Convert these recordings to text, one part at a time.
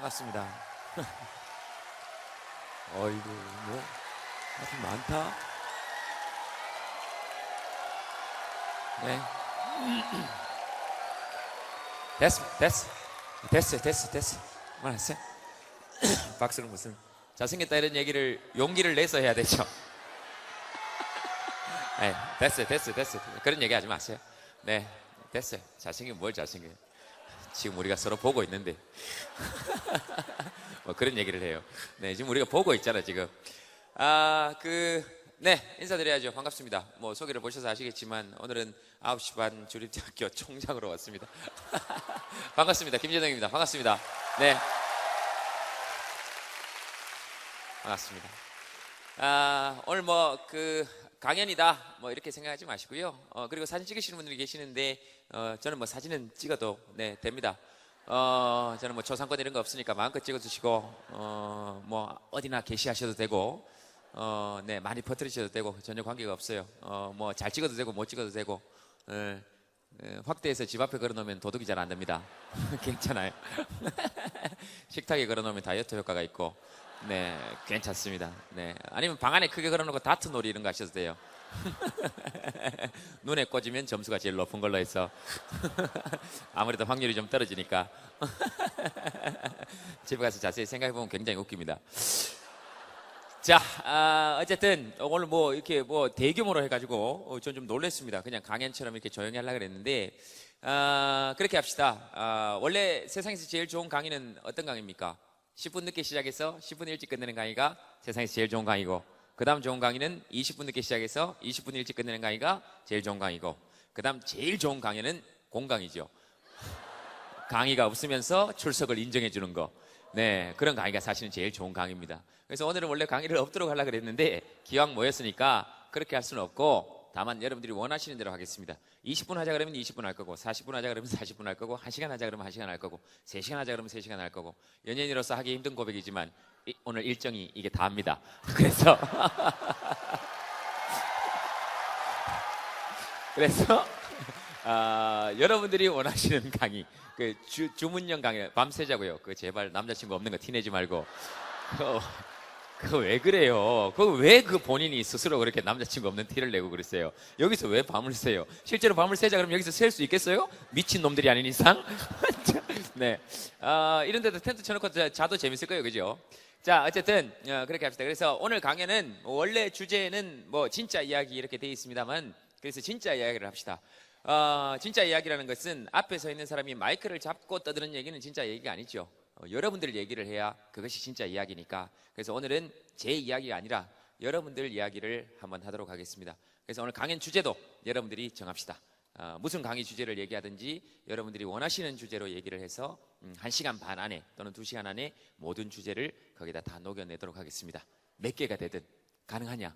반갑습니다. 어이구, 뭐, 아주 많다. 네. 됐어. 그만하세요. 박수는 무슨, 잘생겼다 이런 얘기를 용기를 내서 해야 되죠. 네, 됐어. 그런 얘기 하지 마세요. 네, 됐어요. 잘생긴 뭘 잘생겨요. 지금 우리가 서로 보고 있는데. 뭐 그런 얘기를 해요. 네, 지금 우리가 보고 있잖아, 지금. 네, 인사드려야죠. 반갑습니다. 뭐 소개를 보셔서 아시겠지만 오늘은 9시 반 주립대학교 총장으로 왔습니다. 반갑습니다. 김재동입니다. 반갑습니다. 네. 반갑습니다. 오늘 강연이다 뭐 이렇게 생각하지 마시고요. 그리고 사진 찍으시는 분들이 계시는데 저는 뭐 사진은 찍어도 네 됩니다. 저는 뭐 초상권 이런 거 없으니까 마음껏 찍어주시고 뭐 어디나 게시하셔도 되고 네 많이 퍼뜨리셔도 되고 전혀 관계가 없어요. 뭐 잘 찍어도 되고 못 찍어도 되고 확대해서 집 앞에 걸어놓으면 도둑이 잘 안 됩니다. 괜찮아요. 식탁에 걸어놓으면 다이어트 효과가 있고 네 괜찮습니다. 네 아니면 방 안에 크게 걸어놓고 다트 놀이 이런 거 하셔도 돼요. 눈에 꽂으면 점수가 제일 높은 걸로 해서 아무래도 확률이 좀 떨어지니까 집에 가서 자세히 생각해보면 굉장히 웃깁니다. 자, 어쨌든 오늘 뭐 이렇게 뭐 대규모로 해가지고 전 좀 놀랬습니다. 그냥 강연처럼 이렇게 조용히 하려고 그랬는데 그렇게 합시다. 원래 세상에서 제일 좋은 강의는 어떤 강의입니까? 10분 늦게 시작해서 10분 일찍 끝내는 강의가 세상에서 제일 좋은 강의고, 그 다음 좋은 강의는 20분 늦게 시작해서 20분 일찍 끝내는 강의가 제일 좋은 강의고, 그 다음 제일 좋은 강의는 공강이죠. 강의가 없으면서 출석을 인정해 주는 거. 네, 그런 강의가 사실은 제일 좋은 강의입니다. 그래서 오늘은 원래 강의를 없도록 하려고 그랬는데 기왕 모였으니까 그렇게 할 수는 없고, 다만 여러분들이 원하시는 대로 하겠습니다. 20분 하자 그러면 20분 할 거고, 40분 하자 그러면 40분 할 거고, 1시간 하자 그러면 1시간 할 거고, 3시간 하자 그러면 3시간 할 거고, 연예인으로서 하기 힘든 고백이지만 오늘 일정이 이게 다입니다. 그래서 여러분들이 원하시는 강의, 그 주문형 강의 밤새자고요. 그 제발 남자친구 없는 거 티내지 말고. 그거 왜 그래요? 그거 왜 그 본인이 스스로 그렇게 남자친구 없는 티를 내고 그랬어요? 여기서 왜 밤을 새요? 실제로 밤을 새자 그러면 여기서 셀 수 있겠어요? 미친 놈들이 아닌 이상? 네. 이런 데도 텐트 쳐놓고 자도 재밌을 거예요. 그죠? 자, 어쨌든 그렇게 합시다. 그래서 오늘 강연은 원래 주제는 뭐 진짜 이야기 이렇게 돼 있습니다만, 그래서 진짜 이야기를 합시다. 진짜 이야기라는 것은 앞에 서 있는 사람이 마이크를 잡고 떠드는 얘기는 진짜 얘기가 아니죠. 여러분들 얘기를 해야 그것이 진짜 이야기니까. 그래서 오늘은 제 이야기가 아니라 여러분들 이야기를 한번 하도록 하겠습니다. 그래서 오늘 강연 주제도 여러분들이 정합시다. 무슨 강의 주제를 얘기하든지 여러분들이 원하시는 주제로 얘기를 해서 1시간 반 안에 또는 2시간 안에 모든 주제를 거기다 다 녹여내도록 하겠습니다. 몇 개가 되든 가능하냐?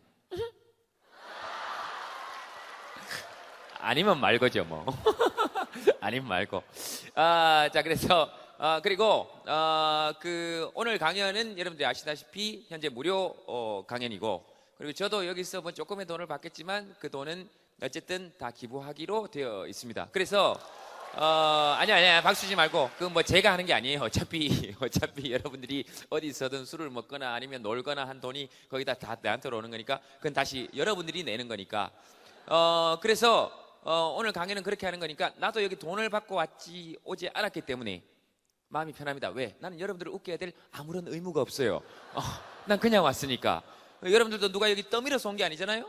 아니면 말고죠 뭐. 아니면 말고. 자, 그래서 그리고 오늘 강연은 여러분들이 아시다시피 현재 무료 강연이고, 그리고 저도 여기서 뭐 조금의 돈을 받겠지만 그 돈은 어쨌든 다 기부하기로 되어 있습니다. 그래서 아니야 박수 치지 말고, 그 뭐 제가 하는 게 아니에요. 어차피 여러분들이 어디서든 술을 먹거나 아니면 놀거나 한 돈이 거기다 다 나한테로 오는 거니까 그건 다시 여러분들이 내는 거니까. 그래서 오늘 강연은 그렇게 하는 거니까 나도 여기 돈을 받고 오지 않았기 때문에 마음이 편합니다. 왜? 나는 여러분들을 웃게 해야 될 아무런 의무가 없어요. 난 그냥 왔으니까. 여러분들도 누가 여기 떠밀어서 온 게 아니잖아요.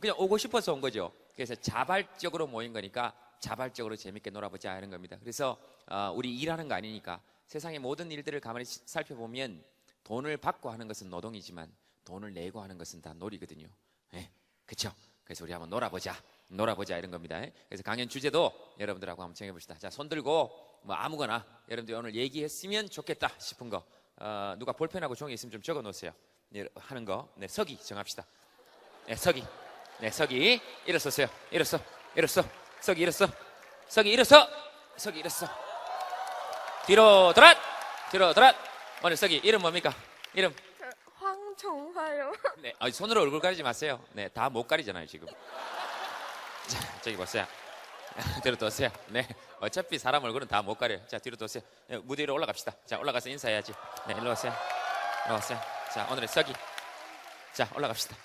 그냥 오고 싶어서 온 거죠. 그래서 자발적으로 모인 거니까 자발적으로 재밌게 놀아보자 하는 겁니다. 그래서 우리 일하는 거 아니니까 세상의 모든 일들을 가만히 살펴보면 돈을 받고 하는 것은 노동이지만 돈을 내고 하는 것은 다 놀이거든요. 네, 그렇죠? 그래서 우리 한번 놀아보자 이런 겁니다. 그래서 강연 주제도 여러분들하고 한번 정해봅시다. 자, 손 들고 뭐 아무거나 여러분들 오늘 얘기했으면 좋겠다 싶은 거, 누가 볼펜하고 종이 있으면 좀 적어 놓으세요. 하는 거. 네, 서기 정합시다. 네, 서기. 네, 서기. 일어서세요. 일어서. 서기 일어서. 서기 일어서. 뒤로 돌아. 오늘 서기 이름 뭡니까? 이름 황정화요. 네, 손으로 얼굴 가리지 마세요. 네, 다 못 가리잖아요 지금. 자, 저기 보세요. 뒤로 도세요. 네. 어차피 사람 얼굴은 다 못 가려요. 자, 뒤로 도세요. 네, 무대 위로 올라갑시다. 자, 올라가서 인사해야지. 네, 일로 오세요. 일로 오세요. 자, 오늘의 서기. 자, 올라갑시다.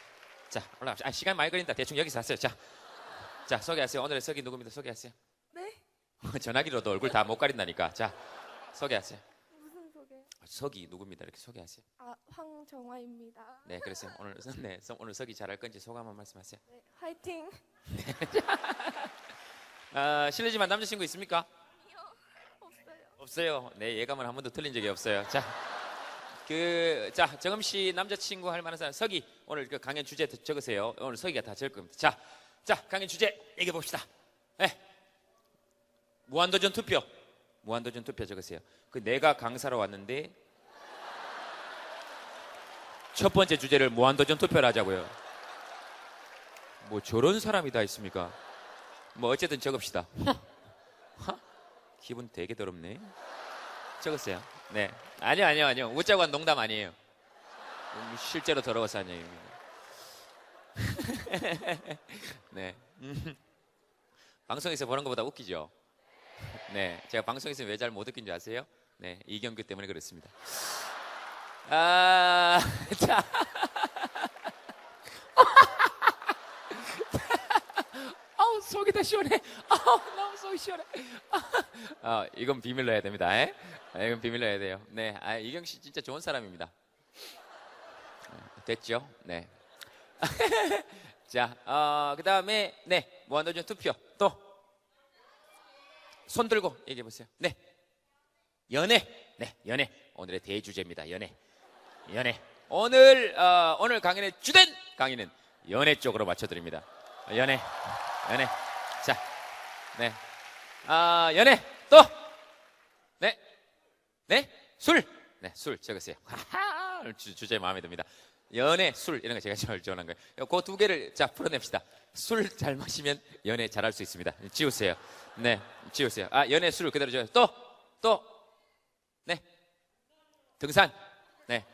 자, 올라갑시다. 아, 시간 많이 걸린다. 대충 여기서 하세요. 자, 자, 소개하세요. 오늘의 서기 누굽니다. 소개하세요. 네? 전화기로도 얼굴 다 못 가린다니까. 자, 소개하세요. 무슨 소개? 서기 누굽니다. 이렇게 소개하세요. 아, 황정화입니다. 네, 그래서 오늘 서기 잘할 건지 소감 한번 말씀하세요. 네, 화이팅! 실례지만 남자친구 있습니까? 없어요. 없어요. 네, 예감은 한 번도 틀린 적이 없어요. 자, 정음 씨 남자친구 할 만한 사람 서기 오늘 그 강연 주제 적으세요. 오늘 서기가 다 적을 겁니다. 자, 강연 주제 얘기해 봅시다. 네, 무한도전 투표 적으세요. 그 내가 강사로 왔는데 첫 번째 주제를 무한도전 투표를 하자고요. 뭐 저런 사람이 다 있습니까? 뭐 어쨌든 적읍시다. 기분 되게 더럽네. 적었어요. 네. 아니요. 웃자고 한 농담 아니에요. 실제로 더러워서 한 얘기입니다. 네. 방송에서 보는 것보다 웃기죠? 네. 제가 방송에서 왜 잘 못 웃긴 줄 아세요? 네. 이경규 때문에 그렇습니다. 자. 아우, 속이 다 시원해. 아우, 너무 속이 시원해. 이건 비밀로 해야 됩니다. 이건 비밀로 해야 돼요. 네. 이경 씨 진짜 좋은 사람입니다. 됐죠? 네. 자, 그 다음에, 네. 무한도전 투표. 또. 손 들고 얘기해 보세요. 네. 연애. 네. 연애. 오늘의 대주제입니다. 연애. 오늘 강연의 주된 강의는 연애 쪽으로 맞춰드립니다. 연애. 자. 네. 연애. 또. 네. 술. 네. 술 적으세요. 하하. 주제 마음에 듭니다. 연애, 술 이런 거 제가 제일 좋아하는 거예요. 그 두 개를 자 풀어냅시다. 술 잘 마시면 연애 잘할 수 있습니다. 지우세요. 네, 지우세요. 연애, 술 그대로 줘요. 또, 네, 등산, 네,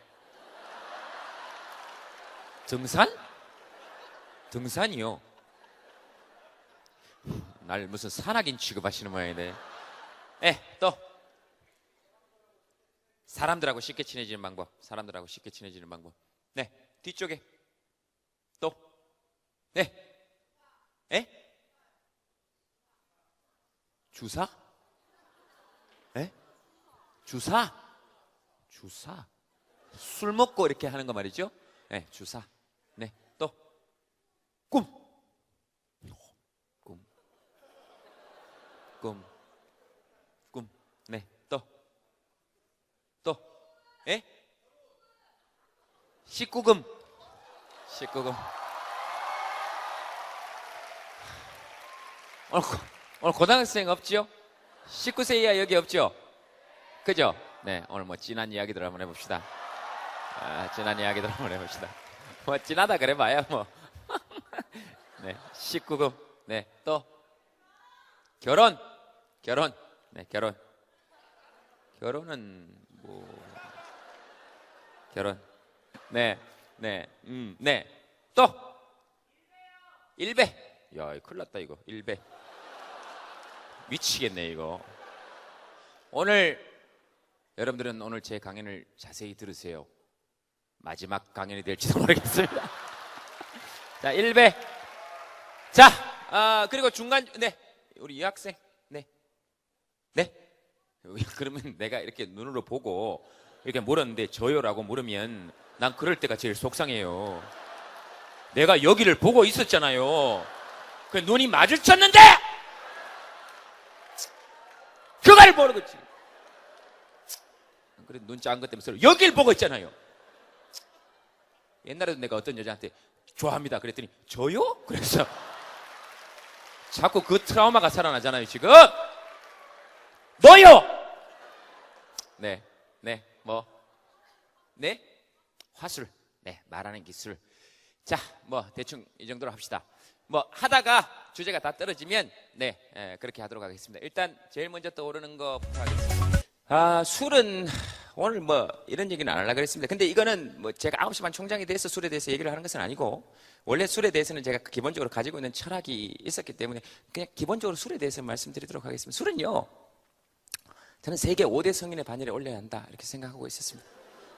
등산이요. 날 무슨 산악인 취급하시는 모양이네. 네, 또 사람들하고 쉽게 친해지는 방법. 네, 뒤쪽에 또, 네, 주사, 주사, 술 먹고 이렇게 하는 거 말이죠. 네, 주사, 네, 또, 꿈, 네, 또, 식구금. 오늘 고등학생 없지요? 19세 이하 여기 없죠? 그죠? 네, 오늘 뭐 진한 이야기들 한번 해봅시다. 뭐 진하다 그래봐야 뭐. 네, 19금. 네, 또 결혼. 네, 결혼은 뭐 결혼. 네. 또 일배. 야, 큰일 났다 이거. 일배. 미치겠네 이거. 여러분들은 오늘 제 강연을 자세히 들으세요. 마지막 강연이 될지도 모르겠습니다. 자, 일배. 자, 그리고 중간, 네, 우리 이 학생, 네. 그러면 내가 이렇게 눈으로 보고 이렇게 물었는데 저요라고 물으면 난 그럴 때가 제일 속상해요. 내가 여기를 보고 있었잖아요. 그 눈이 마주쳤는데 그걸 모르겠지. 그래, 눈 작은 것 때문에 여길 보고 있잖아요. 옛날에도 내가 어떤 여자한테 좋아합니다 그랬더니 저요? 그래서 자꾸 그 트라우마가 살아나잖아요 지금. 너요. 네, 화술. 네, 말하는 기술. 자, 뭐 대충 이 정도로 합시다. 뭐 하다가 주제가 다 떨어지면 그렇게 하도록 하겠습니다. 일단 제일 먼저 떠오르는 거부터 하겠습니다. 술은 오늘 뭐 이런 얘기는 안 하려고 그랬습니다. 근데 이거는 뭐 제가 9시 반 총장이 돼서 술에 대해서 얘기를 하는 것은 아니고, 원래 술에 대해서는 제가 기본적으로 가지고 있는 철학이 있었기 때문에 그냥 기본적으로 술에 대해서 말씀드리도록 하겠습니다. 술은요, 저는 세계 5대 성인의 반열에 올려야 한다 이렇게 생각하고 있었습니다.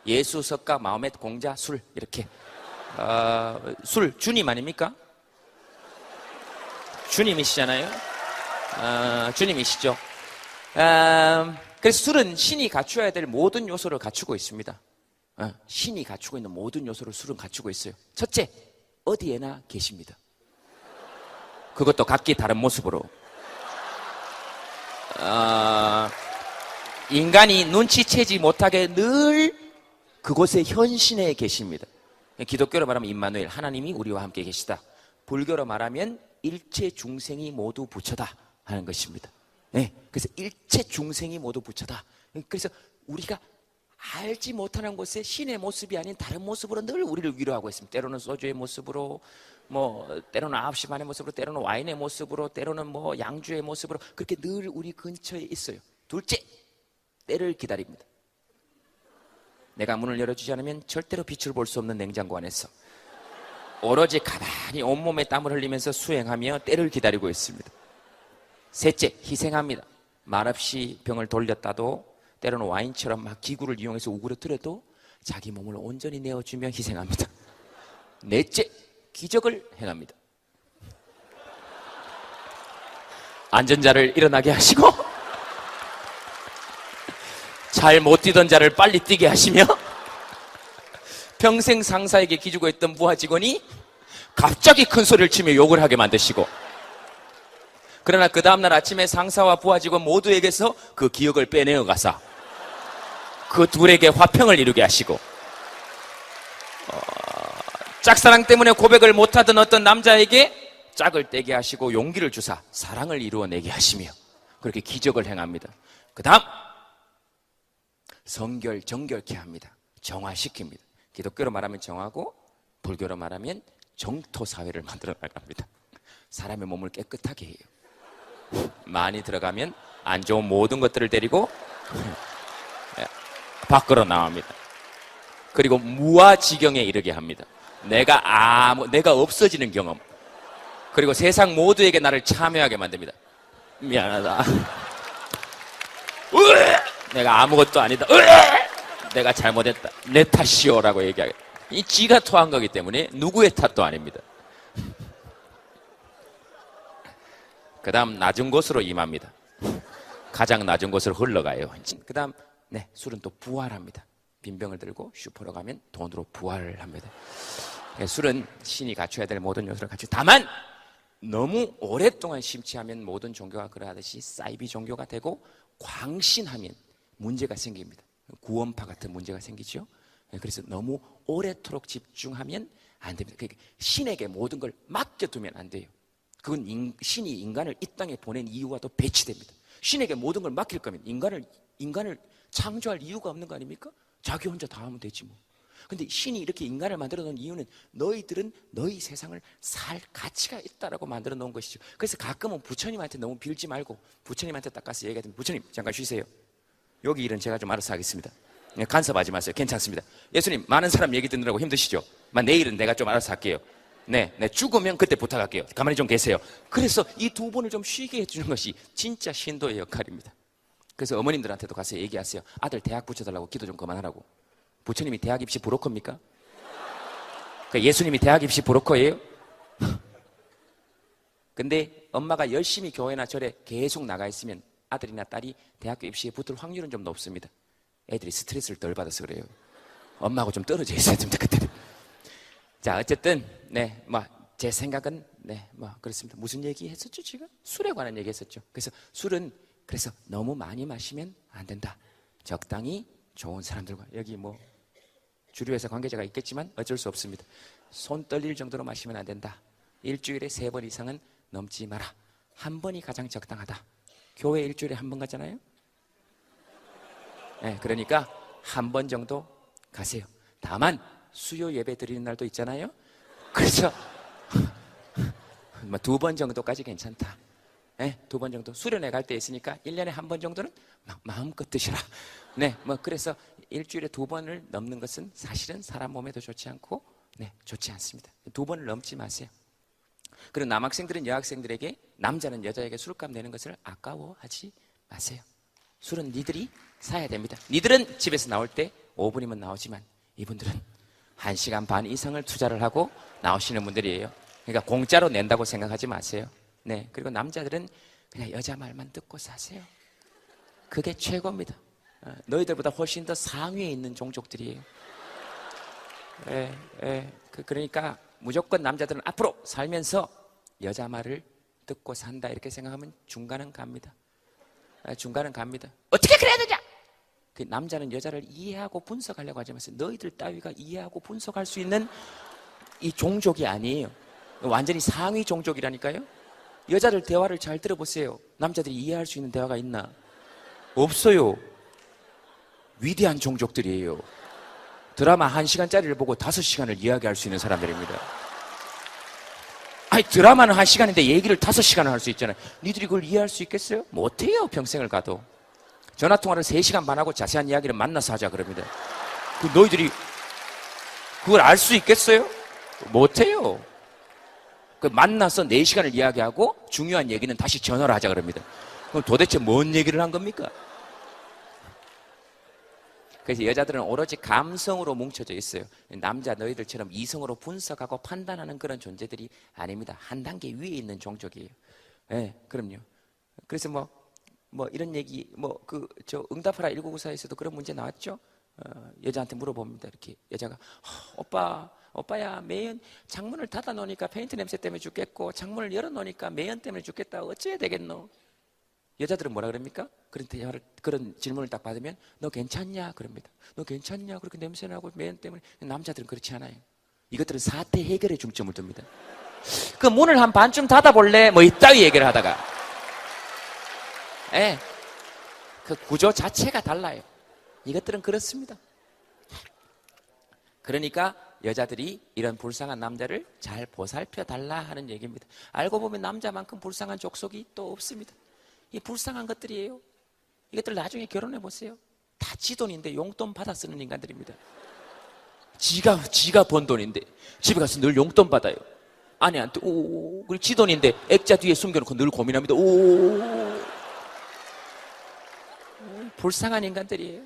예수, 석가, 마호멧, 공자, 술 이렇게. 술 주님 아닙니까? 주님이시잖아요. 주님이시죠. 그래서 술은 신이 갖추어야 될 모든 요소를 갖추고 있습니다. 신이 갖추고 있는 모든 요소를 술은 갖추고 있어요. 첫째, 어디에나 계십니다. 그것도 각기 다른 모습으로. 인간이 눈치채지 못하게 늘 그곳에 현신해 계십니다. 기독교로 말하면 임마누엘, 하나님이 우리와 함께 계시다. 불교로 말하면 일체 중생이 모두 부처다 하는 것입니다. 네, 그래서 일체 중생이 모두 부처다. 그래서 우리가 알지 못하는 곳에 신의 모습이 아닌 다른 모습으로 늘 우리를 위로하고 있습니다. 때로는 소주의 모습으로, 뭐 때로는 9시 반의 모습으로, 때로는 와인의 모습으로, 때로는 뭐 양주의 모습으로, 그렇게 늘 우리 근처에 있어요. 둘째, 때를 기다립니다. 내가 문을 열어주지 않으면 절대로 빛을 볼 수 없는 냉장고 안에서 오로지 가만히 온몸에 땀을 흘리면서 수행하며 때를 기다리고 있습니다. 셋째, 희생합니다. 말없이 병을 돌렸다도, 때로는 와인처럼 막 기구를 이용해서 우그러뜨려도 자기 몸을 온전히 내어주며 희생합니다. 넷째, 기적을 행합니다. 앉은 자를 일어나게 하시고, 잘 못 뛰던 자를 빨리 뛰게 하시며, 평생 상사에게 기죽어 있던 부하 직원이 갑자기 큰 소리를 치며 욕을 하게 만드시고, 그러나 그 다음날 아침에 상사와 부하 직원 모두에게서 그 기억을 빼내어 가사 그 둘에게 화평을 이루게 하시고, 짝사랑 때문에 고백을 못하던 어떤 남자에게 짝을 떼게 하시고 용기를 주사 사랑을 이루어내게 하시며 그렇게 기적을 행합니다. 그 다음, 성결, 정결케 합니다. 정화시킵니다. 기독교로 말하면 정하고, 불교로 말하면 정토사회를 만들어 나갑니다. 사람의 몸을 깨끗하게 해요. 많이 들어가면 안 좋은 모든 것들을 데리고 밖으로 나옵니다. 그리고 무아지경에 이르게 합니다. 내가 없어지는 경험. 그리고 세상 모두에게 나를 참여하게 만듭니다. 미안하다. 내가 아무것도 아니다. 내가 잘못했다. 내 탓이오라고 얘기하게. 이 지가 토한 거기 때문에 누구의 탓도 아닙니다. 그 다음 낮은 곳으로 임합니다. 가장 낮은 곳으로 흘러가요. 그 다음, 네, 술은 또 부활합니다. 빈병을 들고 슈퍼로 가면 돈으로 부활을 합니다. 술은 신이 갖춰야 될 모든 요소를 갖추고, 다만 너무 오랫동안 심취하면 모든 종교가 그러하듯이 사이비 종교가 되고, 광신하면 문제가 생깁니다. 구원파 같은 문제가 생기죠. 그래서 너무 오래도록 집중하면 안 됩니다. 그러니까 신에게 모든 걸 맡겨두면 안 돼요. 그건 신이 인간을 이 땅에 보낸 이유와도 배치됩니다. 신에게 모든 걸 맡길 거면 인간을 창조할 이유가 없는 거 아닙니까? 자기 혼자 다 하면 되지 뭐. 근데 신이 이렇게 인간을 만들어 놓은 이유는 너희들은 너희 세상을 살 가치가 있다라고 만들어 놓은 것이죠. 그래서 가끔은 부처님한테 너무 빌지 말고 부처님한테 딱 가서 얘기하면, 부처님 잠깐 쉬세요. 여기 일은 제가 좀 알아서 하겠습니다. 간섭하지 마세요. 괜찮습니다. 예수님, 많은 사람 얘기 듣느라고 힘드시죠? 내일은 내가 좀 알아서 할게요. 네, 죽으면 그때 부탁할게요. 가만히 좀 계세요. 그래서 이 두 분을 좀 쉬게 해주는 것이 진짜 신도의 역할입니다. 그래서 어머님들한테도 가서 얘기하세요. 아들 대학 붙여달라고 기도 좀 그만하라고. 부처님이 대학 입시 브로커입니까? 그러니까 예수님이 대학 입시 브로커예요? 근데 엄마가 열심히 교회나 절에 계속 나가 있으면 아들이나 딸이 대학교 입시에 붙을 확률은 좀 높습니다. 애들이 스트레스를 덜 받아서 그래요. 엄마하고 좀 떨어져 있어야 됩니다, 그때는. 자, 어쨌든, 네, 제 생각은, 네, 그렇습니다. 무슨 얘기 했었죠, 지금? 술에 관한 얘기 했었죠. 그래서 술은, 그래서 너무 많이 마시면 안 된다. 적당히 좋은 사람들과, 여기 주류회사 관계자가 있겠지만 어쩔 수 없습니다. 손 떨릴 정도로 마시면 안 된다. 일주일에 3번 이상은 넘지 마라. 한 번이 가장 적당하다. 교회 일주일에 한 번 가잖아요? 네, 그러니까 한 번 정도 가세요. 다만, 수요 예배 드리는 날도 있잖아요. 그래서 2번 정도까지 괜찮다. 네, 2번 정도 수련회 갈 때 있으니까 1년에 한 번 정도는 마음껏 드시라. 네, 그래서 일주일에 2번을 넘는 것은 사실은 사람 몸에도 좋지 않고 좋지 않습니다. 2번을 넘지 마세요. 그리고 남학생들은 여학생들에게, 남자는 여자에게 술값 내는 것을 아까워하지 마세요. 술은 니들이 사야 됩니다. 니들은 집에서 나올 때 5분이면 나오지만 이분들은 1시간 반 이상을 투자를 하고 나오시는 분들이에요. 그러니까 공짜로 낸다고 생각하지 마세요. 그리고 남자들은 그냥 여자 말만 듣고 사세요. 그게 최고입니다. 너희들보다 훨씬 더 상위에 있는 종족들이에요. 그러니까 무조건 남자들은 앞으로 살면서 여자 말을 듣고 산다 이렇게 생각하면 중간은 갑니다. 중간은 갑니다. 어떻게 그래야 되냐? 그 남자는 여자를 이해하고 분석하려고 하지 마세요. 너희들 따위가 이해하고 분석할 수 있는 이 종족이 아니에요. 완전히 상위 종족이라니까요. 여자들 대화를 잘 들어보세요. 남자들이 이해할 수 있는 대화가 있나? 없어요. 위대한 종족들이에요. 드라마 1시간짜리를 보고 5시간을 이야기할 수 있는 사람들입니다. 아니, 드라마는 1시간인데 얘기를 5시간을 할 수 있잖아요. 니들이 그걸 이해할 수 있겠어요? 못해요. 평생을 가도. 전화통화를 3시간 반 하고 자세한 이야기를 만나서 하자 그럽니다. 너희들이 그걸 알 수 있겠어요? 못해요. 만나서 4시간을 이야기하고 중요한 얘기는 다시 전화를 하자 그럽니다. 그럼 도대체 뭔 얘기를 한 겁니까? 그래서 여자들은 오로지 감성으로 뭉쳐져 있어요. 남자 너희들처럼 이성으로 분석하고 판단하는 그런 존재들이 아닙니다. 한 단계 위에 있는 종족이에요. 그럼요. 그래서 뭐 이런 얘기, 응답하라 1994에서도 그런 문제 나왔죠. 여자한테 물어봅니다. 이렇게 여자가 오빠야, 매연 창문을 닫아 놓으니까 페인트 냄새 때문에 죽겠고 창문을 열어 놓으니까 매연 때문에 죽겠다. 어찌해야 되겠노? 여자들은 뭐라 그럽니까? 그런 질문을 딱 받으면 너 괜찮냐? 그럽니다. 너 괜찮냐? 그렇게 냄새나고 매연 때문에. 남자들은 그렇지 않아요. 이것들은 사태 해결에 중점을 둡니다. 그 문을 한 반쯤 닫아볼래? 이따위 얘기를 하다가 그 구조 자체가 달라요. 이것들은 그렇습니다. 그러니까 여자들이 이런 불쌍한 남자를 잘 보살펴 달라 하는 얘기입니다. 알고 보면 남자만큼 불쌍한 족속이 또 없습니다. 이 불쌍한 것들이에요. 이것들 나중에 결혼해 보세요. 다 지 돈인데 용돈 받아 쓰는 인간들입니다. 지가 번 돈인데 집에 가서 늘 용돈 받아요. 아내한테 그리고 지 돈인데 액자 뒤에 숨겨놓고 늘 고민합니다. 불쌍한 인간들이에요.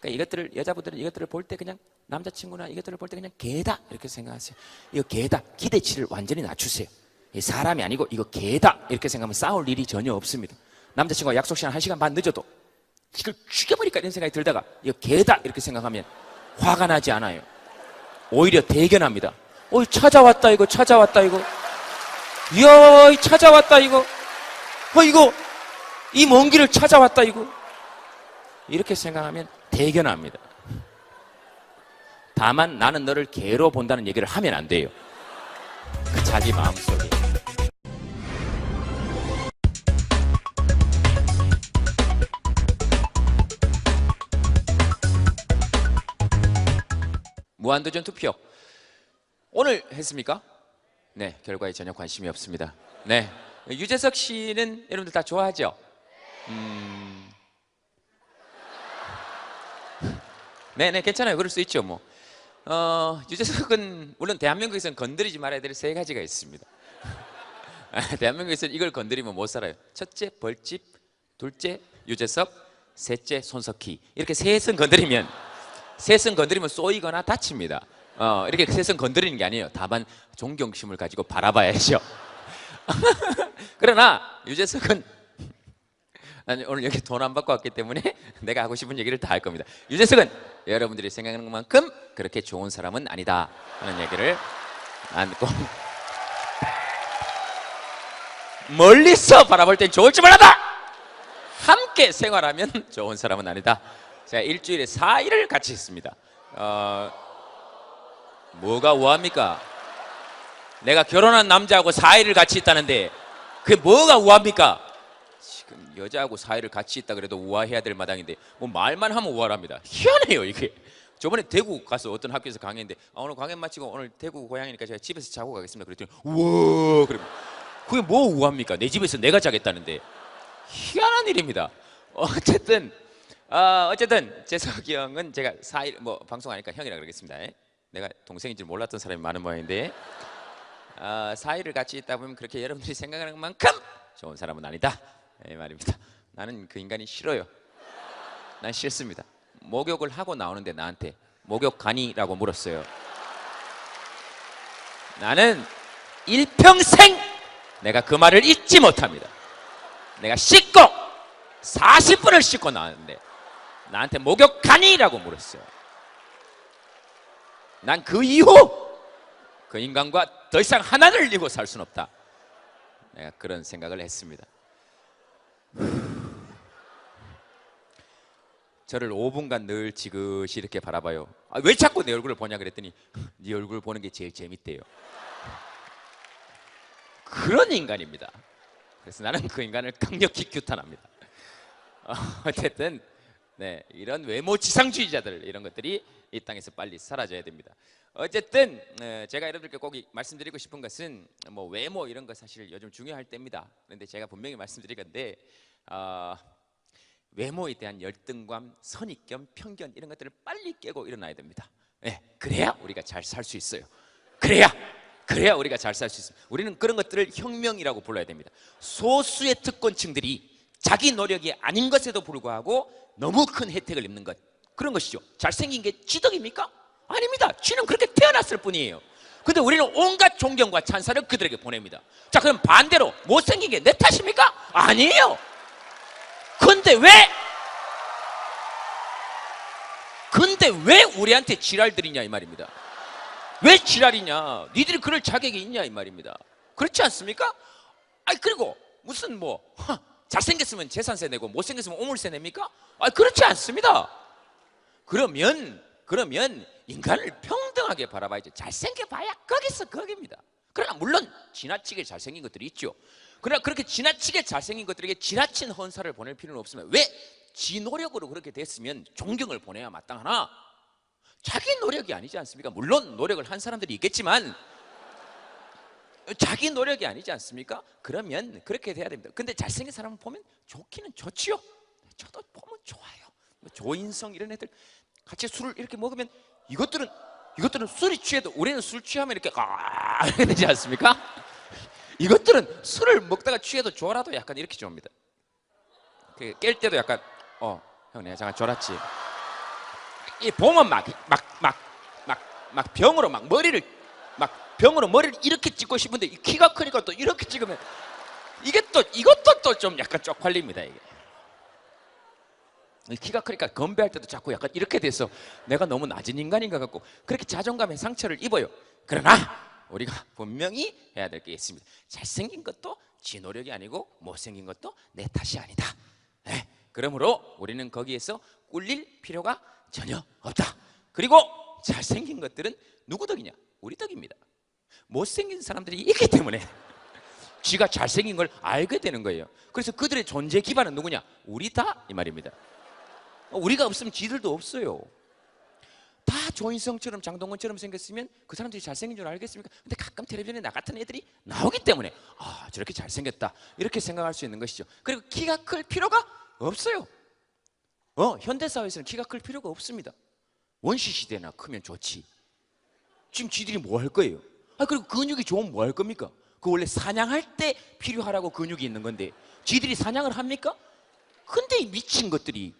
그러니까 여자분들은 이것들을 볼 때 그냥 남자친구나 이것들을 볼 때 그냥 개다 이렇게 생각하세요. 이거 개다. 기대치를 완전히 낮추세요. 사람이 아니고 이거 개다 이렇게 생각하면 싸울 일이 전혀 없습니다. 남자친구가 약속 시간 1시간 반 늦어도 이걸 죽여버릴까 이런 생각이 들다가 이거 개다 이렇게 생각하면 화가 나지 않아요. 오히려 대견합니다. 찾아왔다 이거. 이야, 찾아왔다 이거. 이거 이 먼 길을 찾아왔다 이거. 이렇게 생각하면 대견합니다. 다만 나는 너를 개로 본다는 얘기를 하면 안 돼요. 그 자기 마음속에. 무한도전 투표 오늘 했습니까? 네, 결과에 전혀 관심이 없습니다. 네, 유재석 씨는 여러분들 다 좋아하죠? 네, 괜찮아요. 그럴 수 있죠, 뭐. 유재석은 물론 대한민국에서는 건드리지 말아야 될 3가지가 있습니다. 대한민국에서는 이걸 건드리면 못 살아요. 첫째, 벌집. 둘째, 유재석. 셋째, 손석희. 이렇게 셋은 건드리면 쏘이거나 다칩니다. 이렇게 셋은 건드리는 게 아니에요. 다만 존경심을 가지고 바라봐야죠. 그러나 유재석은 아니, 오늘 여기 돈 안 받고 왔기 때문에 내가 하고 싶은 얘기를 다 할 겁니다. 유재석은 여러분들이 생각하는 것만큼 그렇게 좋은 사람은 아니다 하는 얘기를 안고 멀리서 바라볼 땐 좋을 줄 몰라다. 함께 생활하면 좋은 사람은 아니다. 제가 일주일에 4일을 같이 있습니다. 뭐가 우아합니까? 내가 결혼한 남자하고 4일을 같이 있다는데 그게 뭐가 우아합니까? 지금 여자하고 4일을 같이 있다 그래도 우아해야 될 마당인데 뭐 말만 하면 우아랍니다. 희한해요 이게. 저번에 대구 가서 어떤 학교에서 강의했는데 오늘 강연 마치고 오늘 대구 고향이니까 제가 집에서 자고 가겠습니다. 그랬더니 우와 그래. 그게 뭐 우아합니까? 내 집에서 내가 자겠다는데 희한한 일입니다. 어쨌든 어쨌든 재석이 형은 제가 4일 뭐 방송하니까 형이라 그러겠습니다. 내가 동생인 줄 몰랐던 사람이 많은 모양인데 4일을 같이 있다 보면 그렇게 여러분들이 생각하는 만큼 좋은 사람은 아니다 이 말입니다. 나는 그 인간이 싫어요. 난 싫습니다. 목욕을 하고 나오는데 나한테 목욕 가니라고 물었어요. 나는 일평생 내가 그 말을 잊지 못합니다. 내가 씻고 40분을 씻고 나왔는데 나한테 목욕 가니라고 물었어요. 난 그 이후 그 인간과 더 이상 하나를 이고 살 수는 없다. 내가 그런 생각을 했습니다. 저를 5분간 늘 지그시 이렇게 바라봐요. 왜 자꾸 내 얼굴을 보냐 그랬더니 네 얼굴 보는 게 제일 재밌대요. 그런 인간입니다. 그래서 나는 그 인간을 강력히 규탄합니다. 어쨌든 네, 이런 외모 지상주의자들 이런 것들이 이 땅에서 빨리 사라져야 됩니다. 어쨌든 제가 여러분들께 꼭 말씀드리고 싶은 것은 뭐 외모 이런 거 사실 요즘 중요할 때입니다. 그런데 제가 분명히 말씀드릴 건데 외모에 대한 열등감, 선입견, 편견 이런 것들을 빨리 깨고 일어나야 됩니다. 네, 그래야 우리가 잘 살 수 있어요. 그래야 우리가 잘 살 수 있습니다. 우리는 그런 것들을 혁명이라고 불러야 됩니다. 소수의 특권층들이 자기 노력이 아닌 것에도 불구하고 너무 큰 혜택을 입는 것, 그런 것이죠. 잘생긴 게 지덕입니까? 아닙니다. 쥐는 그렇게 태어났을 뿐이에요. 근데 우리는 온갖 존경과 찬사를 그들에게 보냅니다. 자, 그럼 반대로 못생긴 게 내 탓입니까? 아니에요. 근데 왜 우리한테 지랄들이냐 이 말입니다. 왜 지랄이냐? 니들이 그럴 자격이 있냐 이 말입니다. 그렇지 않습니까? 그리고 무슨 잘생겼으면 재산세 내고 못생겼으면 오물세 냅니까? 그렇지 않습니다. 그러면 인간을 평등하게 바라봐야죠. 잘생겨봐야 거기입니다. 그러나 물론 지나치게 잘생긴 것들이 있죠. 그러나 그렇게 지나치게 잘생긴 것들에게 지나친 헌사를 보낼 필요는 없으면 왜? 지 노력으로 그렇게 됐으면 존경을 보내야 마땅하나 자기 노력이 아니지 않습니까? 물론 노력을 한 사람들이 있겠지만 자기 노력이 아니지 않습니까? 그러면 그렇게 돼야 됩니다. 근데 잘생긴 사람을 보면 좋기는 좋지요. 저도 보면 좋아요. 조인성 이런 애들 같이 술을 이렇게 먹으면 이것들은 술이 취해도 우리는 술 취하면 이렇게 이렇게 되지 않습니까? 이것들은 술을 먹다가 취해도 졸아도 약간 이렇게 줍니다. 깰 때도 약간 형 내가 잠깐 졸았지. 이 보면 막 병으로 머리를 이렇게 찍고 싶은데 키가 크니까 또 이렇게 찍으면 이것도 또 좀 약간 쪽팔립니다. 이게 키가 크니까 건배할 때도 자꾸 약간 이렇게 돼서 내가 너무 낮은 인간인가 같고 그렇게 자존감에 상처를 입어요. 그러나 우리가 분명히 해야 될 게 있습니다. 잘생긴 것도 지 노력이 아니고 못생긴 것도 내 탓이 아니다. 네, 그러므로 우리는 거기에서 꿀릴 필요가 전혀 없다. 그리고 잘생긴 것들은 누구 덕이냐? 우리 덕입니다. 못생긴 사람들이 있기 때문에 쥐가 잘생긴 걸 알게 되는 거예요. 그래서 그들의 존재 기반은 누구냐? 우리다 이 말입니다. 우리가 없으면 쥐들도 없어요. 다 조인성처럼 장동건처럼 생겼으면 그 사람들이 잘생긴 줄 알겠습니까? 근데 가끔 텔레비전에 나 같은 애들이 나오기 때문에 저렇게 잘생겼다 이렇게 생각할 수 있는 것이죠. 그리고 키가 클 필요가 없어요. 현대사회에서는 키가 클 필요가 없습니다. 원시시대나 크면 좋지. 지금 쥐들이 뭐 할 거예요? 그리고 근육이 좋으면 뭐 할 겁니까? 그 원래 사냥할 때 필요하라고 근육이 있는 건데 쥐들이 사냥을 합니까? 근데 이 미친 것들이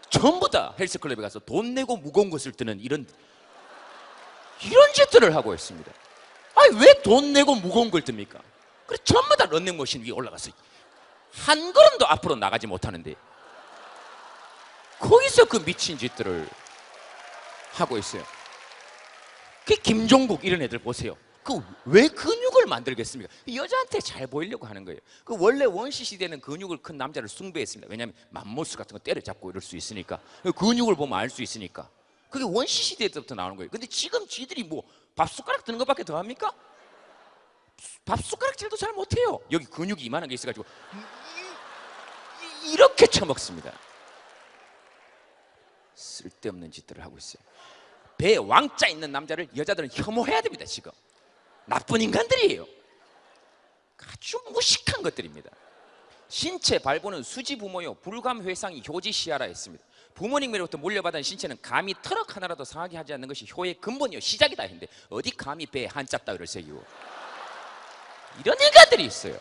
전부 다 헬스클럽에 가서 돈 내고 무거운 것을 드는 이런 짓들을 하고 있습니다. 왜 돈 내고 무거운 걸 듭니까? 그래 전부 다 런닝머신 위에 올라가서 한 걸음도 앞으로 나가지 못하는데 거기서 그 미친 짓들을 하고 있어요. 그 김종국 이런 애들 보세요. 왜 근육을 만들겠습니까? 여자한테 잘 보이려고 하는 거예요. 원래 원시 시대는 근육을 큰 남자를 숭배했습니다. 왜냐하면 맘모스 같은 거 때려잡고 이럴 수 있으니까 근육을 보면 알 수 있으니까 그게 원시 시대 때부터 나오는 거예요. 근데 지금 쥐들이 밥 숟가락 드는 것밖에 더 합니까? 밥 숟가락질도 잘 못해요. 여기 근육이 이만한 게 있어가지고 이렇게 처먹습니다. 쓸데없는 짓들을 하고 있어요. 배에 왕자 있는 남자를 여자들은 혐오해야 됩니다. 지금 나쁜 인간들이에요. 아주 무식한 것들입니다. 신체 발부는 수지 부모요 불감 회상이 효지 시하라 했습니다. 부모님으로부터 물려받은 신체는 감히 트럭 하나라도 상하게 하지 않는 것이 효의 근본이요 시작이다 했는데 어디 감히 배에 한자 따위를 써요. 이런 인간들이 있어요.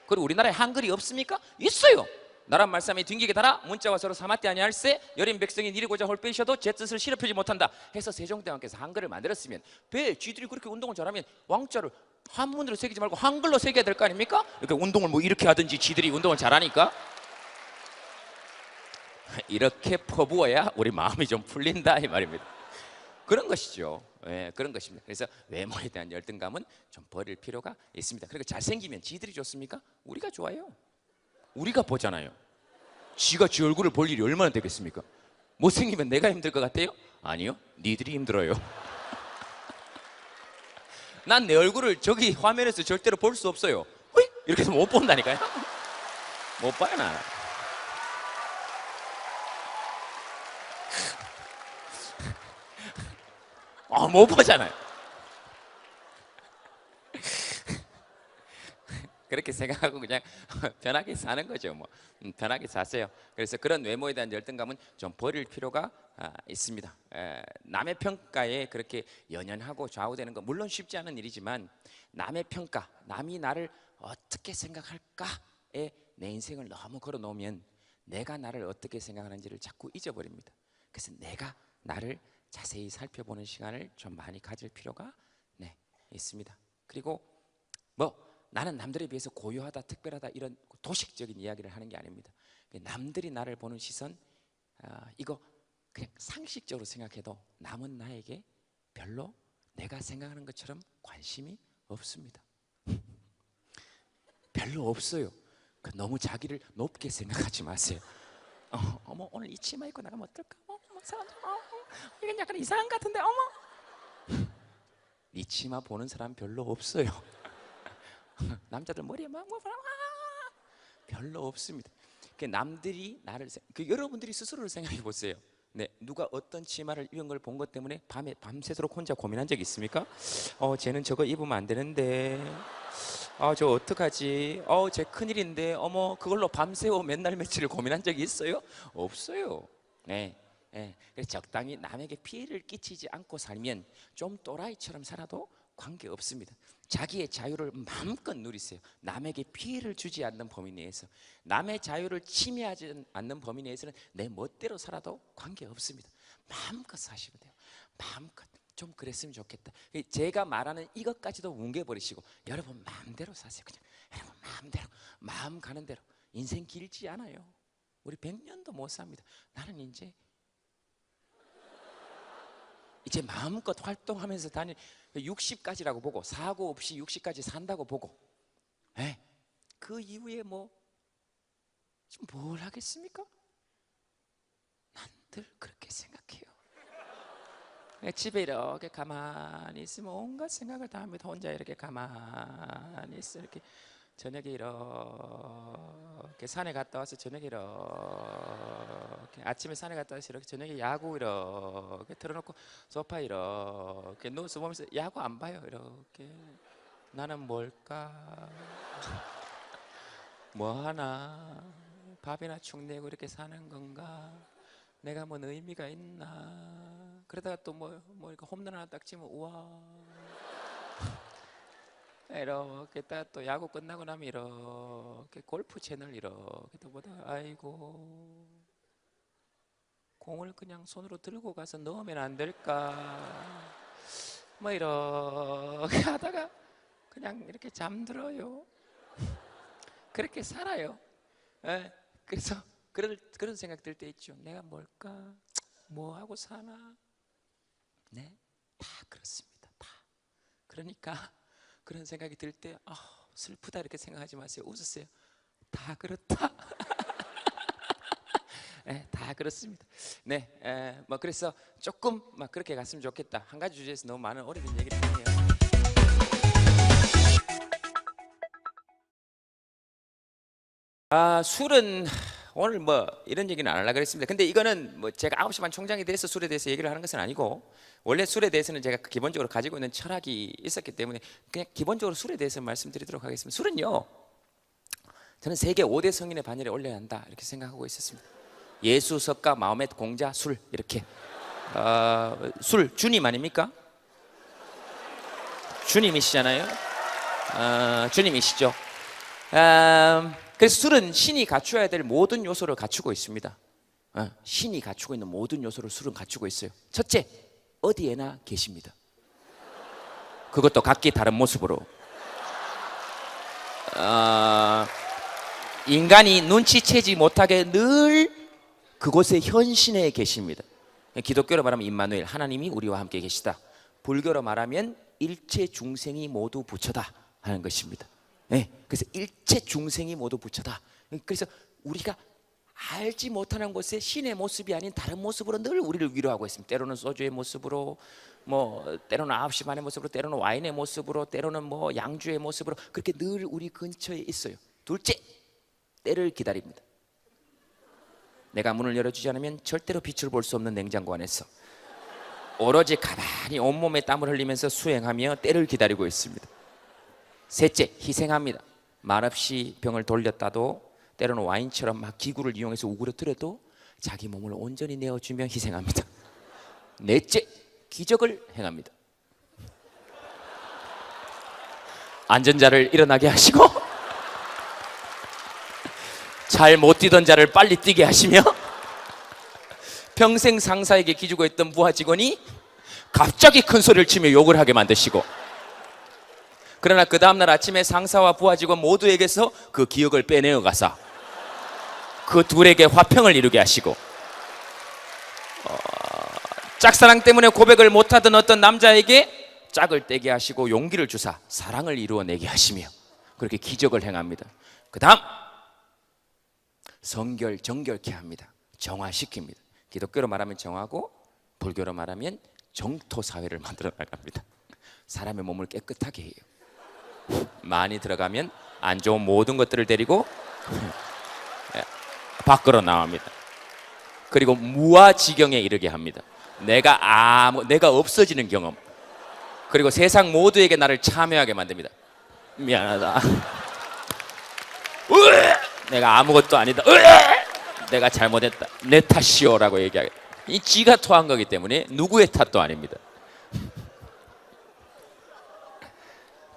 그리고 우리나라에 한글이 없습니까? 있어요. 나란 말씀에 튕기게 달아 문자와 서로 사마띠 아니할세 여린 백성이 이리고자 홀빼이셔도 제 뜻을 실현하지 못한다 해서 세종대왕께서 한글을 만들었으면 왜 쥐들이 그렇게 운동을 잘하면 왕자를 한문으로 새기지 말고 한글로 새겨야 될 거 아닙니까? 이렇게 운동을 뭐 이렇게 하든지 쥐들이 운동을 잘하니까 이렇게 퍼부어야 우리 마음이 좀 풀린다 이 말입니다. 그런 것이죠. 예, 그런 것입니다. 그래서 외모에 대한 열등감은 좀 버릴 필요가 있습니다. 그리고 잘생기면 지들이 좋습니까? 우리가 좋아요. 우리가 보잖아요. 지가 지 얼굴을 볼 일이 얼마나 되겠습니까? 못생기면 내가 힘들 것 같아요? 아니요, 니들이 힘들어요. 난 내 얼굴을 저기 화면에서 절대로 볼 수 없어요. 어이? 이렇게 해서 못 본다니까요. 못 봐요 나. 못 보잖아요. 그렇게 생각하고 그냥 편하게 사는 거죠. 뭐 편하게 사세요. 그래서 그런 외모에 대한 열등감은 좀 버릴 필요가 있습니다. 남의 평가에 그렇게 연연하고 좌우되는 건 물론 쉽지 않은 일이지만 남의 평가, 남이 나를 어떻게 생각할까에 내 인생을 너무 걸어놓으면 내가 나를 어떻게 생각하는지를 자꾸 잊어버립니다. 그래서 내가 나를 자세히 살펴보는 시간을 좀 많이 가질 필요가 있습니다. 그리고 뭐 나는 남들에 비해서 고유하다, 특별하다 이런 도식적인 이야기를 하는 게 아닙니다. 남들이 나를 보는 시선 이거 그냥 상식적으로 생각해도 남은 나에게 별로 내가 생각하는 것처럼 관심이 없습니다. 별로 없어요. 너무 자기를 높게 생각하지 마세요. 어머 오늘 이 치마 입고 나가면 어떨까? 이건 약간 이상한 것 같은데 어머 이 치마 보는 사람 별로 없어요. 남자들 머리에 막 별로 없습니다. 남들이 나를 여러분들이 스스로를 생각해 보세요. 네, 누가 어떤 치마를 입은 걸 본 것 때문에 밤새도록 혼자 고민한 적 있습니까? 쟤는 저거 입으면 안 되는데, 저 어떡하지? 쟤 큰일인데, 어머 그걸로 밤새워 맨날 며칠을 고민한 적이 있어요? 없어요. 네. 그래서 적당히 남에게 피해를 끼치지 않고 살면 좀 또라이처럼 살아도 관계 없습니다. 자기의 자유를 마음껏 누리세요. 남에게 피해를 주지 않는 범위 내에서, 남의 자유를 침해하지 않는 범위 내에서는 내 멋대로 살아도 관계 없습니다. 마음껏 사시면 돼요. 마음껏. 좀 그랬으면 좋겠다. 제가 말하는 이것까지도 뭉개버리시고 여러분 마음대로 사세요. 그냥 여러분 마음대로, 마음 가는 대로. 인생 길지 않아요. 우리 100년도 못 삽니다. 나는 이제 마음껏 활동하면서 60까지라고 보고 사고 없이 60까지 산다고 보고 그 이후에 뭘 하겠습니까? 난 늘 그렇게 생각해요. 집에 이렇게 가만히 있으면 온갖 생각을 다 합니다. 혼자 이렇게 가만히 있어 이렇게 저녁에 이렇게 산에 갔다 와서 저녁에 이렇게 아침에 산에 갔다 와서 이렇게 저녁에 야구 이렇게 틀어놓고 소파 이렇게 누워서 보면서 야구 안 봐요. 이렇게 나는 뭘까? 뭐 하나 밥이나 축 내고 이렇게 사는 건가? 내가 뭔 의미가 있나? 그러다가 또 뭐 이렇게 홈런 하나 딱 치면 우와. 이렇게 또 야구 끝나고 나면 이렇게 골프 채널 이렇게 또 보다가 아이고 공을 그냥 손으로 들고 가서 넣으면 안 될까 뭐 이렇게 하다가 그냥 이렇게 잠들어요. 그렇게 살아요. 그래서 그런 생각 들 때 있죠. 내가 뭘까? 뭐 하고 사나? 네, 다 그렇습니다. 다. 그러니까 그런 생각이 들 때 슬프다 이렇게 생각하지 마세요. 웃으세요. 다 그렇다. 다 그렇습니다. 뭐 그래서 조금 막 그렇게 갔으면 좋겠다. 한 가지 주제에서 너무 많은 오래된 얘기를 하네요. 술은 오늘 뭐 이런 얘기는 안 하려고 그랬습니다. 근데 이거는 뭐 제가 9시 반 총장이 돼서 술에 대해서 얘기를 하는 것은 아니고 원래 술에 대해서는 제가 기본적으로 가지고 있는 철학이 있었기 때문에 그냥 기본적으로 술에 대해서 말씀드리도록 하겠습니다. 술은요, 저는 세계 5대 성인의 반열에 올려야 한다 이렇게 생각하고 있었습니다. 예수, 석가, 마호멧, 공자, 술 이렇게. 술 주님 아닙니까? 주님이시잖아요. 주님이시죠. 그래서 술은 신이 갖추어야 될 모든 요소를 갖추고 있습니다. 신이 갖추고 있는 모든 요소를 술은 갖추고 있어요. 첫째, 어디에나 계십니다. 그것도 각기 다른 모습으로. 인간이 눈치채지 못하게 늘 그곳에 현신해 계십니다. 기독교로 말하면 임마누엘, 하나님이 우리와 함께 계시다. 불교로 말하면 일체 중생이 모두 부처다 하는 것입니다. 네, 그래서 일체 중생이 모두 부처다. 그래서 우리가 알지 못하는 곳에 신의 모습이 아닌 다른 모습으로 늘 우리를 위로하고 있습니다. 때로는 소주의 모습으로, 뭐 때로는 9시 반의 모습으로, 때로는 와인의 모습으로, 때로는 뭐 양주의 모습으로, 그렇게 늘 우리 근처에 있어요. 둘째, 때를 기다립니다. 내가 문을 열어주지 않으면 절대로 빛을 볼 수 없는 냉장고 안에서 오로지 가만히 온몸에 땀을 흘리면서 수행하며 때를 기다리고 있습니다. 셋째, 희생합니다. 말없이 병을 돌렸다도, 때로는 와인처럼 막 기구를 이용해서 우그러뜨려도 자기 몸을 온전히 내어주며 희생합니다. 넷째, 기적을 행합니다. 앉은 자를 일어나게 하시고 잘 못 뛰던 자를 빨리 뛰게 하시며, 평생 상사에게 기죽어 있던 부하 직원이 갑자기 큰 소리를 치며 욕을 하게 만드시고, 그러나 그 다음날 아침에 상사와 부하 직원 모두에게서 그 기억을 빼내어 가사 그 둘에게 화평을 이루게 하시고, 짝사랑 때문에 고백을 못하던 어떤 남자에게 짝을 떼게 하시고 용기를 주사 사랑을 이루어내게 하시며 그렇게 기적을 행합니다. 그 다음 성결, 정결케 합니다. 정화시킵니다. 기독교로 말하면 정하고, 불교로 말하면 정토 사회를 만들어 나갑니다. 사람의 몸을 깨끗하게 해요. 많이 들어가면 안 좋은 모든 것들을 데리고 밖으로 나옵니다. 그리고 무아지경에 이르게 합니다. 내가 없어지는 경험. 그리고 세상 모두에게 나를 참여하게 만듭니다. 미안하다. 내가 아무것도 아니다. 내가 잘못했다. 내 탓이오라고 얘기하겠다. 이 지가 토한 거기 때문에 누구의 탓도 아닙니다.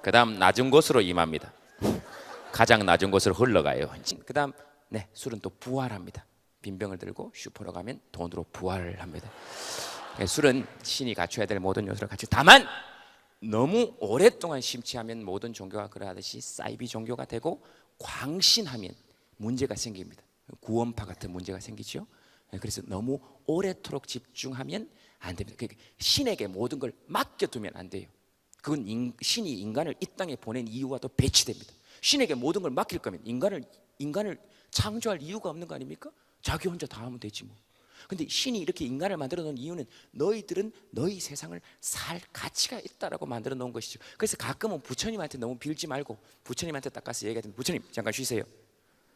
그 다음 낮은 곳으로 임합니다. 가장 낮은 곳으로 흘러가요. 그 다음 술은 또 부활합니다. 빈병을 들고 슈퍼로 가면 돈으로 부활을 합니다. 술은 신이 갖춰야 될 모든 요소를 갖추고, 다만 너무 오랫동안 심취하면 모든 종교가 그러하듯이 사이비 종교가 되고, 광신하면 문제가 생깁니다. 구원파 같은 문제가 생기죠. 그래서 너무 오래도록 집중하면 안 됩니다. 신에게 모든 걸 맡겨두면 안 돼요. 그건 신이 인간을 이 땅에 보낸 이유와도 배치됩니다. 신에게 모든 걸 맡길 거면 인간을 창조할 이유가 없는 거 아닙니까? 자기 혼자 다 하면 되지 뭐. 근데 신이 이렇게 인간을 만들어 놓은 이유는 너희들은 너희 세상을 살 가치가 있다라고 만들어 놓은 것이죠. 그래서 가끔은 부처님한테 너무 빌지 말고 부처님한테 딱 가서 얘기하면, 부처님 잠깐 쉬세요.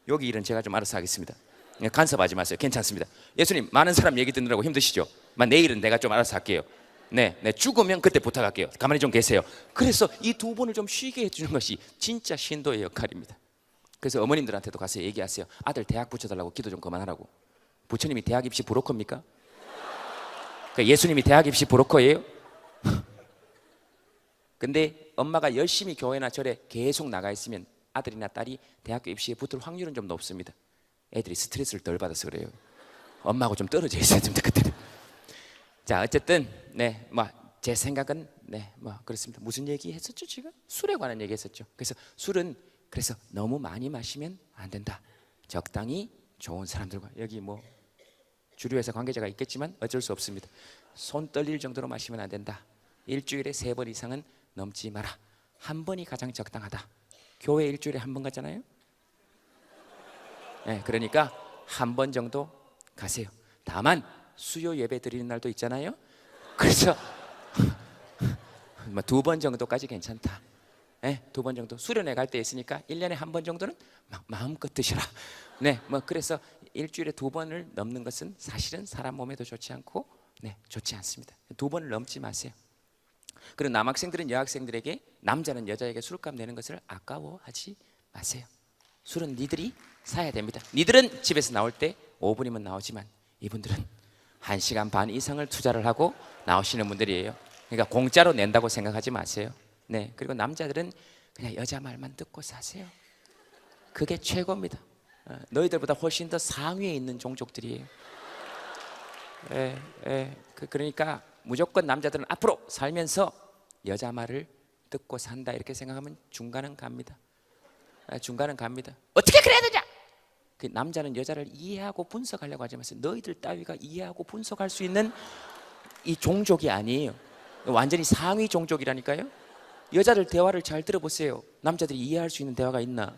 여기 일은 제가 좀 알아서 하겠습니다. 간섭하지 마세요. 괜찮습니다. 예수님, 많은 사람 얘기 듣느라고 힘드시죠? 내일은 내가 좀 알아서 할게요. 네, 죽으면 그때 부탁할게요. 가만히 좀 계세요. 그래서 이 두 분을 좀 쉬게 해주는 것이 진짜 신도의 역할입니다. 그래서 어머님들한테도 가서 얘기하세요. 아들 대학 붙여달라고 기도 좀 그만하라고. 부처님이 대학 입시 브로커입니까? 그러니까 예수님이 대학 입시 브로커예요? 근데 엄마가 열심히 교회나 절에 계속 나가 있으면 아들이나 딸이 대학교 입시에 붙을 확률은 좀 높습니다. 애들이 스트레스를 덜 받아서 그래요. 엄마하고 좀 떨어져 있어야 됩니다, 그때는. 자, 어쨌든 제 생각은 그렇습니다. 무슨 얘기 했었죠, 지금? 술에 관한 얘기 했었죠. 그래서 술은 너무 많이 마시면 안 된다. 적당히 좋은 사람들과, 여기 주류회사 관계자가 있겠지만 어쩔 수 없습니다. 손 떨릴 정도로 마시면 안 된다. 일주일에 3번 이상은 넘지 마라. 한 번이 가장 적당하다. 교회 일주일에 한 번 가잖아요. 그러니까 한 번 정도 가세요. 다만 수요 예배 드리는 날도 있잖아요. 그래서 2번 정도까지 괜찮다. 2번 정도 수련회 갈 때 있으니까 1년에 한 번 정도는 마음껏 드시라. 그래서 일주일에 2번을 넘는 것은 사실은 사람 몸에도 좋지 않고 좋지 않습니다. 2번을 넘지 마세요. 그리고 남학생들은 여학생들에게, 남자는 여자에게 술값 내는 것을 아까워하지 마세요. 술은 니들이 사야 됩니다. 니들은 집에서 나올 때 5분이면 나오지만 이분들은 1시간 반 이상을 투자를 하고 나오시는 분들이에요. 그러니까 공짜로 낸다고 생각하지 마세요. 네, 그리고 남자들은 그냥 여자 말만 듣고 사세요. 그게 최고입니다. 너희들보다 훨씬 더 상위에 있는 종족들이에요. 그러니까 무조건 남자들은 앞으로 살면서 여자 말을 듣고 산다 이렇게 생각하면 중간은 갑니다. 중간은 갑니다. 어떻게 그래야 되냐? 그 남자는 여자를 이해하고 분석하려고 하지 마세요. 너희들 따위가 이해하고 분석할 수 있는 이 종족이 아니에요. 완전히 상위 종족이라니까요. 여자들 대화를 잘 들어보세요. 남자들이 이해할 수 있는 대화가 있나?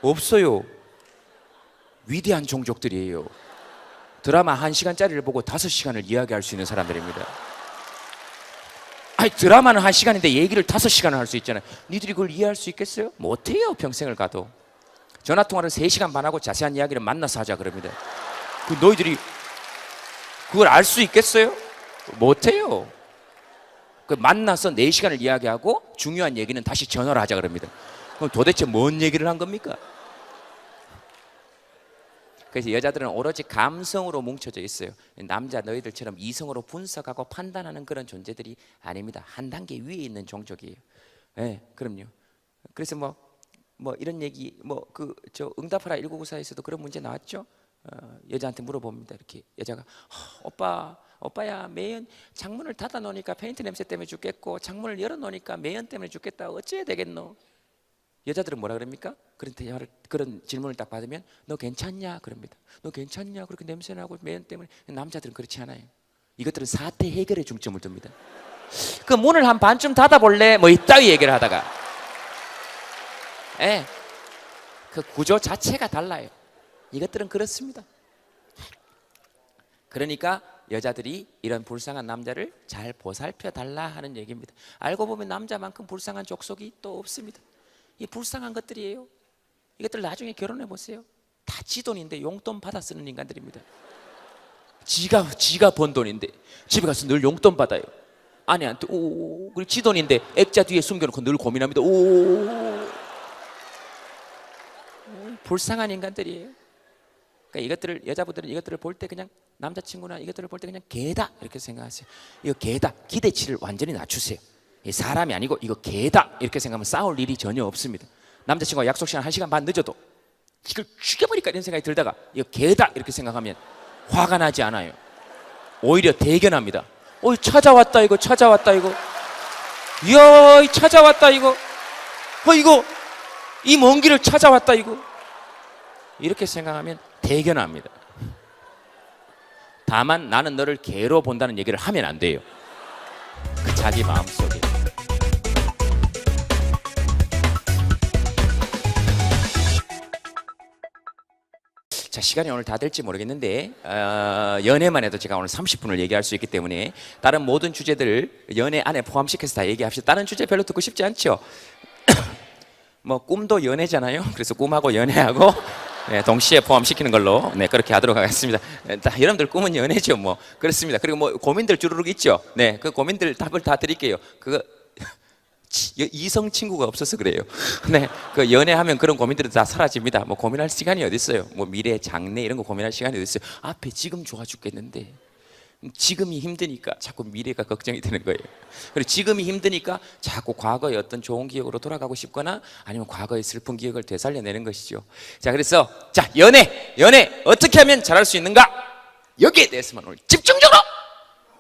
없어요. 위대한 종족들이에요. 드라마 1시간짜리를 보고 5시간을 이야기할 수 있는 사람들입니다. 아니 드라마는 1시간인데 얘기를 5시간을 할 수 있잖아요. 니들이 그걸 이해할 수 있겠어요? 못해요. 평생을 가도. 전화통화를 3시간 반 하고 자세한 이야기를 만나서 하자 그럽니다. 너희들이 그걸 알 수 있겠어요? 못해요. 만나서 4시간을 이야기하고 중요한 얘기는 다시 전화를 하자 그럽니다. 그럼 도대체 뭔 얘기를 한 겁니까? 그래서 여자들은 오로지 감성으로 뭉쳐져 있어요. 남자 너희들처럼 이성으로 분석하고 판단하는 그런 존재들이 아닙니다. 한 단계 위에 있는 종족이에요. 네, 그럼요. 그래서 뭐 이런 얘기 저 응답하라 1994에서도 그런 문제 나왔죠. 여자한테 물어봅니다. 이렇게 여자가 오빠야 매연 창문을 닫아 놓으니까 페인트 냄새 때문에 죽겠고 창문을 열어 놓으니까 매연 때문에 죽겠다. 어찌해야 되겠노? 여자들은 뭐라 그럽니까? 그런 질문을 딱 받으면 너 괜찮냐? 그럽니다. 너 괜찮냐? 그렇게 냄새나고 매연 때문에. 남자들은 그렇지 않아요. 이것들은 사태 해결에 중점을 둡니다. 그 문을 한 반쯤 닫아볼래? 뭐 이따위 얘기를 하다가 그 구조 자체가 달라요. 이것들은 그렇습니다. 그러니까 여자들이 이런 불쌍한 남자를 잘 보살펴 달라 하는 얘기입니다. 알고 보면 남자만큼 불쌍한 족속이 또 없습니다. 이 불쌍한 것들이에요. 이것들 나중에 결혼해 보세요. 다 지 돈인데 용돈 받아 쓰는 인간들입니다. 지가 번 돈인데 집에 가서 늘 용돈 받아요. 아내한테 그리고 지 돈인데 액자 뒤에 숨겨놓고 늘 고민합니다. 불쌍한 인간들이에요. 그러니까 이것들을 여자분들은 이것들을 볼 때 그냥 남자친구나 이것들을 볼 때 그냥 개다 이렇게 생각하세요. 이거 개다. 기대치를 완전히 낮추세요. 사람이 아니고 이거 개다 이렇게 생각하면 싸울 일이 전혀 없습니다. 남자친구가 약속 시간 1시간 반 늦어도 이걸 죽여버릴까 이런 생각이 들다가 이거 개다 이렇게 생각하면 화가 나지 않아요. 오히려 대견합니다. 찾아왔다 이거 이야 찾아왔다 이거 이거 이 먼 길을 찾아왔다 이거 이렇게 생각하면 대견합니다. 다만 나는 너를 개로 본다는 얘기를 하면 안 돼요. 그 자기 마음속에. 자, 시간이 오늘 다 될지 모르겠는데 연애만 해도 제가 오늘 30분을 얘기할 수 있기 때문에 다른 모든 주제들을 연애 안에 포함시켜서 다 얘기합시다. 다른 주제 별로 듣고 싶지 않죠? 꿈도 연애잖아요. 그래서 꿈하고 연애하고 동시에 포함시키는 걸로 그렇게 하도록 하겠습니다. 여러분들 꿈은 연애죠. 그렇습니다. 그리고 고민들 주르륵 있죠. 그 고민들 답을 다 드릴게요. 그거 이성 친구가 없어서 그래요. 그 연애하면 그런 고민들이 다 사라집니다. 고민할 시간이 어디 있어요? 미래, 장래 이런 거 고민할 시간이 어디 있어요? 앞에 지금 좋아 죽겠는데 지금이 힘드니까 자꾸 미래가 걱정이 되는 거예요. 그리고 지금이 힘드니까 자꾸 과거의 어떤 좋은 기억으로 돌아가고 싶거나 아니면 과거의 슬픈 기억을 되살려내는 것이죠. 자, 그래서 연애 어떻게 하면 잘할 수 있는가? 여기에 대해서만 오늘 집중적으로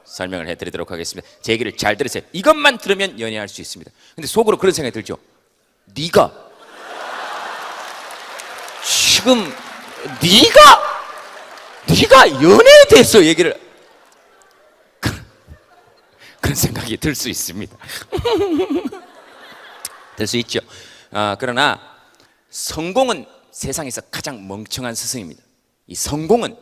설명을 해드리도록 하겠습니다. 제 얘기를 잘 들으세요. 이것만 들으면 연애할 수 있습니다. 근데 속으로 그런 생각이 들죠. 네가 지금 네가 연애에 대해서 얘기를 그런 생각이 들 수 있습니다. 들 수 있죠. 그러나 성공은 세상에서 가장 멍청한 스승입니다. 이 성공은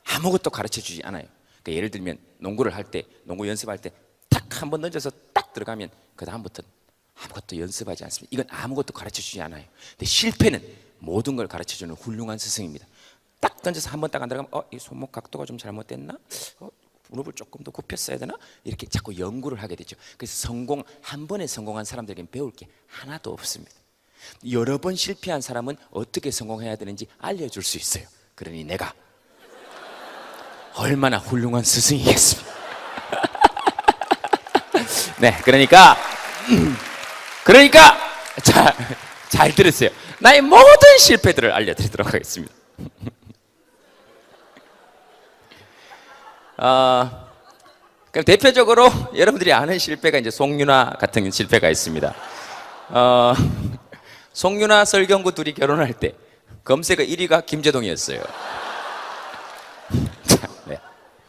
아무것도 가르쳐주지 않아요. 그러니까 예를 들면 농구를 할 때, 농구 연습할 때 딱 한 번 던져서 딱 들어가면 그 다음부터는 아무것도 연습하지 않습니다. 이건 아무것도 가르쳐주지 않아요. 근데 실패는 모든 걸 가르쳐주는 훌륭한 스승입니다. 딱 던져서 한 번 딱 안 들어가면 이 손목 각도가 좀 잘못됐나? 무릎을 조금 더 굽혔어야 되나? 이렇게 자꾸 연구를 하게 되죠. 그래서 한 번에 성공한 사람들에게는 배울 게 하나도 없습니다. 여러 번 실패한 사람은 어떻게 성공해야 되는지 알려줄 수 있어요. 그러니 내가 얼마나 훌륭한 스승이겠습니까? 네, 그러니까 잘 들으세요. 나의 모든 실패들을 알려드리도록 하겠습니다. 그럼 대표적으로 여러분들이 아는 실패가 이제 송윤아 같은 실패가 있습니다. 송윤아 설경구 둘이 결혼할 때 검색어 1위가 김재동이었어요. 자, 네,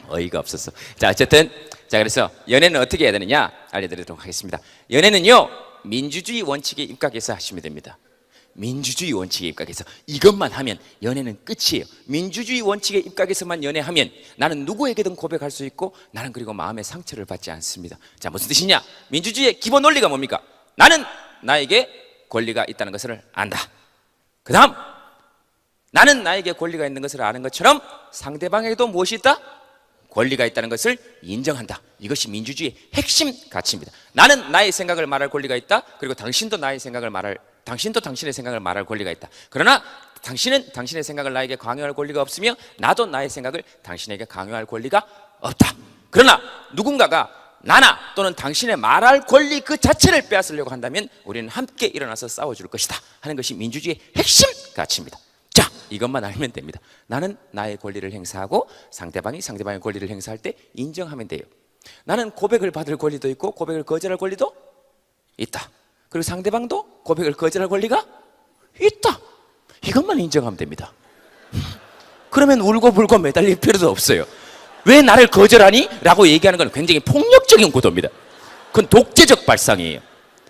어이가 없었어. 자, 어쨌든 그래서 연애는 어떻게 해야 되느냐 알려드리도록 하겠습니다. 연애는요, 민주주의 원칙에 입각해서 하시면 됩니다. 민주주의 원칙에 입각해서 이것만 하면 연애는 끝이에요. 민주주의 원칙에 입각해서만 연애하면 나는 누구에게든 고백할 수 있고 나는 그리고 마음의 상처를 받지 않습니다. 자, 무슨 뜻이냐? 민주주의의 기본 원리가 뭡니까? 나는 나에게 권리가 있다는 것을 안다. 그 다음, 나는 나에게 권리가 있는 것을 아는 것처럼 상대방에게도 무엇이 있다? 권리가 있다는 것을 인정한다. 이것이 민주주의의 핵심 가치입니다. 나는 나의 생각을 말할 권리가 있다. 그리고 당신도 당신의 생각을 말할 권리가 있다. 그러나 당신은 당신의 생각을 나에게 강요할 권리가 없으며 나도 나의 생각을 당신에게 강요할 권리가 없다. 그러나 누군가가 나나 또는 당신의 말할 권리 그 자체를 빼앗으려고 한다면 우리는 함께 일어나서 싸워줄 것이다 하는 것이 민주주의의 핵심 가치입니다. 자, 이것만 알면 됩니다. 나는 나의 권리를 행사하고 상대방이 상대방의 권리를 행사할 때 인정하면 돼요. 나는 고백을 받을 권리도 있고 고백을 거절할 권리도 있다. 그리고 상대방도 고백을 거절할 권리가 있다. 이것만 인정하면 됩니다. 그러면 울고불고 매달릴 필요도 없어요. 왜 나를 거절하니? 라고 얘기하는 건 굉장히 폭력적인 구도입니다. 그건 독재적 발상이에요.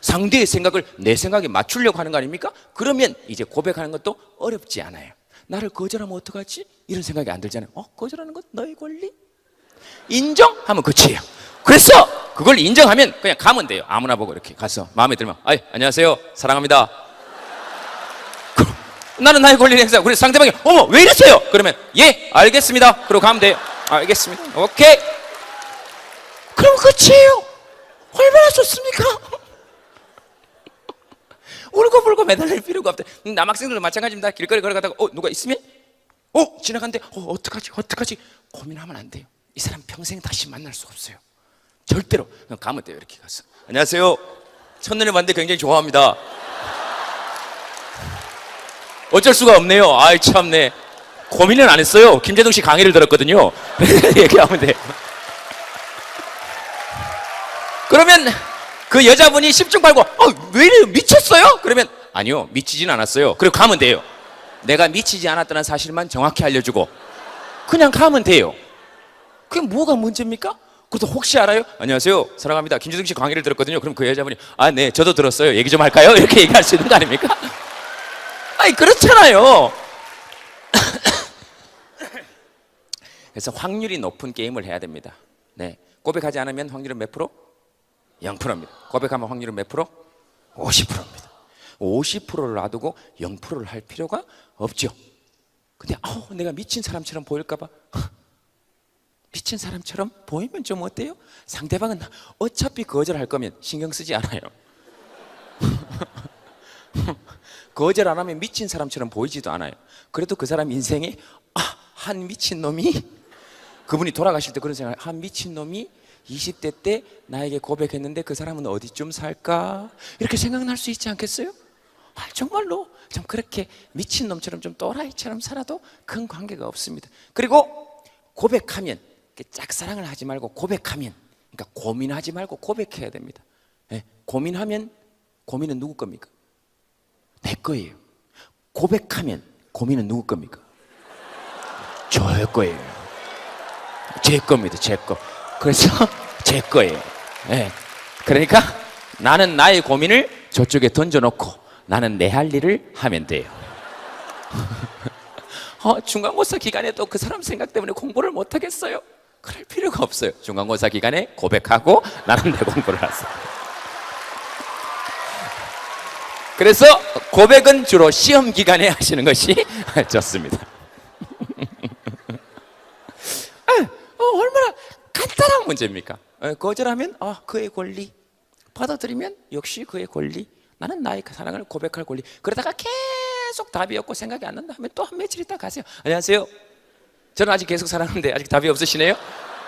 상대의 생각을 내 생각에 맞추려고 하는 거 아닙니까? 그러면 이제 고백하는 것도 어렵지 않아요. 나를 거절하면 어떡하지? 이런 생각이 안 들잖아요. 거절하는 것 너의 권리? 인정하면 끝이에요. 그래서 그걸 인정하면 그냥 가면 돼요. 아무나 보고 이렇게 가서 마음에 들면 안녕하세요, 사랑합니다. 나는 나의 권리를 행사하고 그래서 상대방이 어머 왜 이러세요? 그러면 예 알겠습니다. 그러고 가면 돼요. 알겠습니다. 오케이. 그럼 끝이에요. 얼마나 좋습니까? 울고불고 매달릴 필요가 없다. 남학생들도 마찬가지입니다. 길거리 걸어가다가 누가 있으면 지나간대. 어떡하지? 고민하면 안 돼요. 이 사람 평생 다시 만날 수 없어요. 절대로. 그냥 가면 돼요. 이렇게 가서 안녕하세요, 첫눈에 봤는데 굉장히 좋아합니다. 어쩔 수가 없네요. 아이 참네. 고민은 안 했어요. 김재동 씨 강의를 들었거든요. 얘기하면 돼요. 그러면 그 여자분이 10중 팔구 왜 이래요? 미쳤어요? 그러면 아니요, 미치진 않았어요. 그리고 가면 돼요. 내가 미치지 않았다는 사실만 정확히 알려주고 그냥 가면 돼요. 그게 뭐가 문제입니까? 그래도 혹시 알아요? 안녕하세요, 사랑합니다. 김재동 씨 강의를 들었거든요. 그럼 그 여자분이 네 저도 들었어요. 얘기 좀 할까요? 이렇게 얘기할 수 있는 거 아닙니까? 아니 그렇잖아요. 그래서 확률이 높은 게임을 해야 됩니다. 네, 고백하지 않으면 확률은 몇 프로? 0%입니다. 고백하면 확률은 몇 프로? 50%입니다. 50%를 놔두고 0%를 할 필요가 없죠. 근데 내가 미친 사람처럼 보일까봐 미친 사람처럼 보이면 좀 어때요? 상대방은 어차피 거절할 거면 신경 쓰지 않아요. 거절 안 하면 미친 사람처럼 보이지도 않아요. 그래도 그 사람 인생에 한 미친놈이 그분이 돌아가실 때 그런 생각, 한 미친놈이 20대 때 나에게 고백했는데 그 사람은 어디쯤 살까? 이렇게 생각날 수 있지 않겠어요? 정말로 좀 그렇게 미친놈처럼 좀 또라이처럼 살아도 큰 관계가 없습니다. 그리고 고백하면 짝사랑을 하지 말고 고백하면, 그러니까 고민하지 말고 고백해야 됩니다. 네? 고민하면 고민은 누구 겁니까? 내 거예요. 고백하면 고민은 누구 겁니까? 저의 거예요. 제 겁니다. 제 거. 그래서 제 거예요. 네. 그러니까 나는 나의 고민을 저쪽에 던져놓고 나는 내 할 일을 하면 돼요. 중간고사 기간에 또 그 사람 생각 때문에 공부를 못하겠어요. 그럴 필요가 없어요. 중간고사 기간에 고백하고 나는 내 공부를 하세요. 그래서 고백은 주로 시험 기간에 하시는 것이 좋습니다. 얼마나 간단한 문제입니까? 거절하면 그의 권리, 받아들이면 역시 그의 권리, 나는 나의 사랑을 고백할 권리. 그러다가 계속 답이 없고 생각이 안 난다 하면 또 한 며칠 있다 가세요. 안녕하세요, 저는 아직 계속 사랑하는데 아직 답이 없으시네요?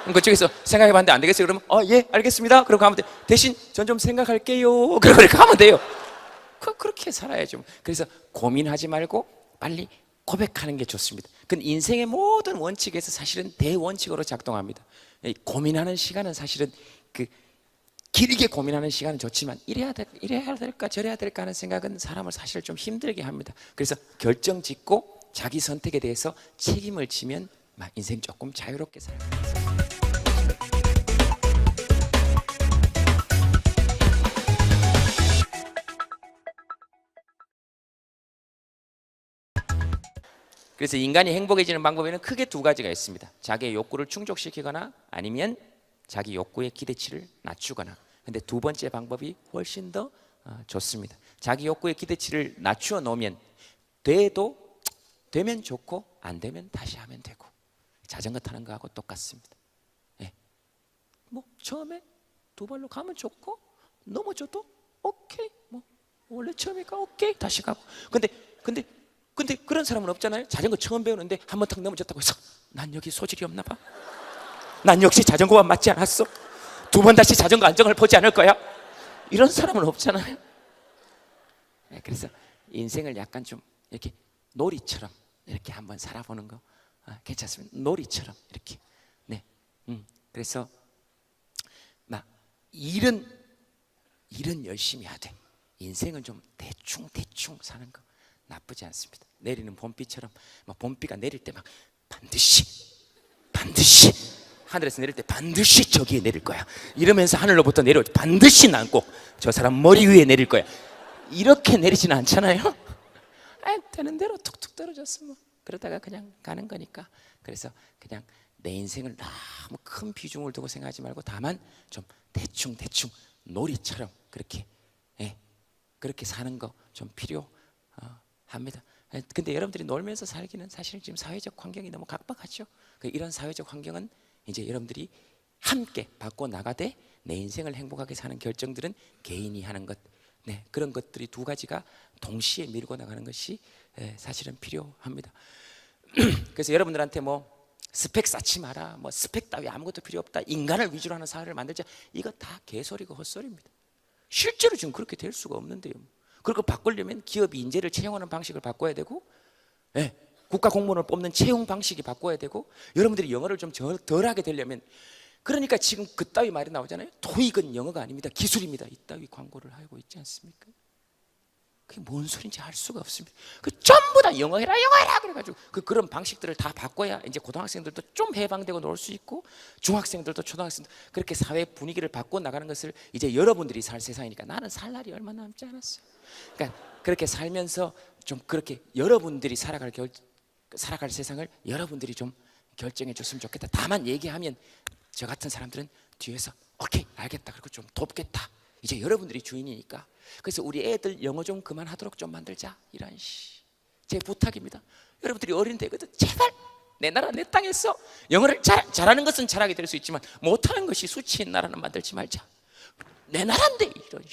그럼 그쪽에서 생각해봤는데 안 되겠어요? 그러면 예 알겠습니다. 그러고 가면 돼. 대신 전 좀 생각할게요. 그렇게 가면 돼요. 그렇게 살아야죠. 그래서 고민하지 말고 빨리 고백하는 게 좋습니다. 그건 인생의 모든 원칙에서 사실은 대원칙으로 작동합니다. 고민하는 시간은 사실은 그 길게 고민하는 시간은 좋지만 이래야 될까 저래야 될까 하는 생각은 사람을 사실 좀 힘들게 합니다. 그래서 결정 짓고 자기 선택에 대해서 책임을 지면 인생 조금 자유롭게 살아요. 그래서 인간이 행복해지는 방법에는 크게 두 가지가 있습니다. 자기의 욕구를 충족시키거나 아니면 자기 욕구의 기대치를 낮추거나. 근데 두 번째 방법이 훨씬 더 좋습니다. 자기 욕구의 기대치를 낮추어 놓으면 되면 좋고 안 되면 다시 하면 되고, 자전거 타는 거하고 똑같습니다. 예. 뭐 처음에 두 발로 가면 좋고 넘어져도 오케이, 뭐 원래 처음이니까 오케이 다시 가고. 근데 그런 사람은 없잖아요. 자전거 처음 배우는데 한 번 탁 넘어졌다고 해서 난 여기 소질이 없나 봐. 난 역시 자전거와 맞지 않았어. 두 번 다시 자전거 안정을 보지 않을 거야. 이런 사람은 없잖아요. 네, 그래서 인생을 약간 좀 이렇게 놀이처럼 이렇게 한번 살아보는 거 괜찮습니다. 놀이처럼 이렇게. 네. 그래서 막 일은 열심히 하되 인생은 좀 대충 사는 거 나쁘지 않습니다. 내리는 봄비처럼 막 봄비가 내릴 때 막 반드시 하늘에서 내릴 때 반드시 저기에 내릴 거야 이러면서 하늘로부터 내려 반드시 난 꼭 저 사람 머리 위에 내릴 거야 이렇게 내리지는 않잖아요. 되는 대로 툭툭 떨어졌어 뭐. 그러다가 그냥 가는 거니까. 그래서 그냥 내 인생을 너무 큰 비중을 두고 생각하지 말고 다만 좀 대충 놀이처럼 그렇게 그렇게 사는 거 좀 필요합니다. 근데 여러분들이 놀면서 살기는 사실 지금 사회적 환경이 너무 각박하죠. 이런 사회적 환경은 이제 여러분들이 함께 바꿔 나가되 내 인생을 행복하게 사는 결정들은 개인이 하는 것, 그런 것들이 두 가지가 동시에 밀고 나가는 것이 사실은 필요합니다. 그래서 여러분들한테 뭐 스펙 쌓지 마라, 뭐 스펙 따위 아무것도 필요 없다, 인간을 위주로 하는 사회를 만들자, 이거 다 개소리고 헛소리입니다. 실제로 지금 그렇게 될 수가 없는데요. 그걸 바꾸려면 기업이 인재를 채용하는 방식을 바꿔야 되고, 국가 공무원을 뽑는 채용 방식이 바꿔야 되고, 여러분들이 영어를 좀 덜 하게 되려면, 그러니까 지금 그따위 말이 나오잖아요. 토익은 영어가 아닙니다, 기술입니다. 이따위 광고를 하고 있지 않습니까? 그게 뭔 소린지 알 수가 없습니다. 전부 다 영어해라 그래가지고 그런 방식들을 다 바꿔야 이제 고등학생들도 좀 해방되고 놀 수 있고, 중학생들도 초등학생도 그렇게 사회 분위기를 바꿔 나가는 것을 이제 여러분들이 살 세상이니까. 나는 살 날이 얼마 남지 않았어요. 그러니까 그렇게 살면서 좀 그렇게 여러분들이 살아갈 세상을 여러분들이 좀 결정해 줬으면 좋겠다. 다만 얘기하면 저 같은 사람들은 뒤에서 오케이 알겠다, 그리고 좀 돕겠다. 이제 여러분들이 주인이니까. 그래서 우리 애들 영어 좀 그만하도록 좀 만들자, 이런 제 부탁입니다. 여러분들이 어린데거든, 제발 내 나라 내 땅에서 영어를 잘하는 것은 잘하게 될 수 있지만 못하는 것이 수치인 나라는 만들지 말자. 내 나라인데 이런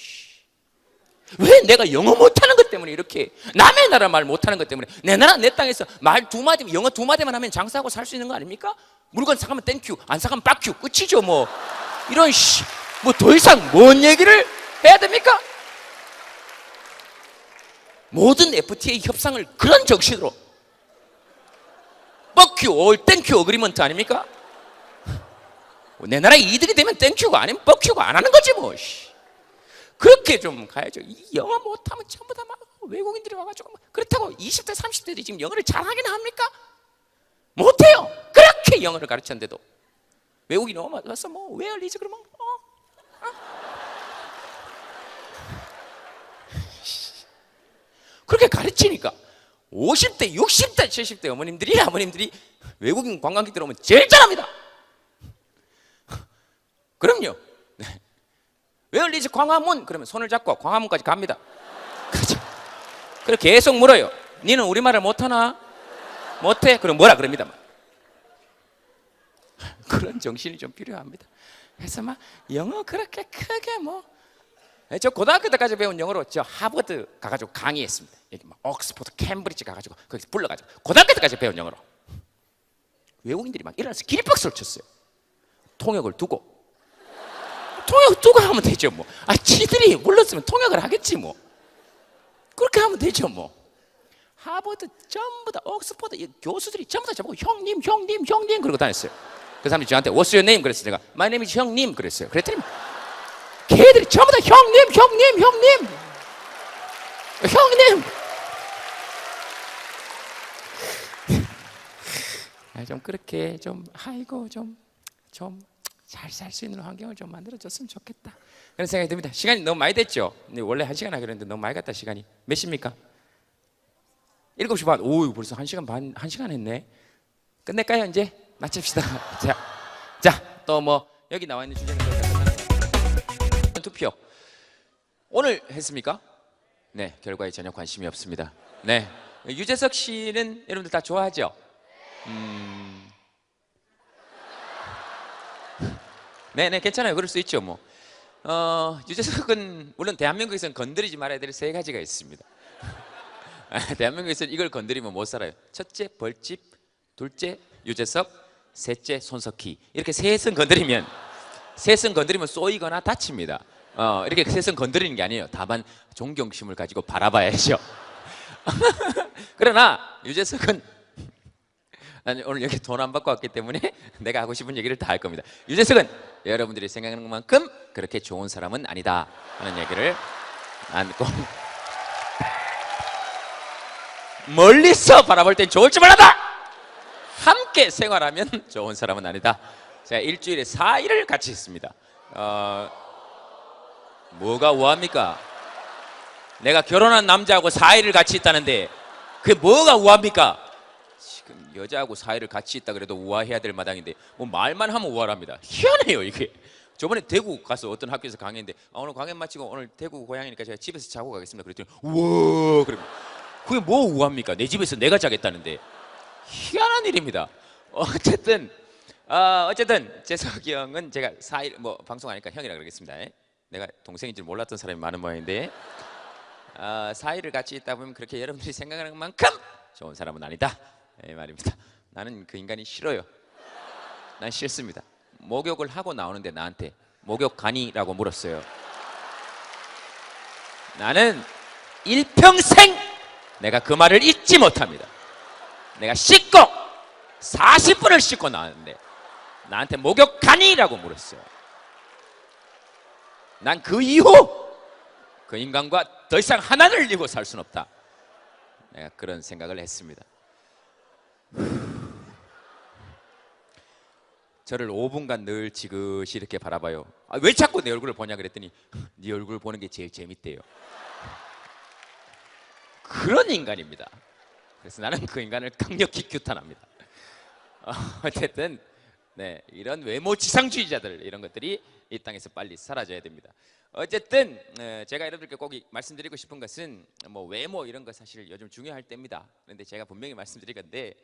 왜 내가 영어 못하는 것 때문에 이렇게, 남의 나라 말 못하는 것 때문에 내 나라 내 땅에서 말 두 마디, 영어 두 마디만 하면 장사하고 살 수 있는 거 아닙니까? 물건 사가면 땡큐, 안 사가면 빡큐, 끝이죠 뭐. 이런 뭐 더 이상 뭔 얘기를 해야 됩니까? 모든 FTA 협상을 그런 정신으로 뻑큐 올 땡큐 어그리먼트 아닙니까? 내 나라에 이득이 되면 땡큐가 아니면 뻑큐가 안 하는 거지 뭐. 그렇게 좀 가야죠. 이 영어 못하면 전부 다 막 외국인들이 와가지고 그렇다고 20대 30대들이 지금 영어를 잘하긴 합니까? 못해요. 그렇게 영어를 가르쳤는데도 외국인이 와서 뭐 where is 그러면 그렇게 가르치니까 50대, 60대, 70대 아버님들이 외국인 관광객들 오면 제일 잘합니다. 그럼요. Where is 광화문? 그러면 손을 잡고 광화문까지 갑니다. 그렇죠. 그리고 계속 물어요. 니는 우리말을 못하나? 못해? 그럼 뭐라 그럽니다. 그런 정신이 좀 필요합니다. 그래서 막 영어 그렇게 크게 저 고등학교 때까지 배운 영어로 저 하버드 가가지고 강의했습니다. 여기 막 옥스포드, 캠브리지 가가지고 거기서 불러가지고 고등학교 때까지 배운 영어로. 외국인들이 막 일어나서 기립박수를 쳤어요. 통역을 두고 하면 되죠 뭐. 지들이 몰랐으면 통역을 하겠지 뭐. 그렇게 하면 되죠 뭐. 하버드 전부 다 옥스퍼드 교수들이 전부 다 저보고 형님 그러고 다녔어요. 그 사람들이 저한테 What's your name? 그랬어요. 제가 My name is 형님 그랬어요. 그랬더니 걔들이 전부 다 형님 좀 그렇게 좀 아이고 좀 잘 살 수 있는 환경을 좀 만들어줬으면 좋겠다 그런 생각이 듭니다. 시간이 너무 많이 됐죠. 근데 원래 1시간 하기로 했는데 너무 많이 갔다. 시간이 몇 시입니까? 7시 반. 오, 벌써 1시간 반, 1시간 했네. 끝낼까요 이제? 마칩시다. 자, 또 뭐 여기 나와 있는 주제는 투표 오늘 했습니까? 네, 결과에 전혀 관심이 없습니다. 네, 유재석 씨는 여러분들 다 좋아하죠? 네, 괜찮아요. 그럴 수 있죠 뭐. 유재석은 물론 대한민국에서는 건드리지 말아야 될 3가지가 있습니다. 대한민국에서는 이걸 건드리면 못 살아요. 첫째 벌집, 둘째 유재석, 셋째 손석희. 이렇게 셋은 건드리면 쏘이거나 다칩니다. 이렇게 셋은 건드리는 게 아니에요. 다만 존경심을 가지고 바라봐야죠. 그러나 유재석은 아니, 오늘 여기 돈 안 받고 왔기 때문에 내가 하고 싶은 얘기를 다 할 겁니다. 유재석은 여러분들이 생각하는 것만큼 그렇게 좋은 사람은 아니다 하는 얘기를 안고 멀리서 바라볼 땐 좋을 줄 몰라다. 함께 생활하면 좋은 사람은 아니다. 제가 일주일에 4일을 같이 있습니다. 뭐가 우아합니까? 내가 결혼한 남자하고 4일을 같이 있다는데 그게 뭐가 우아합니까? 지금 여자하고 4일을 같이 있다 그래도 우아해야 될 마당인데 뭐 말만 하면 우아합니다. 희한해요 이게. 저번에 대구 가서 어떤 학교에서 강의했는데 오늘 강연 마치고 오늘 대구 고향이니까 제가 집에서 자고 가겠습니다. 그랬더니 우와 그래. 그게 뭐 우아합니까? 내 집에서 내가 자겠다는데. 희한한 일입니다. 어쨌든 재석이 형은 제가 4일 뭐 방송하니까 형이라 그러겠습니다. 내가 동생인 줄 몰랐던 사람이 많은 모양인데 4일을 같이 있다 보면 그렇게 여러분들이 생각하는 만큼 좋은 사람은 아니다 이 말입니다. 나는 그 인간이 싫어요. 난 싫습니다. 목욕을 하고 나오는데 나한테 목욕 가니라고 물었어요. 나는 일평생 내가 그 말을 잊지 못합니다. 내가 씻고 40분을 씻고 나왔는데 나한테 목욕 가니라고 물었어요. 난 그 이후 그 인간과 더 이상 하나를 잃고 살 수는 없다. 내가 그런 생각을 했습니다. 저를 5분간 늘 지그시 이렇게 바라봐요. 왜 자꾸 내 얼굴을 보냐 그랬더니 네 얼굴 보는 게 제일 재밌대요. 그런 인간입니다. 그래서 나는 그 인간을 강력히 규탄합니다. 어쨌든 네, 이런 외모 지상주의자들 이런 것들이 이 땅에서 빨리 사라져야 됩니다. 어쨌든 제가 여러분들께 꼭 말씀드리고 싶은 것은 뭐 외모 이런 거 사실 요즘 중요할 때입니다. 그런데 제가 분명히 말씀드릴 건데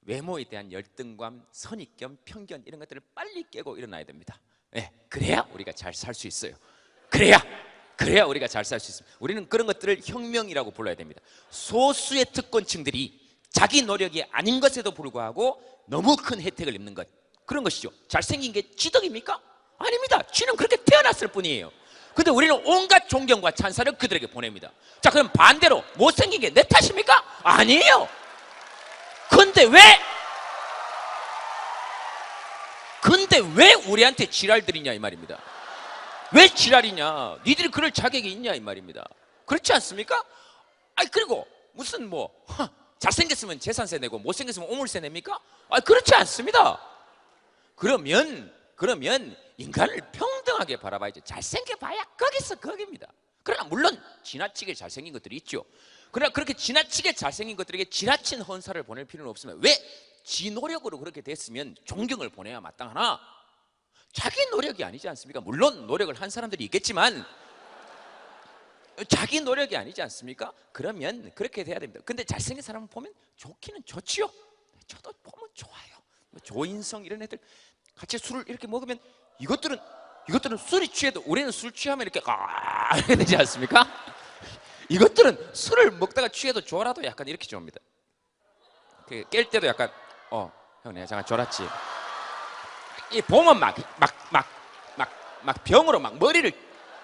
외모에 대한 열등감, 선입견, 편견 이런 것들을 빨리 깨고 일어나야 됩니다. 네, 그래야 우리가 잘 살 수 있어요. 그래야 우리가 잘 살 수 있습니다. 우리는 그런 것들을 혁명이라고 불러야 됩니다. 소수의 특권층들이 자기 노력이 아닌 것에도 불구하고 너무 큰 혜택을 입는 것, 그런 것이죠. 잘생긴 게 지덕입니까? 아닙니다. 쥐는 그렇게 태어났을 뿐이에요. 근데 우리는 온갖 존경과 찬사를 그들에게 보냅니다. 자, 그럼 반대로 못생긴 게 내 탓입니까? 아니에요. 근데 왜 우리한테 지랄들이냐 이 말입니다. 왜 지랄이냐? 니들이 그럴 자격이 있냐 이 말입니다. 그렇지 않습니까? 그리고 무슨 뭐 잘생겼으면 재산세 내고 못생겼으면 오물세 냅니까? 그렇지 않습니다. 그러면 인간을 평등하게 바라봐야죠. 잘생겨봐야 거기입니다. 그러나 물론 지나치게 잘생긴 것들이 있죠. 그러나 그렇게 지나치게 잘생긴 것들에게 지나친 헌사를 보낼 필요는 없습니다. 왜? 지 노력으로 그렇게 됐으면 존경을 보내야 마땅하나 자기 노력이 아니지 않습니까? 물론 노력을 한 사람들이 있겠지만 자기 노력이 아니지 않습니까? 그러면 그렇게 돼야 됩니다. 근데 잘생긴 사람을 보면 좋기는 좋지요. 저도 보면 좋아요. 조인성 이런 애들 같이 술을 이렇게 먹으면 이것들은 술이 취해도 우리는 술 취하면 이렇게 이렇게 되지 않습니까? 이것들은 술을 먹다가 취해도 좋아라도 약간 이렇게 좋아합니다. 깰 때도 약간 형 내가 잠깐 졸았지. 이 보면 막 병으로 막 머리를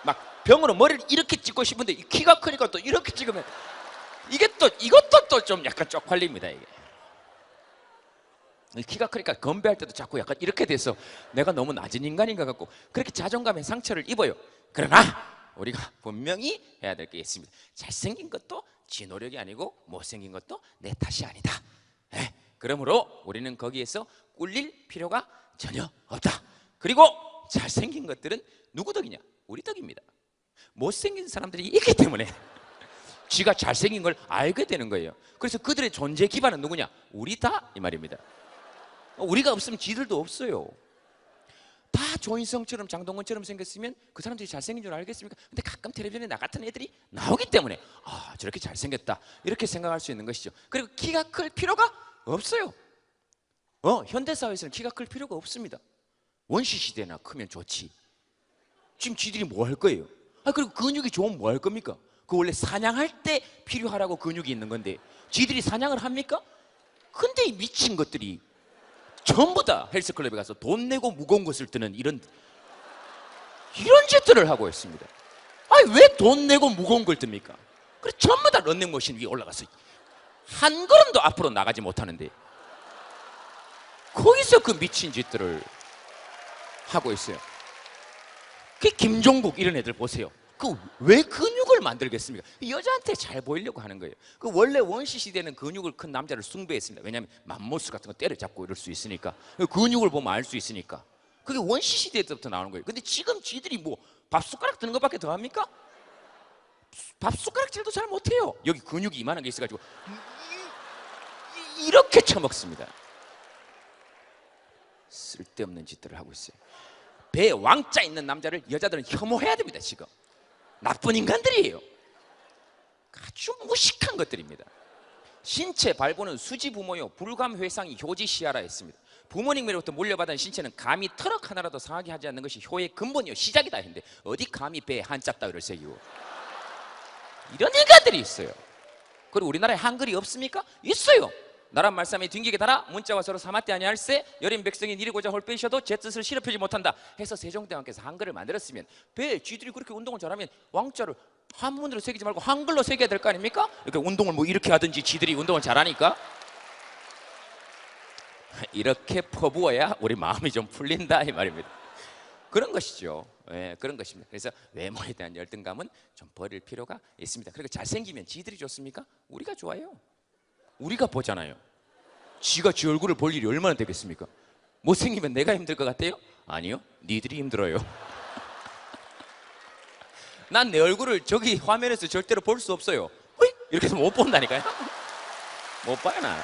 막 병으로 머리를 이렇게 찍고 싶은데 이 키가 크니까 또 이렇게 찍으면 이게 또 이것도 또 좀 약간 쪽팔립니다 이게. 이 키가 크니까 건배할 때도 자꾸 약간 이렇게 돼서 내가 너무 낮은 인간인가 같고 그렇게 자존감에 상처를 입어요. 그러나 우리가 분명히 해야 될 게 있습니다. 잘생긴 것도 지 노력이 아니고 못생긴 것도 내 탓이 아니다. 그러므로 우리는 거기에서 꿀릴 필요가 전혀 없다. 그리고 잘생긴 것들은 누구 덕이냐? 우리 덕입니다. 못생긴 사람들이 있기 때문에 쥐가 잘생긴 걸 알게 되는 거예요. 그래서 그들의 존재 기반은 누구냐? 우리다 이 말입니다. 우리가 없으면 쥐들도 없어요. 다 조인성처럼 장동건처럼 생겼으면 그 사람들이 잘생긴 줄 알겠습니까? 근데 가끔 텔레비전에 나 같은 애들이 나오기 때문에 저렇게 잘생겼다 이렇게 생각할 수 있는 것이죠. 그리고 키가 클 필요가 없어요. 현대사회에서는 키가 클 필요가 없습니다. 원시시대나 크면 좋지. 지금 쥐들이 뭐 할 거예요? 그리고 근육이 좋으면 뭐 할 겁니까? 그 원래 사냥할 때 필요하라고 근육이 있는 건데 쥐들이 사냥을 합니까? 근데 이 미친 것들이 전부 다 헬스클럽에 가서 돈 내고 무거운 것을 드는 이런 짓들을 하고 있습니다. 왜 돈 내고 무거운 걸 듭니까? 그래 전부 다 런닝머신 위에 올라가서 한 걸음도 앞으로 나가지 못하는데 거기서 그 미친 짓들을 하고 있어요. 그 김종국 이런 애들 보세요. 그 왜 근육을 만들겠습니까? 여자한테 잘 보이려고 하는 거예요. 그 원래 원시 시대는 근육을 큰 남자를 숭배했습니다. 왜냐하면 맘모스 같은 거 때려잡고 이럴 수 있으니까. 근육을 보면 알 수 있으니까. 그게 원시 시대 때부터 나오는 거예요. 근데 지금 지들이 뭐 밥숟가락 드는 것밖에 더 합니까? 밥숟가락질도 잘 못해요. 여기 근육이 이만한 게 있어가지고 이렇게 처먹습니다. 쓸데없는 짓들을 하고 있어요. 배에 왕자 있는 남자를 여자들은 혐오해야 됩니다. 지금 나쁜 인간들이에요. 아주 무식한 것들입니다. 신체 발부는 수지 부모요 불감 회상이 효지 시하라 했습니다. 부모님으로부터 물려받은 신체는 감히 트럭 하나라도 상하게 하지 않는 것이 효의 근본이요 시작이다 했는데 어디 감히 배에 한자 따위를 새기고 이런 인간들이 있어요. 그리고 우리나라에 한글이 없습니까? 있어요. 나란 말씀이 튕기게 달아 문자와 서로 사마대 아니할세 여린 백성이 이리고자 홀빼이셔도 제 뜻을 실현하지 못한다 해서 세종대왕께서 한글을 만들었으면 배에 쥐들이 그렇게 운동을 잘하면 왕자를 한문으로 새기지 말고 한글로 새겨야 될 거 아닙니까? 이렇게 운동을 뭐 이렇게 하든지 쥐들이 운동을 잘하니까 이렇게 퍼부어야 우리 마음이 좀 풀린다 이 말입니다. 그런 것이죠. 그런 것입니다. 그래서 외모에 대한 열등감은 좀 버릴 필요가 있습니다. 그리고 잘생기면 쥐들이 좋습니까? 우리가 좋아요. 우리가 보잖아요. 지가 지 얼굴을 볼 일이 얼마나 되겠습니까? 못생기면 내가 힘들 것 같아요? 아니요, 니들이 힘들어요. 난 내 얼굴을 저기 화면에서 절대로 볼 수 없어요. 이렇게 해서 못 본다니까요. 못 봐요 나.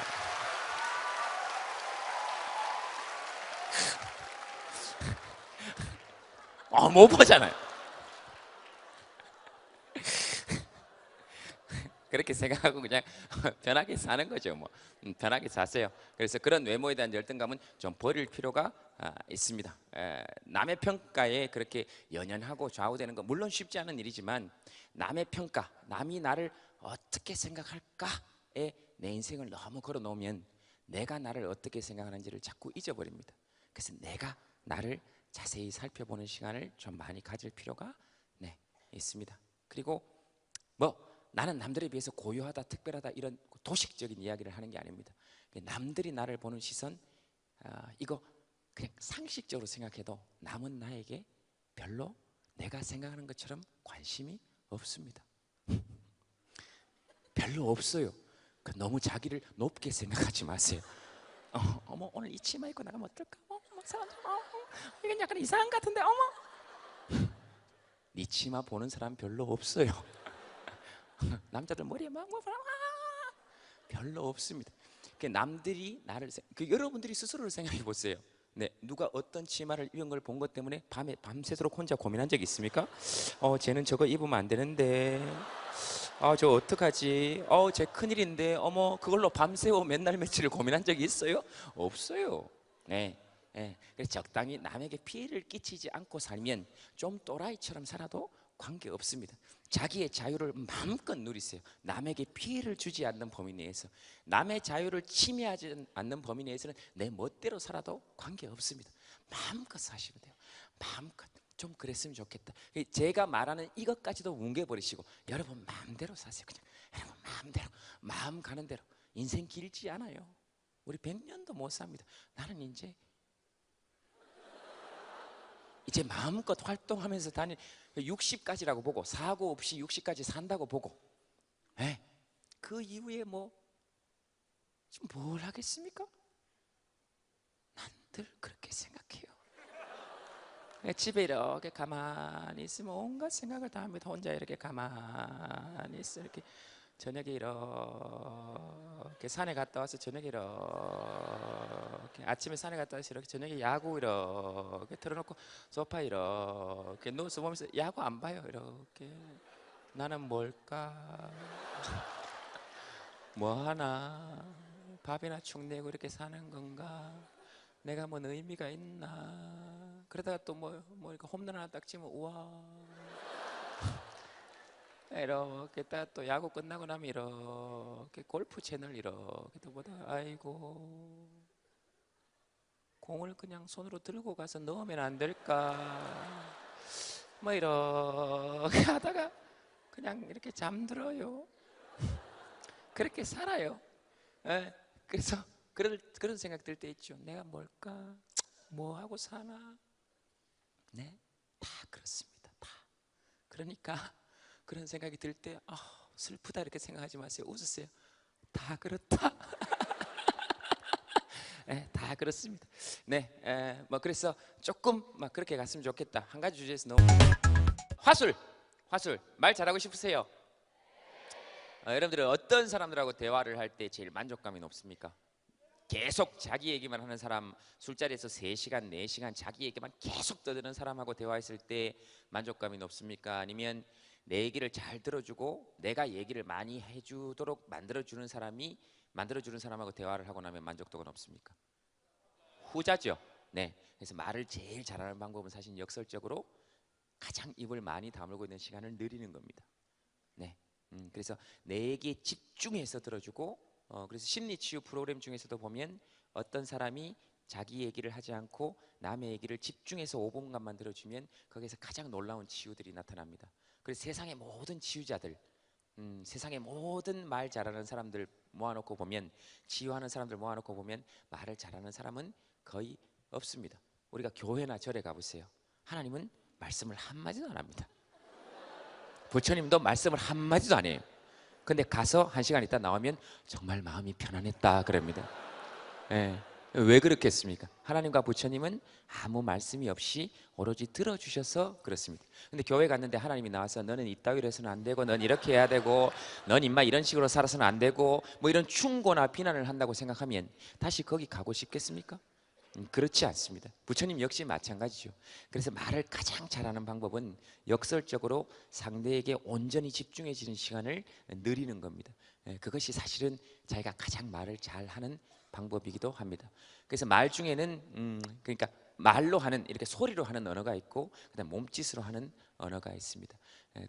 못 보잖아요. 그렇게 생각하고 그냥 편하게 사는 거죠. 뭐 편하게 사세요. 그래서 그런 외모에 대한 열등감은 좀 버릴 필요가 있습니다. 남의 평가에 그렇게 연연하고 좌우되는 거 물론 쉽지 않은 일이지만 남의 평가, 남이 나를 어떻게 생각할까에 내 인생을 너무 걸어놓으면 내가 나를 어떻게 생각하는지를 자꾸 잊어버립니다. 그래서 내가 나를 자세히 살펴보는 시간을 좀 많이 가질 필요가 있습니다. 그리고 나는 남들에 비해서 고유하다, 특별하다 이런 도식적인 이야기를 하는 게 아닙니다. 남들이 나를 보는 시선 이거 그냥 상식적으로 생각해도 남은 나에게 별로 내가 생각하는 것처럼 관심이 없습니다. 별로 없어요. 너무 자기를 높게 생각하지 마세요. 어머 오늘 이 치마 입고 나가면 어떨까? 사람들 이건 약간 이상한 것 같은데 어머 네 치마 보는 사람 별로 없어요. 남자들 머리에 막 별로 없습니다. 남들이 나를 여러분들이 스스로를 생각해 보세요. 누가 어떤 치마를 입은 걸 본 것 때문에 밤새도록 혼자 고민한 적 있습니까? 쟤는 저거 입으면 안 되는데 저 어떡하지? 쟤 큰일인데 어머 그걸로 밤새워 맨날 며칠을 고민한 적이 있어요? 없어요. 그래서 적당히 남에게 피해를 끼치지 않고 살면 좀 또라이처럼 살아도 관계없습니다. 자기의 자유를 마음껏 누리세요. 남에게 피해를 주지 않는 범위 내에서, 남의 자유를 침해하지 않는 범위 내에서는 내 멋대로 살아도 관계없습니다. 마음껏 사시면 돼요. 마음껏. 좀 그랬으면 좋겠다. 제가 말하는 이것까지도 뭉개버리시고 여러분 마음대로 사세요. 그냥 여러분 마음대로, 마음 가는 대로. 인생 길지 않아요. 우리 100년도 못 삽니다. 나는 이제 마음껏 활동하면서 60까지라고 보고, 사고 없이 60까지 산다고 보고, 그 이후에 지금 뭘 하겠습니까? 난 늘 그렇게 생각해요. 집에 이렇게 가만히 있으면 온갖 생각을 다 합니다. 혼자 이렇게 가만히 있어. 이렇게 저녁에 이렇게 산에 갔다 와서 저녁에 이렇게, 아침에 산에 갔다 와서 이렇게 저녁에 야구 이렇게 틀어놓고 소파 이렇게 누워서 보면서 야구 안 봐요. 이렇게 나는 뭘까? 뭐 하나? 밥이나 축 내고 이렇게 사는 건가? 내가 뭔 의미가 있나? 그러다가 또 이렇게 홈런 하나 딱 치면 우와. 이렇게 딱 또 야구 끝나고 나면 이렇게 골프 채널 이렇게 또 보다, 아이고 공을 그냥 손으로 들고 가서 넣으면 안 될까? 이렇게 하다가 그냥 이렇게 잠들어요. 그렇게 살아요. 그래서 그런 생각 들 때 있죠. 내가 뭘까? 뭐 하고 사나? 네, 다 그렇습니다. 다. 그러니까 그런 생각이 들 때 슬프다 이렇게 생각하지 마세요. 웃으세요. 다 그렇다. 다 그렇습니다. 네, 그래서 조금 그렇게 갔으면 좋겠다. 한 가지 주제에서 너무 화술 말 잘하고 싶으세요? 여러분들은 어떤 사람들하고 대화를 할 때 제일 만족감이 높습니까? 계속 자기 얘기만 하는 사람, 술자리에서 3시간, 4시간 자기 얘기만 계속 떠드는 사람하고 대화했을 때 만족감이 높습니까? 아니면 내 얘기를 잘 들어주고 내가 얘기를 많이 해주도록 만들어주는 사람하고 대화를 하고 나면 만족도가 높습니까? 후자죠. 네, 그래서 말을 제일 잘하는 방법은 사실 역설적으로 가장 입을 많이 다물고 있는 시간을 늘리는 겁니다. 네, 그래서 내 얘기에 집중해서 들어주고, 그래서 심리치유 프로그램 중에서도 보면 어떤 사람이 자기 얘기를 하지 않고 남의 얘기를 집중해서 5분간만 들어주면 거기에서 가장 놀라운 치유들이 나타납니다. 그래서 세상의 모든 치유자들, 세상의 모든 말 잘하는 사람들 모아놓고 보면, 치유하는 사람들 모아놓고 보면 말을 잘하는 사람은 거의 없습니다. 우리가 교회나 절에 가보세요. 하나님은 말씀을 한마디도 안 합니다. 부처님도 말씀을 한마디도 안 해요. 근데 가서 1시간 있다 나오면 정말 마음이 편안했다 그럽니다. 왜 그렇겠습니까? 하나님과 부처님은 아무 말씀이 없이 오로지 들어주셔서 그렇습니다. 근데 교회 갔는데 하나님이 나와서 너는 이따위로 해서는 안 되고, 넌 이렇게 해야 되고, 넌 임마 이런 식으로 살아서는 안 되고, 이런 충고나 비난을 한다고 생각하면 다시 거기 가고 싶겠습니까? 그렇지 않습니다. 부처님 역시 마찬가지죠. 그래서 말을 가장 잘하는 방법은 역설적으로 상대에게 온전히 집중해지는 시간을 늘리는 겁니다. 그것이 사실은 자기가 가장 말을 잘하는 방법이기도 합니다. 그래서 말 중에는 그러니까 말로 하는, 이렇게 소리로 하는 언어가 있고, 그다음 몸짓으로 하는 언어가 있습니다.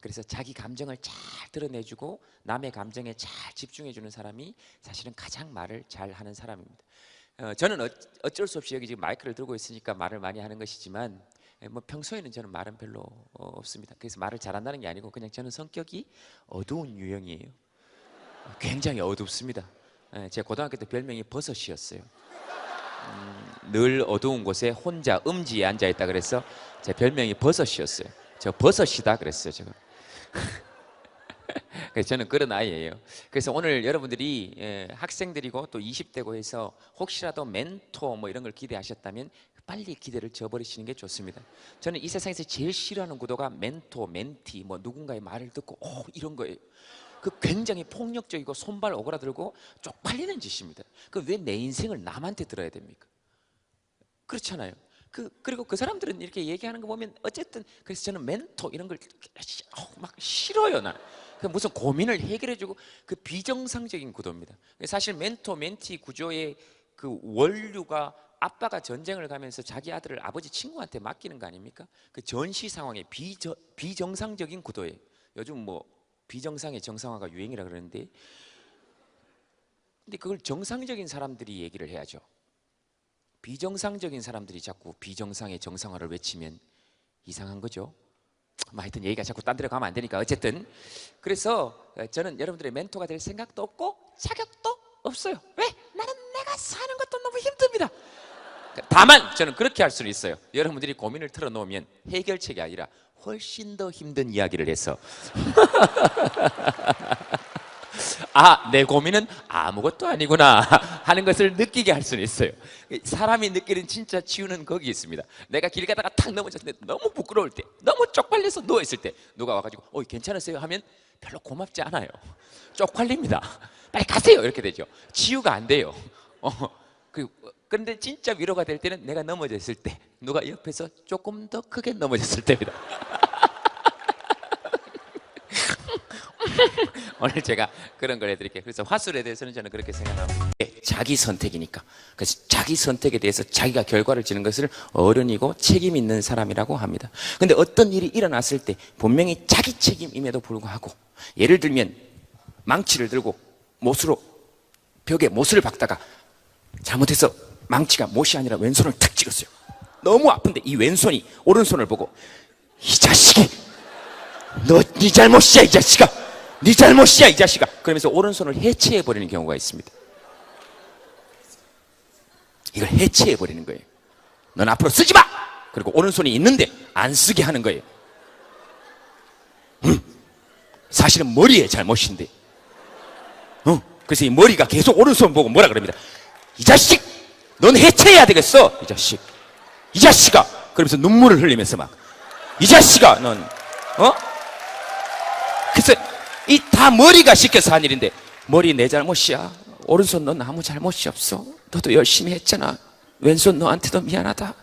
그래서 자기 감정을 잘 드러내주고 남의 감정에 잘 집중해주는 사람이 사실은 가장 말을 잘하는 사람입니다. 저는 어쩔 수 없이 여기 지금 마이크를 들고 있으니까 말을 많이 하는 것이지만, 평소에는 저는 말은 별로 없습니다. 그래서 말을 잘한다는 게 아니고 그냥 저는 성격이 어두운 유형이에요. 굉장히 어둡습니다. 제 고등학교 때 별명이 버섯이었어요. 늘 어두운 곳에 혼자 음지에 앉아있다 그래서 제 별명이 버섯이었어요. 저 버섯이다 그랬어요, 제가. 그래서 저는 그런 아이예요. 그래서 오늘 여러분들이 학생들이고 또 20대고 해서 혹시라도 멘토 이런 걸 기대하셨다면 빨리 기대를 저버리시는 게 좋습니다. 저는 이 세상에서 제일 싫어하는 구도가 멘토, 멘티, 누군가의 말을 듣고 이런 거예요. 그 굉장히 폭력적이고 손발 오그라들고 쪽팔리는 짓입니다. 그 왜 내 인생을 남한테 들어야 됩니까? 그렇잖아요. 그리고 그 사람들은 이렇게 얘기하는 거 보면 어쨌든, 그래서 저는 멘토 이런 걸 막 싫어요. 나는 무슨 고민을 해결해주고, 그 비정상적인 구도입니다. 사실 멘토 멘티 구조의 그 원류가 아빠가 전쟁을 가면서 자기 아들을 아버지 친구한테 맡기는 거 아닙니까? 그 전시 상황의 비정상적인 구도예요. 요즘 뭐 비정상의 정상화가 유행이라 그러는데, 근데 그걸 정상적인 사람들이 얘기를 해야죠. 비정상적인 사람들이 자꾸 비정상의 정상화를 외치면 이상한 거죠. 하여튼 얘기가 자꾸 딴 데로 가면 안 되니까 어쨌든, 그래서 저는 여러분들의 멘토가 될 생각도 없고 자격도 없어요. 왜? 나는 내가 사는 것도 너무 힘듭니다. 다만 저는 그렇게 할 수는 있어요. 여러분들이 고민을 털어놓으면 해결책이 아니라 훨씬 더 힘든 이야기를 해서 아, 내 고민은 아무것도 아니구나 하는 것을 느끼게 할 수는 있어요. 사람이 느끼는 진짜 치유는 거기 있습니다. 내가 길 가다가 탁 넘어졌을 때, 너무 부끄러울 때, 너무 쪽팔려서 누워있을 때 누가 와가지고 괜찮으세요? 하면 별로 고맙지 않아요. 쪽팔립니다. 빨리 가세요 이렇게 되죠. 치유가 안 돼요. 그런데 진짜 위로가 될 때는 내가 넘어졌을 때, 누가 옆에서 조금 더 크게 넘어졌을 때입니다. 오늘 제가 그런 걸 해드릴게요. 그래서 화술에 대해서는 저는 그렇게 생각합니다. 자기 선택이니까. 그래서 자기 선택에 대해서 자기가 결과를 지는 것을 어른이고 책임 있는 사람이라고 합니다. 근데 어떤 일이 일어났을 때 분명히 자기 책임임에도 불구하고, 예를 들면 망치를 들고 못으로 벽에 못을 박다가 잘못해서 망치가 못이 아니라 왼손을 탁 찍었어요. 너무 아픈데 이 왼손이 오른손을 보고, 이 자식이, 너 네 잘못이야 이 자식아, 네 잘못이야 이 자식아, 그러면서 오른손을 해체해 버리는 경우가 있습니다. 이걸 해체해 버리는 거예요. 넌 앞으로 쓰지 마. 그리고 오른손이 있는데 안 쓰게 하는 거예요. 사실은 머리의 잘못인데, 그래서 이 머리가 계속 오른손 보고 뭐라 그럽니다. 이 자식, 넌 해체해야 되겠어. 이 자식, 이 자식아, 그러면서 눈물을 흘리면서 막, 이 자식아, 넌 그래서 이 다 머리가 시켜서 한 일인데, 머리 내 잘못이야. 오른손 넌 아무 잘못이 없어. 너도 열심히 했잖아. 왼손 너한테도 미안하다.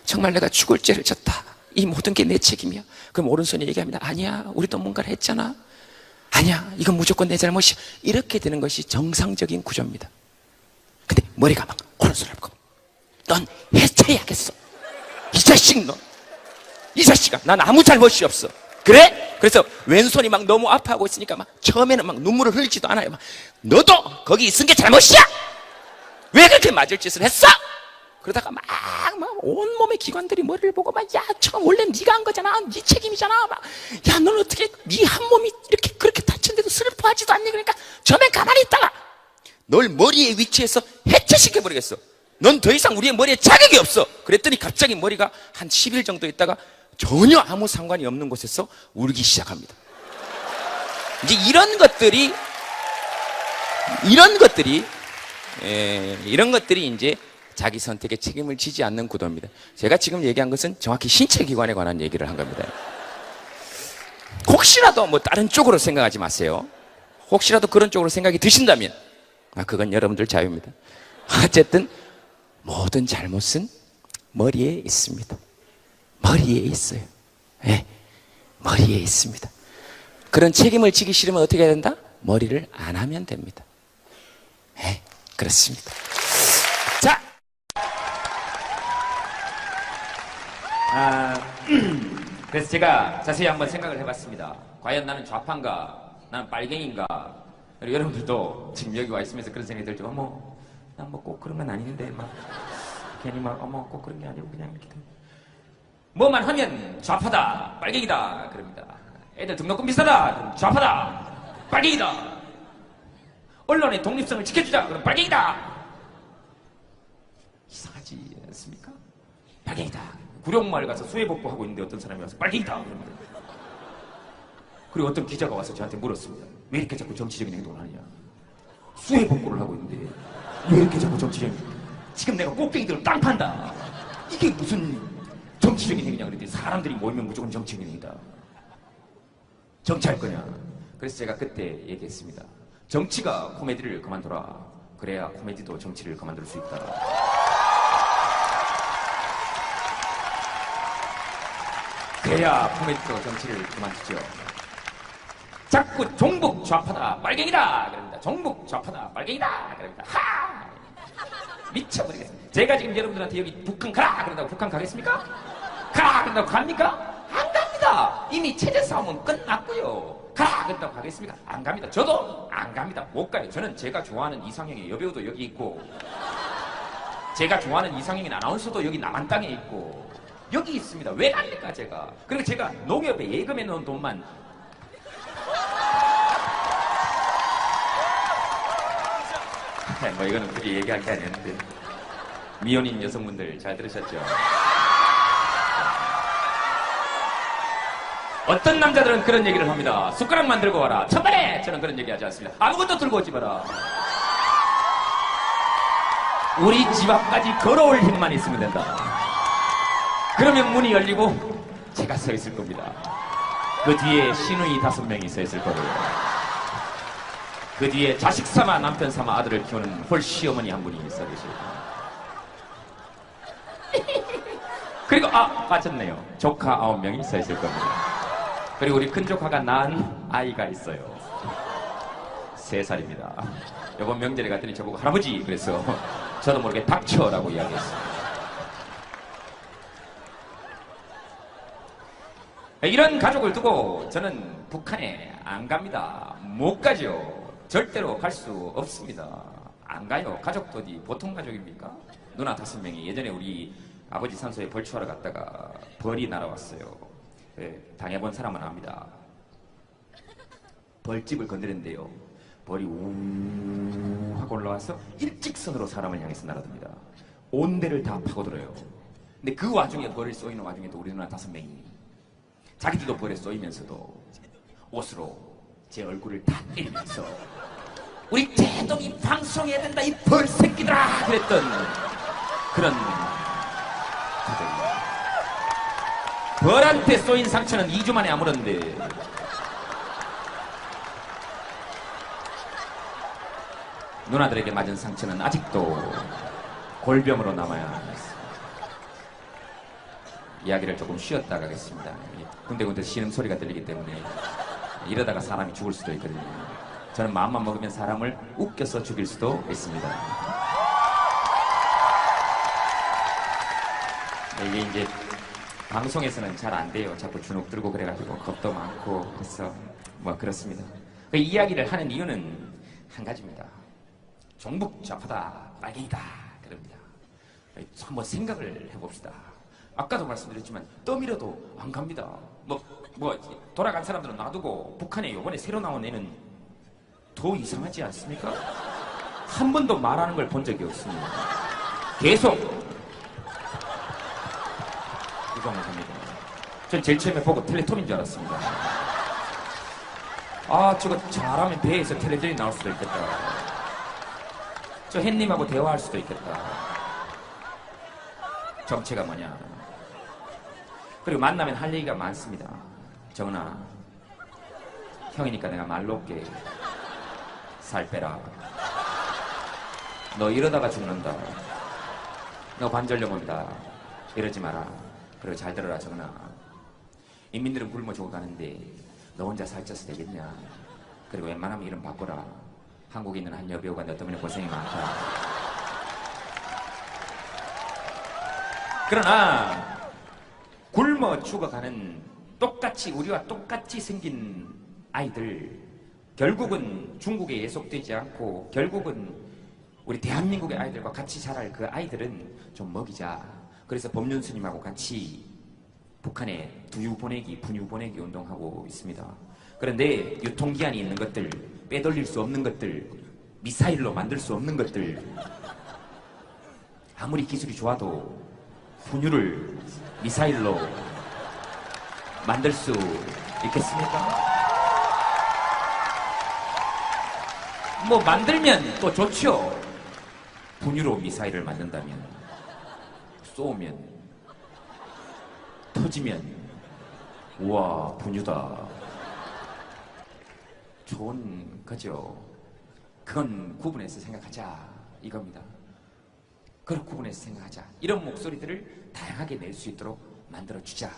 정말 내가 죽을 죄를 졌다. 이 모든 게 내 책임이야. 그럼 오른손이 얘기합니다. 아니야, 우리도 뭔가를 했잖아. 아니야, 이건 무조건 내 잘못이야. 이렇게 되는 것이 정상적인 구조입니다. 근데 머리가 막 오른손을 보고, 넌 해체해야겠어. 이 자식, 너, 이 자식아, 난 아무 잘못이 없어. 그래? 그래서 왼손이 막 너무 아파하고 있으니까 막 처음에는 막 눈물을 흘리지도 않아요. 막, 너도 거기 있은 게 잘못이야. 왜 그렇게 맞을 짓을 했어? 그러다가 막 온몸의 기관들이 머리를 보고 막, 야, 처음 원래 네가 한 거잖아. 네 책임이잖아. 막, 야, 넌 어떻게 네 한 몸이 이렇게 그렇게 다쳤는데도 슬퍼하지도 않니? 그러니까 처음엔 가만히 있다가 널 머리의 위치에서 해체시켜 버리겠어. 넌 더 이상 우리의 머리에 자격이 없어. 그랬더니 갑자기 머리가 한 10일 정도 있다가 전혀 아무 상관이 없는 곳에서 울기 시작합니다. 이제 이런 것들이 이제 자기 선택에 책임을 지지 않는 구도입니다. 제가 지금 얘기한 것은 정확히 신체 기관에 관한 얘기를 한 겁니다. 혹시라도 뭐 다른 쪽으로 생각하지 마세요. 혹시라도 그런 쪽으로 생각이 드신다면 그건 여러분들 자유입니다. 어쨌든 모든 잘못은 머리에 있습니다. 머리에 있어요. 네, 머리에 있습니다. 그런 책임을 지기 싫으면 어떻게 해야 된다? 머리를 안 하면 됩니다. 네, 그렇습니다. 자, 그래서 제가 자세히 한번 생각을 해봤습니다. 과연 나는 좌파인가? 나는 빨갱인가? 그리고 여러분들도 지금 여기 와 있으면서 그런 생각이 들죠. 어머, 난 뭐 꼭 그런 건 아닌데, 막 괜히 막 어머 꼭 그런 게 아니고 그냥 이렇게 뭐만 하면 좌파다, 빨갱이다 그럽니다. 애들 등록금 비싸다, 그럼 좌파다, 빨갱이다. 언론의 독립성을 지켜주자, 그럼 빨갱이다. 이상하지 않습니까? 빨갱이다. 구룡마을 가서 수해복구하고 있는데 어떤 사람이 와서 빨갱이다 그럽니다. 그리고 어떤 기자가 와서 저한테 물었습니다. 왜 이렇게 자꾸 정치적인 행동을 하느냐. 수해복구를 하고 있는데 왜 이렇게 자꾸 정치적인, 지금 내가 꼭대기들을 땅 판다. 이게 무슨 정치적인 행위냐 그랬더니 사람들이 모이면 무조건 정치적인 행위다. 정치할 거냐. 그래서 제가 그때 얘기했습니다. 정치가 코미디를 그만둬라. 그래야 코미디도 정치를 그만둘 수 있다. 그래야 코미디도 정치를 그만두죠. 자꾸 종북 좌파다 빨갱이다 그럽니다. 종북 좌파다 빨갱이다 그럽니다. 하! 미쳐버리겠습니다. 제가 지금 여러분들한테 여기 북한 가라 그런다고 북한 가겠습니까? 가라 그런다고 갑니까? 안 갑니다. 이미 체제 싸움은 끝났고요. 가라 그런다고 가겠습니까? 안 갑니다. 저도 안 갑니다. 못 가요. 저는 제가 좋아하는 이상형의 여배우도 여기 있고 제가 좋아하는 이상형의 아나운서도 여기 남한 땅에 있고 여기 있습니다. 왜 갑니까 제가? 그리고 제가 농협에 예금해 놓은 돈만 뭐 이거는 굳이 얘기할 게 아니었는데 미혼인 여성분들 잘 들으셨죠? 어떤 남자들은 그런 얘기를 합니다. 숟가락만 들고 와라. 천만에! 저는 그런 얘기 하지 않습니다. 아무것도 들고 오지 마라. 우리 집 앞까지 걸어올 힘만 있으면 된다. 그러면 문이 열리고 제가 서 있을 겁니다. 그 뒤에 시누이 5명이 서 있을 거예요. 그 뒤에 자식 삼아 남편 삼아 아들을 키우는 홀시어머니 한 분이 서 계실 거예요. 그리고 빠졌네요. 조카 9명이 서 있을 겁니다. 그리고 우리 큰 조카가 낳은 아이가 있어요. 3살입니다. 이번 명절에 갔더니 저보고 할아버지 그래서 저도 모르게 닥쳐라고 이야기했어요. 이런 가족을 두고 저는 북한에 안 갑니다. 못 가죠. 절대로 갈 수 없습니다. 안 가요. 가족도 어디 보통 가족입니까? 누나 5명이 예전에 우리 아버지 산소에 벌초하러 갔다가 벌이 날아왔어요. 당해본 사람은 압니다. 벌집을 건드렸는데요. 벌이 우 하고 올라와서 일직선으로 사람을 향해서 날아듭니다. 온 데를 다 파고들어요. 근데 그 와중에 벌을 쏘이는 와중에도 우리 누나 5명이 자기들도 벌에 쏘이면서도 옷으로 제 얼굴을 다 때리면서 우리 제동이 방송해야 된다 이 벌새끼들아 그랬던 그런 가족입니다. 벌한테 쏘인 상처는 2주 만에 아물었는데 누나들에게 맞은 상처는 아직도 골병으로 남아야 있습니다. 이야기를 조금 쉬었다 가겠습니다. 군데군데 신음소리가 들리기 때문에 이러다가 사람이 죽을 수도 있거든요. 저는 마음만 먹으면 사람을 웃겨서 죽일 수도 있습니다. 이게 이제 방송에서는 잘 안 돼요. 자꾸 주눅 들고 그래가지고 겁도 많고 그래서 뭐 그렇습니다. 그 이야기를 하는 이유는 한 가지입니다. 종북 좌파다 빨갱이다 그럽니다. 한번 생각을 해봅시다. 아까도 말씀드렸지만 떠밀어도 안 갑니다. 뭐 돌아간 사람들은 놔두고 북한에 요번에 새로 나온 애는 더 이상하지 않습니까? 한 번도 말하는 걸 본 적이 없습니다. 계속 구경을 합니다. 전 제일 처음에 보고 텔레토비인 줄 알았습니다. 저거 잘하면 배에서 텔레전이 나올 수도 있겠다. 저 햇님하고 대화할 수도 있겠다. 정체가 뭐냐. 그리고 만나면 할 얘기가 많습니다. 정은아, 형이니까 내가 말 놓을게. 살 빼라. 너 이러다가 죽는다. 너 관절염 온다. 이러지 마라. 그리고 잘 들어라 정은아. 인민들은 굶어 죽어가는데 너 혼자 살쪄서 되겠냐. 그리고 웬만하면 이름 바꿔라. 한국에 있는 한 여배우가 너 때문에 고생이 많다. 그러나 굶어 죽어가는 똑같이 우리와 똑같이 생긴 아이들 결국은 중국에 예속되지 않고 결국은 우리 대한민국의 아이들과 같이 자랄 그 아이들은 좀 먹이자. 그래서 법륜 스님하고 같이 북한에 두유 보내기, 분유 보내기 운동하고 있습니다. 그런데 유통기한이 있는 것들, 빼돌릴 수 없는 것들, 미사일로 만들 수 없는 것들 아무리 기술이 좋아도 분유를 미사일로 만들 수 있겠습니까? 뭐 만들면 또 좋죠. 분유로 미사일을 만든다면 쏘면 터지면 우와 분유다. 좋은 거죠. 그건 구분해서 생각하자 이겁니다. 그걸 구분해서 생각하자. 이런 목소리들을 다양하게 낼 수 있도록 만들어주자.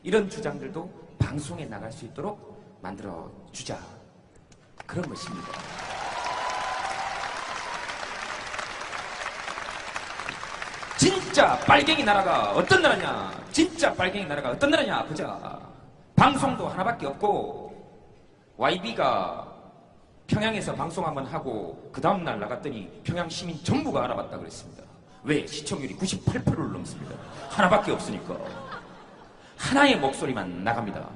이런 주장들도 방송에 나갈 수 있도록 만들어주자. 그런 것입니다. 진짜 빨갱이 나라가 어떤 나라냐? 진짜 빨갱이 나라가 어떤 나라냐? 보자. 방송도 하나밖에 없고 YB가 평양에서 방송 한번 하고 그 다음날 나갔더니 평양 시민 전부가 알아봤다 그랬습니다. 왜? 시청률이 98%를 넘습니다. 하나밖에 없으니까. 하나의 목소리만 나갑니다.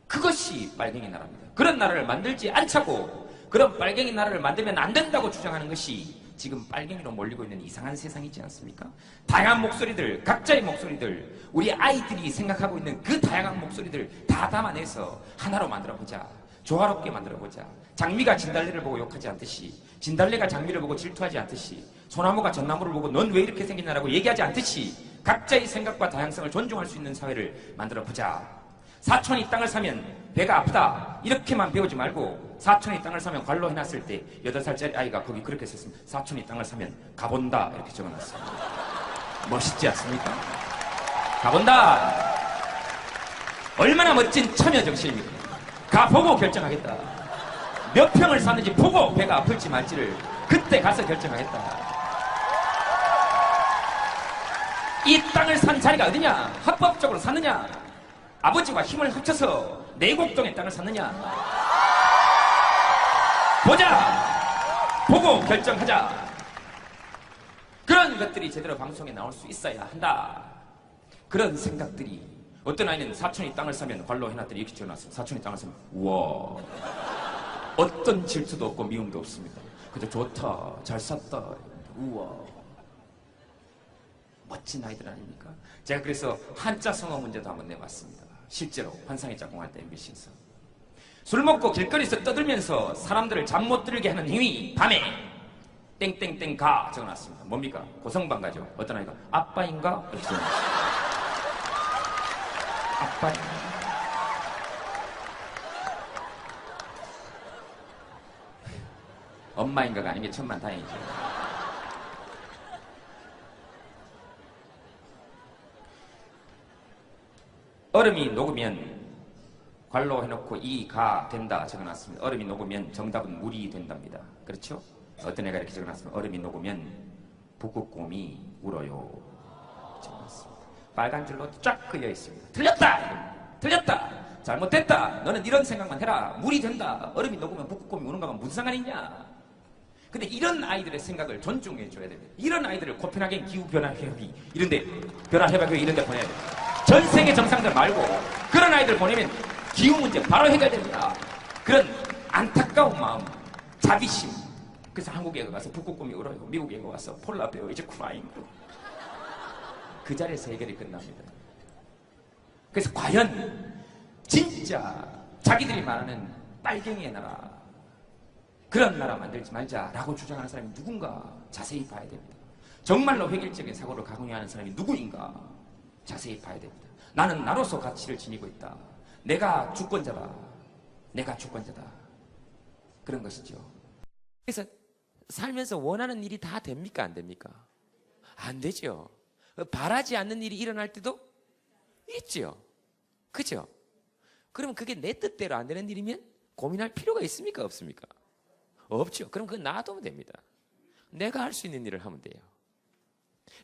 그것이 빨갱이 나라입니다. 그런 나라를 만들지 않자고, 그런 빨갱이 나라를 만들면 안 된다고 주장하는 것이 지금 빨갱이로 몰리고 있는 이상한 세상이지 않습니까? 다양한 목소리들, 각자의 목소리들, 우리 아이들이 생각하고 있는 그 다양한 목소리들 다 담아내서 하나로 만들어보자. 조화롭게 만들어보자. 장미가 진달래를 보고 욕하지 않듯이, 진달래가 장미를 보고 질투하지 않듯이, 소나무가 전나무를 보고 넌 왜 이렇게 생겼냐라고 얘기하지 않듯이 각자의 생각과 다양성을 존중할 수 있는 사회를 만들어보자. 사촌이 땅을 사면 배가 아프다 이렇게만 배우지 말고, 사촌이 땅을 사면 관로 해놨을 때 8살짜리 아이가 거기 그렇게 썼습니다. 사촌이 땅을 사면 가본다 이렇게 적어놨어요. 멋있지 않습니까? 가본다. 얼마나 멋진 참여 정신입니까? 가보고 결정하겠다. 몇 평을 샀는지 보고 배가 아플지 말지를 그때 가서 결정하겠다. 이 땅을 산 자리가 어디냐? 합법적으로 샀느냐? 아버지와 힘을 합쳐서 내곡동의 땅을 샀느냐? 보자! 보고 결정하자. 그런 것들이 제대로 방송에 나올 수 있어야 한다. 그런 생각들이, 어떤 아이는 사촌이 땅을 사면 관로 해놨더니 이렇게 지어놨어. 사촌이 땅을 사면 우와, 어떤 질투도 없고 미움도 없습니다. 그저 좋다, 잘 샀다, 우와, 멋진 아이들 아닙니까? 제가 그래서 한자 성어 문제도 한번 내봤습니다. 실제로 환상의 짝꿍할 때 MBC에서 술 먹고 길거리에서 떠들면서 사람들을 잠 못 들게 하는 행위, 밤에 땡땡땡 가 적어놨습니다. 뭡니까? 고성방가죠. 어떤 아이가 아빠인가? 이렇게 적어놨습니다. 아빠. 엄마인가가 아닌 게 천만다행이죠. 얼음이 녹으면 관로 해놓고 이 가 된다 적어놨습니다. 얼음이 녹으면 정답은 물이 된답니다. 그렇죠? 어떤 애가 이렇게 적어놨습니다. 얼음이 녹으면 북극곰이 울어요 적어놨습니다. 빨간 줄로 쫙 그려 있습니다. 틀렸다! 틀렸다! 잘못됐다! 너는 이런 생각만 해라. 물이 된다. 얼음이 녹으면 북극곰이 우는 거가 무슨 상관이 있냐? 근데 이런 아이들의 생각을 존중해 줘야 됩니다. 이런 아이들을 코펜하겐 기후변화협의 이런데, 변화협약회 이런데 보내야 됩니다. 전 세계 정상들 말고 그런 아이들 보내면 기후 문제 바로 해결됩니다. 그런 안타까운 마음, 자비심. 그래서 한국에 가서 북극곰이 울어요. 미국에 가서 폴라베어 이제 크라잉. 그 자리에서 해결이 끝납니다. 그래서 과연 진짜 자기들이 말하는 빨갱이의 나라, 그런 나라 만들지 말자라고 주장하는 사람이 누군가 자세히 봐야 됩니다. 정말로 획일적인 사고를 강요하는 사람이 누구인가 자세히 봐야 됩니다. 나는 나로서 가치를 지니고 있다. 내가 주권자다. 내가 주권자다. 그런 것이죠. 그래서 살면서 원하는 일이 다 됩니까? 안 됩니까? 안 되죠. 바라지 않는 일이 일어날 때도 있죠. 그죠? 그러면 그게 내 뜻대로 안 되는 일이면 고민할 필요가 있습니까? 없습니까? 없죠. 그럼 그건 놔두면 됩니다. 내가 할 수 있는 일을 하면 돼요.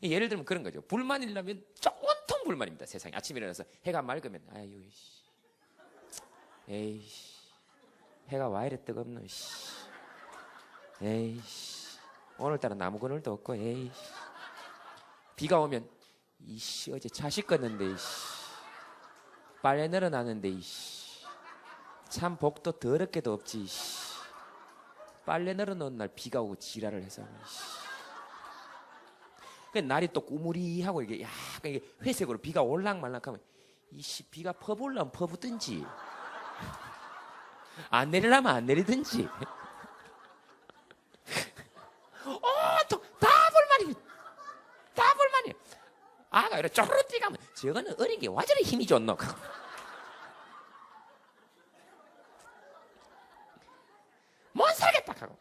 예를 들면 그런 거죠. 불만이 일어나면 온통 불만입니다. 세상에. 아침에 일어나서 해가 맑으면 아유, 에이씨, 해가 와 이래 뜨겁노, 에이씨, 오늘따라 나무 그늘도 없고, 에이씨, 비가 오면 이씨 어제 차 씻었는데, 이씨, 빨래 늘어나는데, 이씨, 참 복도 더럽게도 없지, 이씨, 빨래 늘어놓은 날 비가 오고 지랄을 해서, 이씨. 날이 또 꾸무리하고 이게 약간 이게 회색으로 비가 올락말락하면 이씨 비가 퍼부려면 퍼붓든지 안 내리려면 안 내리든지 다 불만이 다 불만이. 아가 이래 쪼르르 뛰가면 저거는 어린 게 와저리 힘이 좋노. 못 살겠다 하고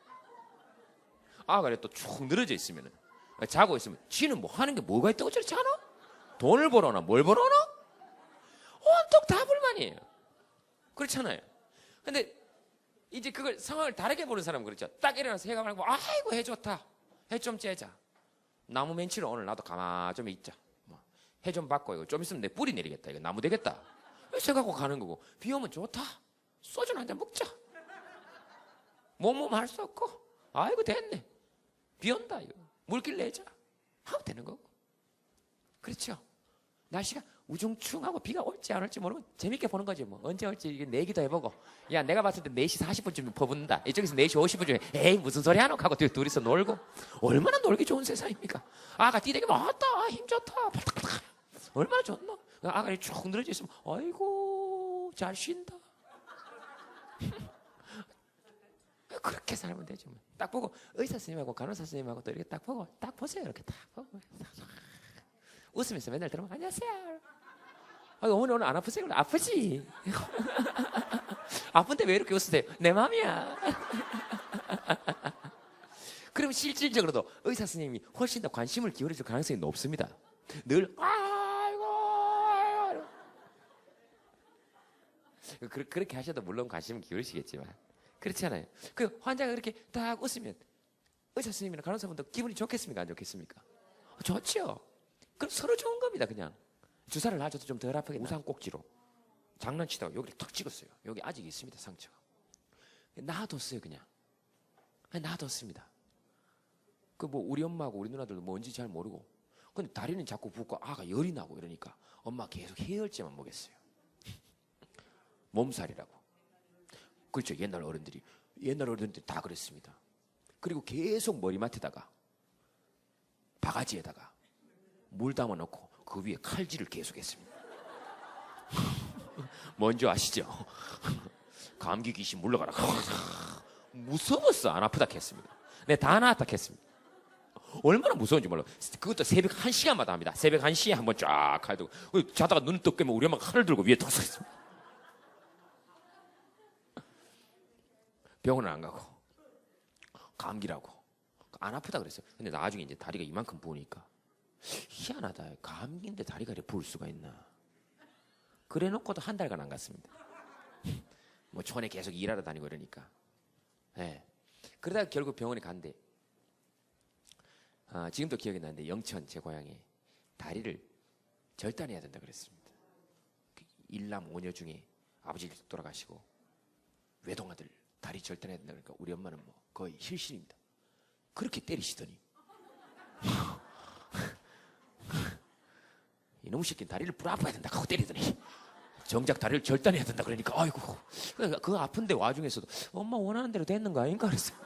아가 이래 또 쭉 늘어져 있으면은 자고 있으면 지는 뭐 하는 게 뭐가 있다고 저렇게 자노? 돈을 벌어나 뭘 벌어나? 온통 다 불만이에요. 그렇잖아요. 근데 이제 그걸 상황을 다르게 보는 사람은 그렇죠. 딱 일어나서 해가 말고 아이고 해 좋다. 해 좀 째자. 나무 멘치를 오늘 나도 가만 좀 있자. 해 좀 받고 이거 좀 있으면 내 뿌리 내리겠다. 이거 나무 되겠다. 생각하고 가는 거고. 비 오면 좋다. 소주 한잔 먹자. 몸 할 수 없고. 아이고 됐네. 비 온다 이거. 물길 내자. 하면 되는 거고. 그렇죠. 날씨가 우중충하고 비가 올지 안 올지 모르면 재밌게 보는 거지 뭐. 언제 올지 이게 내기도 해보고. 야 내가 봤을 때 4시 40분쯤 퍼붓는다. 이쪽에서 4시 50분쯤에 에이 무슨 소리 하노 하고 둘이서 놀고. 얼마나 놀기 좋은 세상입니까. 아가 뛰대기 왔다 힘 좋다. 팔딱팔딱. 얼마나 좋노. 아가 쭉 늘어져 있으면 아이고 잘 쉰다. 그렇게 살면 되죠. 뭐. 딱 보고 의사 선생님하고 간호사 선생님하고 또 이렇게 딱 보고 딱 보세요. 이렇게 딱 보고 웃으면서 맨날 들으면 안녕하세요. 어머니 오늘 안 아프세요? 아프지. 아픈데 왜 이렇게 웃으세요? 내 맘이야. 그럼 실질적으로도 의사 선생님이 훨씬 더 관심을 기울여줄 가능성이 높습니다. 늘 아이고 그렇게 하셔도 물론 관심을 기울이시겠지만 그렇지 않아요. 그 환자가 그렇게 딱 웃으면 의사 선생님이나 간호사분도 기분이 좋겠습니까? 안 좋겠습니까? 좋죠. 그럼 서로 좋은 겁니다. 그냥 주사를 놔줘도 좀 덜 아프게 우산 꼭지로 장난치다가 여기를 턱 찍었어요. 여기 아직 있습니다. 상처가. 놔뒀어요. 그냥 놔뒀습니다. 그 뭐 우리 엄마하고 우리 누나들도 뭔지 잘 모르고 근데 다리는 자꾸 붓고 아가 열이 나고 이러니까 엄마 계속 해열제만 먹였어요. 몸살이라고. 그렇죠. 옛날 어른들이 다 그랬습니다. 그리고 계속 머리맡에다가 바가지에다가 물 담아 놓고 그 위에 칼질을 계속했습니다. 뭔지 아시죠? 감기 귀신 물러가라. 무서웠어. 안 아프다 했습니다. 네, 다 나았다 했습니다. 얼마나 무서운지 몰라. 그것도 새벽 1시간마다 합니다. 새벽 1시에 한번 쫙 칼 들고 자다가 눈 뜨 깨면 우리 엄마가 칼을 들고 위에 더 서 있습니다. 병원은 안 가고 감기라고 안 아프다 그랬어요. 근데 나중에 이제 다리가 이만큼 부으니까 희한하다. 감기인데 다리가 이렇게 부을 수가 있나. 그래 놓고도 한 달간 안 갔습니다. 뭐 촌에 계속 일하러 다니고 이러니까. 네. 그러다가 결국 병원에 간대. 지금도 기억이 나는데 영천 제 고향에 다리를 절단해야 된다 그랬습니다. 일남 5녀 중에 아버지 돌아가시고 외동아들 다리 절단해야 된다 그러니까 우리 엄마는 뭐 거의 실신입니다. 그렇게 때리시더니 이놈의 새끼 다리를 불아파야 된다 하고 때리더니 정작 다리를 절단해야 된다 그러니까 아이고 그 아픈데 와중에서도 엄마 원하는 대로 됐는 거 아닌가 그랬어요.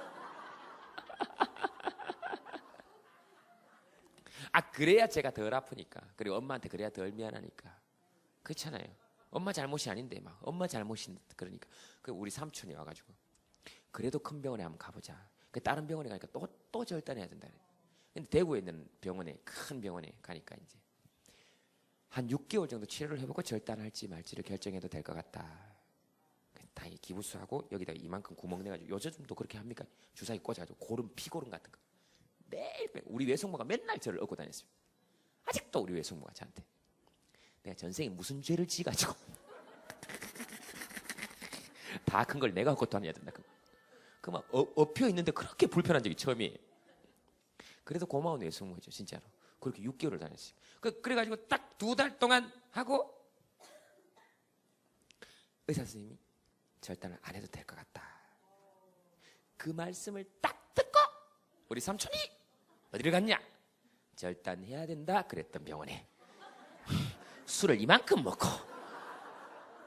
그래야 제가 덜 아프니까 그리고 엄마한테 그래야 덜 미안하니까 그렇잖아요. 엄마 잘못이 아닌데 막 엄마 잘못인 그러니까 그 우리 삼촌이 와가지고 그래도 큰 병원에 한번 가보자. 그 다른 병원에 가니까 또 절단해야 된다. 근데 대구에 있는 병원에 큰 병원에 가니까 이제 한 6개월 정도 치료를 해보고 절단할지 말지를 결정해도 될 것 같다. 다행히 기부스하고 여기다 이만큼 구멍 내가지고 요즘도 그렇게 합니까? 주사기 꽂아가지고 고름 피고름 같은 거 매일 우리 외숙모가 맨날 저를 얻고 다녔습니다. 아직도 우리 외숙모가 저한테 내가 전생에 무슨 죄를 지가지고 다 큰 걸 내가 얻고 다녀야 된다. 그만 엎혀 있는데 그렇게 불편한 적이 처음이에요. 그래도 고마운 외숙모죠 진짜로. 그렇게 6개월을 다녔어요. 그래가지고 딱 2달 동안 하고 의사 선생님이 절단을 안 해도 될 것 같다. 그 말씀을 딱 듣고 우리 삼촌이 어디를 갔냐? 절단해야 된다 그랬던 병원에 술을 이만큼 먹고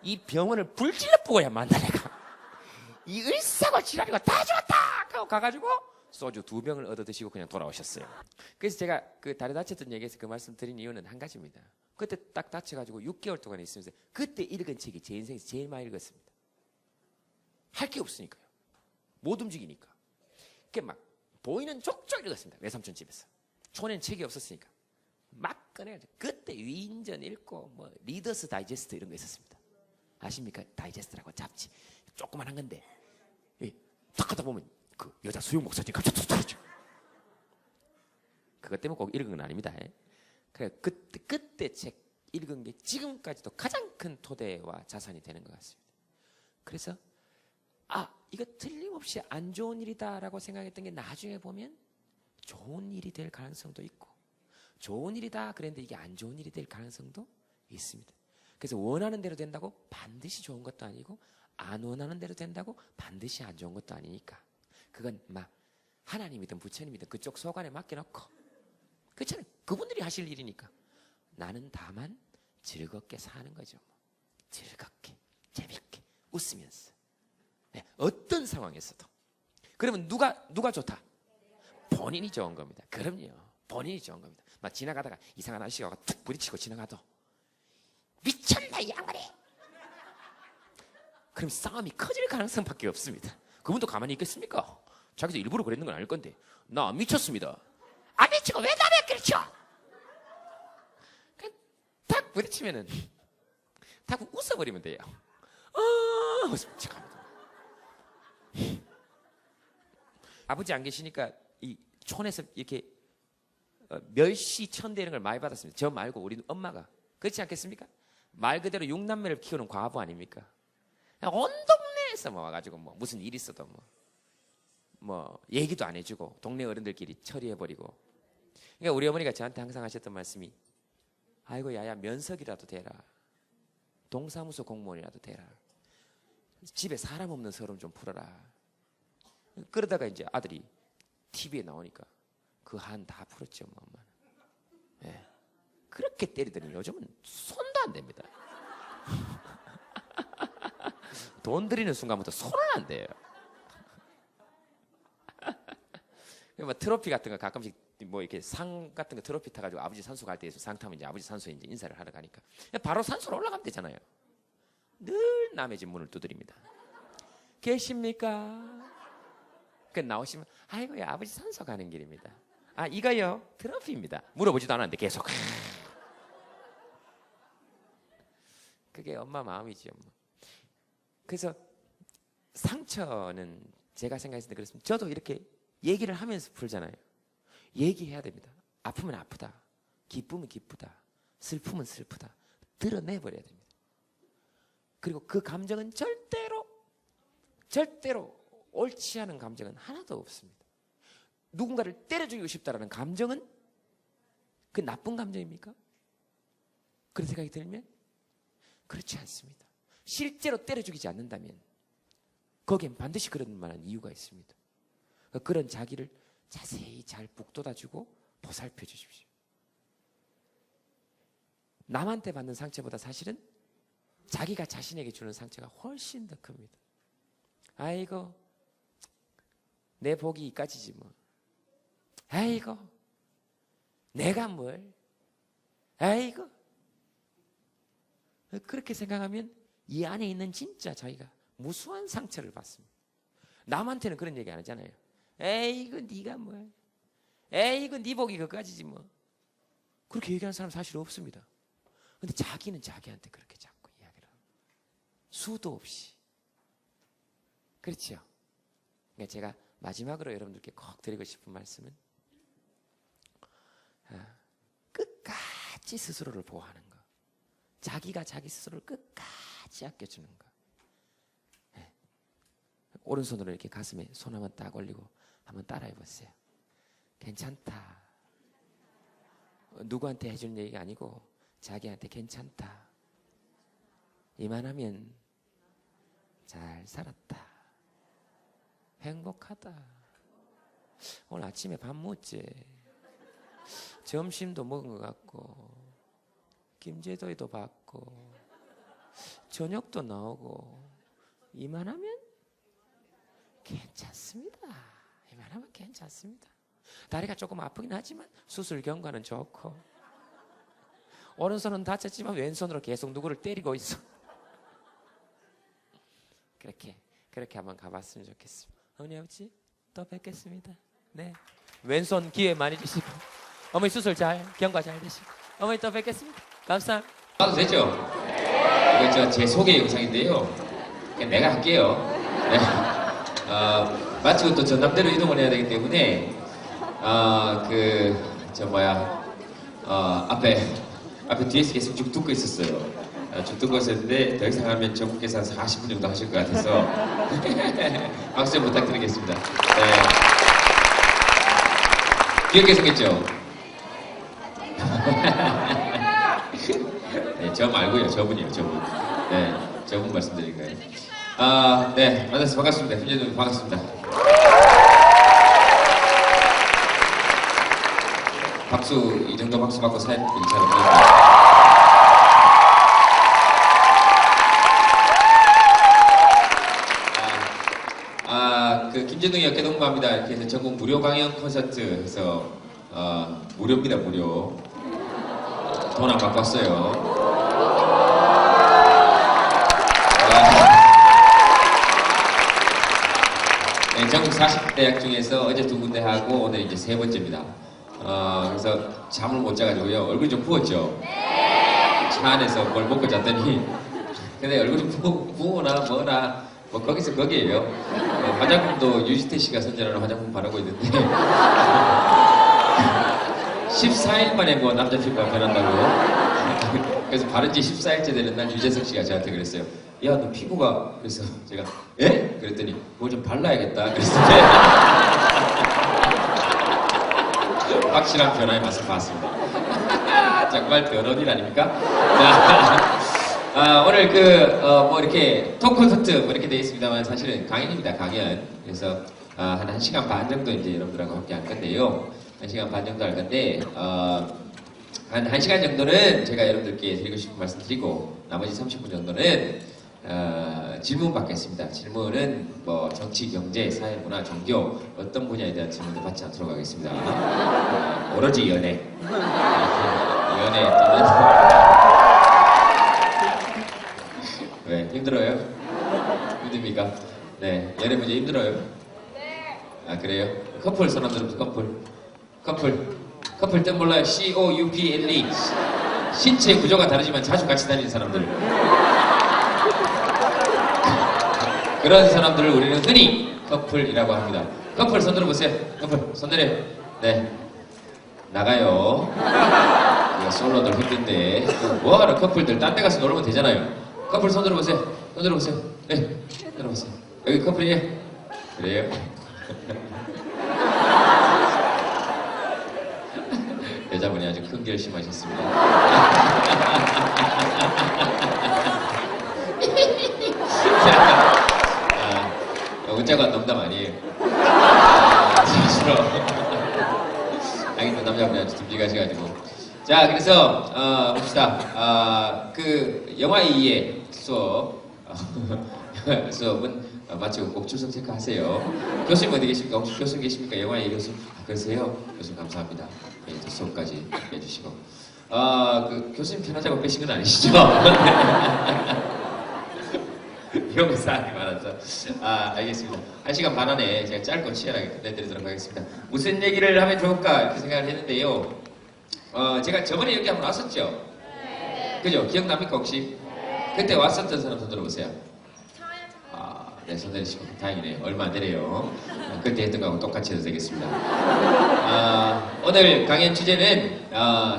이 병원을 불질러 보고야 만나 내가 이 을사고 지랄이고 다 좋았다 하고 가가지고 소주 2병을 얻어 드시고 그냥 돌아오셨어요. 그래서 제가 그 다리 다쳤던 얘기에서 그 말씀 드린 이유는 한 가지입니다. 그때 딱 다쳐가지고 6개월 동안 있으면서 그때 읽은 책이 제 인생에서 제일 많이 읽었습니다. 할 게 없으니까요. 못 움직이니까. 그게 막 보이는 족족 읽었습니다. 외삼촌 집에서. 촌에는 책이 없었으니까. 막 꺼내가지고 그때 위인전 읽고 뭐 리더스 다이제스트 이런 거 있었습니다. 아십니까? 다이제스트라고 잡지. 조그만 한 건데 딱 하다 보면 그 여자 수용 목사님 갑자기 툭 떨어져. 그것 때문에 꼭 읽은 건 아닙니다. 그래 그때 책 읽은 게 지금까지도 가장 큰 토대와 자산이 되는 것 같습니다. 그래서 이거 틀림없이 안 좋은 일이다라고 생각했던 게 나중에 보면 좋은 일이 될 가능성도 있고 좋은 일이다 그랬는데 이게 안 좋은 일이 될 가능성도 있습니다. 그래서 원하는 대로 된다고 반드시 좋은 것도 아니고 안 원하는 대로 된다고 반드시 안 좋은 것도 아니니까 그건 막 하나님이든 부처님이든 그쪽 소관에 맡겨놓고 그렇잖아요. 그분들이 하실 일이니까 나는 다만 즐겁게 사는 거죠. 즐겁게 재밌게 웃으면서 네, 어떤 상황에서도. 그러면 누가 좋다? 본인이 좋은 겁니다. 그럼요. 본인이 좋은 겁니다. 막 지나가다가 이상한 아저씨가 툭 부딪히고 지나가도 미쳤나 이 양반이. 그럼 싸움이 커질 가능성밖에 없습니다. 그분도 가만히 있겠습니까? 자기도 일부러 그랬는 건 아닐 건데 나 미쳤습니다. 안 미치고 왜 나를 그렇죠? 그냥 탁 부딪히면은 탁 웃어버리면 돼요. 아버지 안 계시니까 이 촌에서 이렇게 멸시 천대 이런 걸 많이 받았습니다. 저 말고 우리 엄마가. 그렇지 않겠습니까? 말 그대로 6남매를 키우는 과부 아닙니까? 그냥 온 동네에서 뭐 와가지고 뭐 무슨 일 있어도 뭐 얘기도 안 해주고 동네 어른들끼리 처리해버리고. 그러니까 우리 어머니가 저한테 항상 하셨던 말씀이 아이고 야야 면석이라도 대라. 동사무소 공무원이라도 대라. 집에 사람 없는 서름 좀 풀어라. 그러다가 이제 아들이 TV에 나오니까 그 한 다 풀었죠, 뭐 엄마는. 네. 그렇게 때리더니 요즘은 손도 안 됩니다. 돈 들이는 순간부터 손은 안 돼요. 뭐 트로피 같은 거 가끔씩 뭐 이렇게 상 같은 거 트로피 타가지고 아버지 산소 갈 때에서 상 타면 이제 아버지 산소에 이제 인사를 하러 가니까 바로 산소로 올라가면 되잖아요. 늘 남의 집 문을 두드립니다. 계십니까? 그 나오시면 아이고야 아버지 산소 가는 길입니다. 아 이거요 트로피입니다. 물어보지도 않았는데 계속. 그게 엄마 마음이지요. 뭐. 그래서 상처는 제가 생각했을 때 그렇습니다. 저도 이렇게 얘기를 하면서 풀잖아요. 얘기해야 됩니다. 아프면 아프다. 기쁘면 기쁘다. 슬프면 슬프다. 드러내버려야 됩니다. 그리고 그 감정은 절대로 옳지 않은 감정은 하나도 없습니다. 누군가를 때려 죽이고 싶다라는 감정은 그 나쁜 감정입니까? 그런 생각이 들면 그렇지 않습니다. 실제로 때려 죽이지 않는다면 거기엔 반드시 그런 만한 이유가 있습니다. 그런 자기를 자세히 잘 북돋아주고 보살펴 주십시오. 남한테 받는 상처보다 사실은 자기가 자신에게 주는 상처가 훨씬 더 큽니다. 아이고 내 복이 이까지지 뭐. 아이고 내가 뭘. 아이고 그렇게 생각하면 이 안에 있는 진짜 자기가 무수한 상처를 받습니다. 남한테는 그런 얘기 안 하잖아요. 에이구 네가 뭐야. 에이구 네 복이 그까지지 뭐. 그렇게 얘기하는 사람 사실 없습니다. 근데 자기는 자기한테 그렇게 자꾸 이야기를 합니다. 수도 없이. 그렇죠? 그러니까 제가 마지막으로 여러분들께 꼭 드리고 싶은 말씀은 끝까지 스스로를 보호하는 거. 자기가 자기 스스로를 끝까지 아껴주는 거. 네. 오른손으로 이렇게 가슴에 손 한번 딱 올리고 한번 따라해 보세요. 괜찮다. 누구한테 해주는 얘기가 아니고 자기한테 괜찮다. 이만하면 잘 살았다. 행복하다. 오늘 아침에 밥 먹었지. 점심도 먹은 것 같고 김제도에도 받고 저녁도 나오고 이만하면 괜찮습니다. 이만하면 괜찮습니다. 다리가 조금 아프긴 하지만 수술 경과는 좋고 오른손은 다쳤지만 왼손으로 계속 누구를 때리고 있어. 그렇게 한번 가봤으면 좋겠습니다. 어머니 아버지 또 뵙겠습니다. 네, 왼손 기회 많이 주시고 어머니 수술 잘 경과 잘 되시고 어머니 또 뵙겠습니다. 감사합니다. 봐도 되죠? 이거 제 소개 영상인데요. 그냥 내가 할게요. 네. 마치고 또 전남대로 이동을 해야 되기 때문에 앞에 뒤에서 계속 쭉 듣고 있었어요. 쭉 듣고 있었는데 더 이상 하면 전국에서 한 40분 정도 하실 것 같아서 박수 좀 부탁드리겠습니다. 네. 귀엽게 생겼죠? 네, 저 말고요. 저분이요, 저분. 네, 저분 말씀드린 거예요. 네, 만나서 반갑습니다. 김재동 반갑습니다. 박수, 이 정도 박수 받고 사연 괜찮은데. 그 김재동이 어깨동무합니다. 이렇게 해서 전국 무료 강연 콘서트 해서 무료입니다, 무료. 돈 안 받고 왔어요. 네, 전국 40대학 중에서 어제 2군데 하고 오늘 이제 3번째입니다. 그래서 잠을 못 자가지고요. 얼굴이 좀 부었죠? 차 안에서 뭘 먹고 잤더니 근데 얼굴이 부어나 뭐나 뭐 거기서 거기에요. 화장품도 유지태 씨가 선전하는 화장품 바르고 있는데 14일 만에 뭐 남자 피부가 변한다고. 그래서 바른 지 14일째 되는 날 유재석 씨가 저한테 그랬어요. 야, 너 피부가. 그래서 제가 예? 그랬더니 뭐 좀 발라야겠다. 그래서 확실한 변화의 맛을 봤습니다. 정말 변원일 아닙니까? 오늘 뭐 이렇게 토크 콘서트 뭐 이렇게 되어 있습니다만 사실은 강연입니다, 강연. 그래서 한 1시간 반 정도 이제 여러분들하고 함께 할 건데요. 1시간 반 정도 할 건데, 한 1시간 정도는 제가 여러분들께 드리고 싶은 말씀 드리고, 나머지 30분 정도는, 질문 받겠습니다. 질문은 뭐 정치, 경제, 사회, 문화, 종교, 어떤 분야에 대한 질문도 받지 않도록 하겠습니다. 오로지 연애. 연애 또는 왜? 힘들어요? 힘듭니까? 네. 연애 문제 힘들어요? 네. 그래요? 커플 손 한번 들어보세요. 커플 뜻 몰라요? COUPLE. 신체 구조가 다르지만 자주 같이 다니는 사람들. 그런 사람들을 우리는 흔히 커플이라고 합니다. 커플 손 들어보세요. 커플 손 내려요. 네. 나가요. 솔로들 힘든데. 뭐하러 커플들 딴 데 가서 놀면 되잖아요. 커플 손 들어보세요. 손 들어보세요. 네. 들어보세요. 여기 커플이에요? 그래요? 여자분이 아주 큰 결심하셨습니다. 웃자고 한 농담 아니에요. 진짜로. 하긴 남자분이 아주 듬직하셔가지고. 자, 그래서 봅시다. 그 영화 2의 수업은 마치고 꼭 출석 체크하세요. 교수님 어디 계십니까? 혹시 교수님 계십니까? 영화 2 교수. 그러세요? 교수님 감사합니다. 네, 또 수업까지 해주시고. 그 교수님 편하자고 빼신 건 아니시죠? 이런 거 사람이 많아서. 알겠습니다. 1시간 반 안에 제가 짧고 치열하게 끝내드리도록 하겠습니다. 무슨 얘기를 하면 좋을까 이렇게 생각을 했는데요. 제가 저번에 여기 한번 왔었죠? 네. 그죠? 기억납니까 혹시? 네. 그때 왔었던 사람 손 들어보세요. 네, 손 내리시고 다행이네요. 얼마 안 되네요. 그때 했던 거하고 똑같이 해도 되겠습니다. 오늘 강연 주제는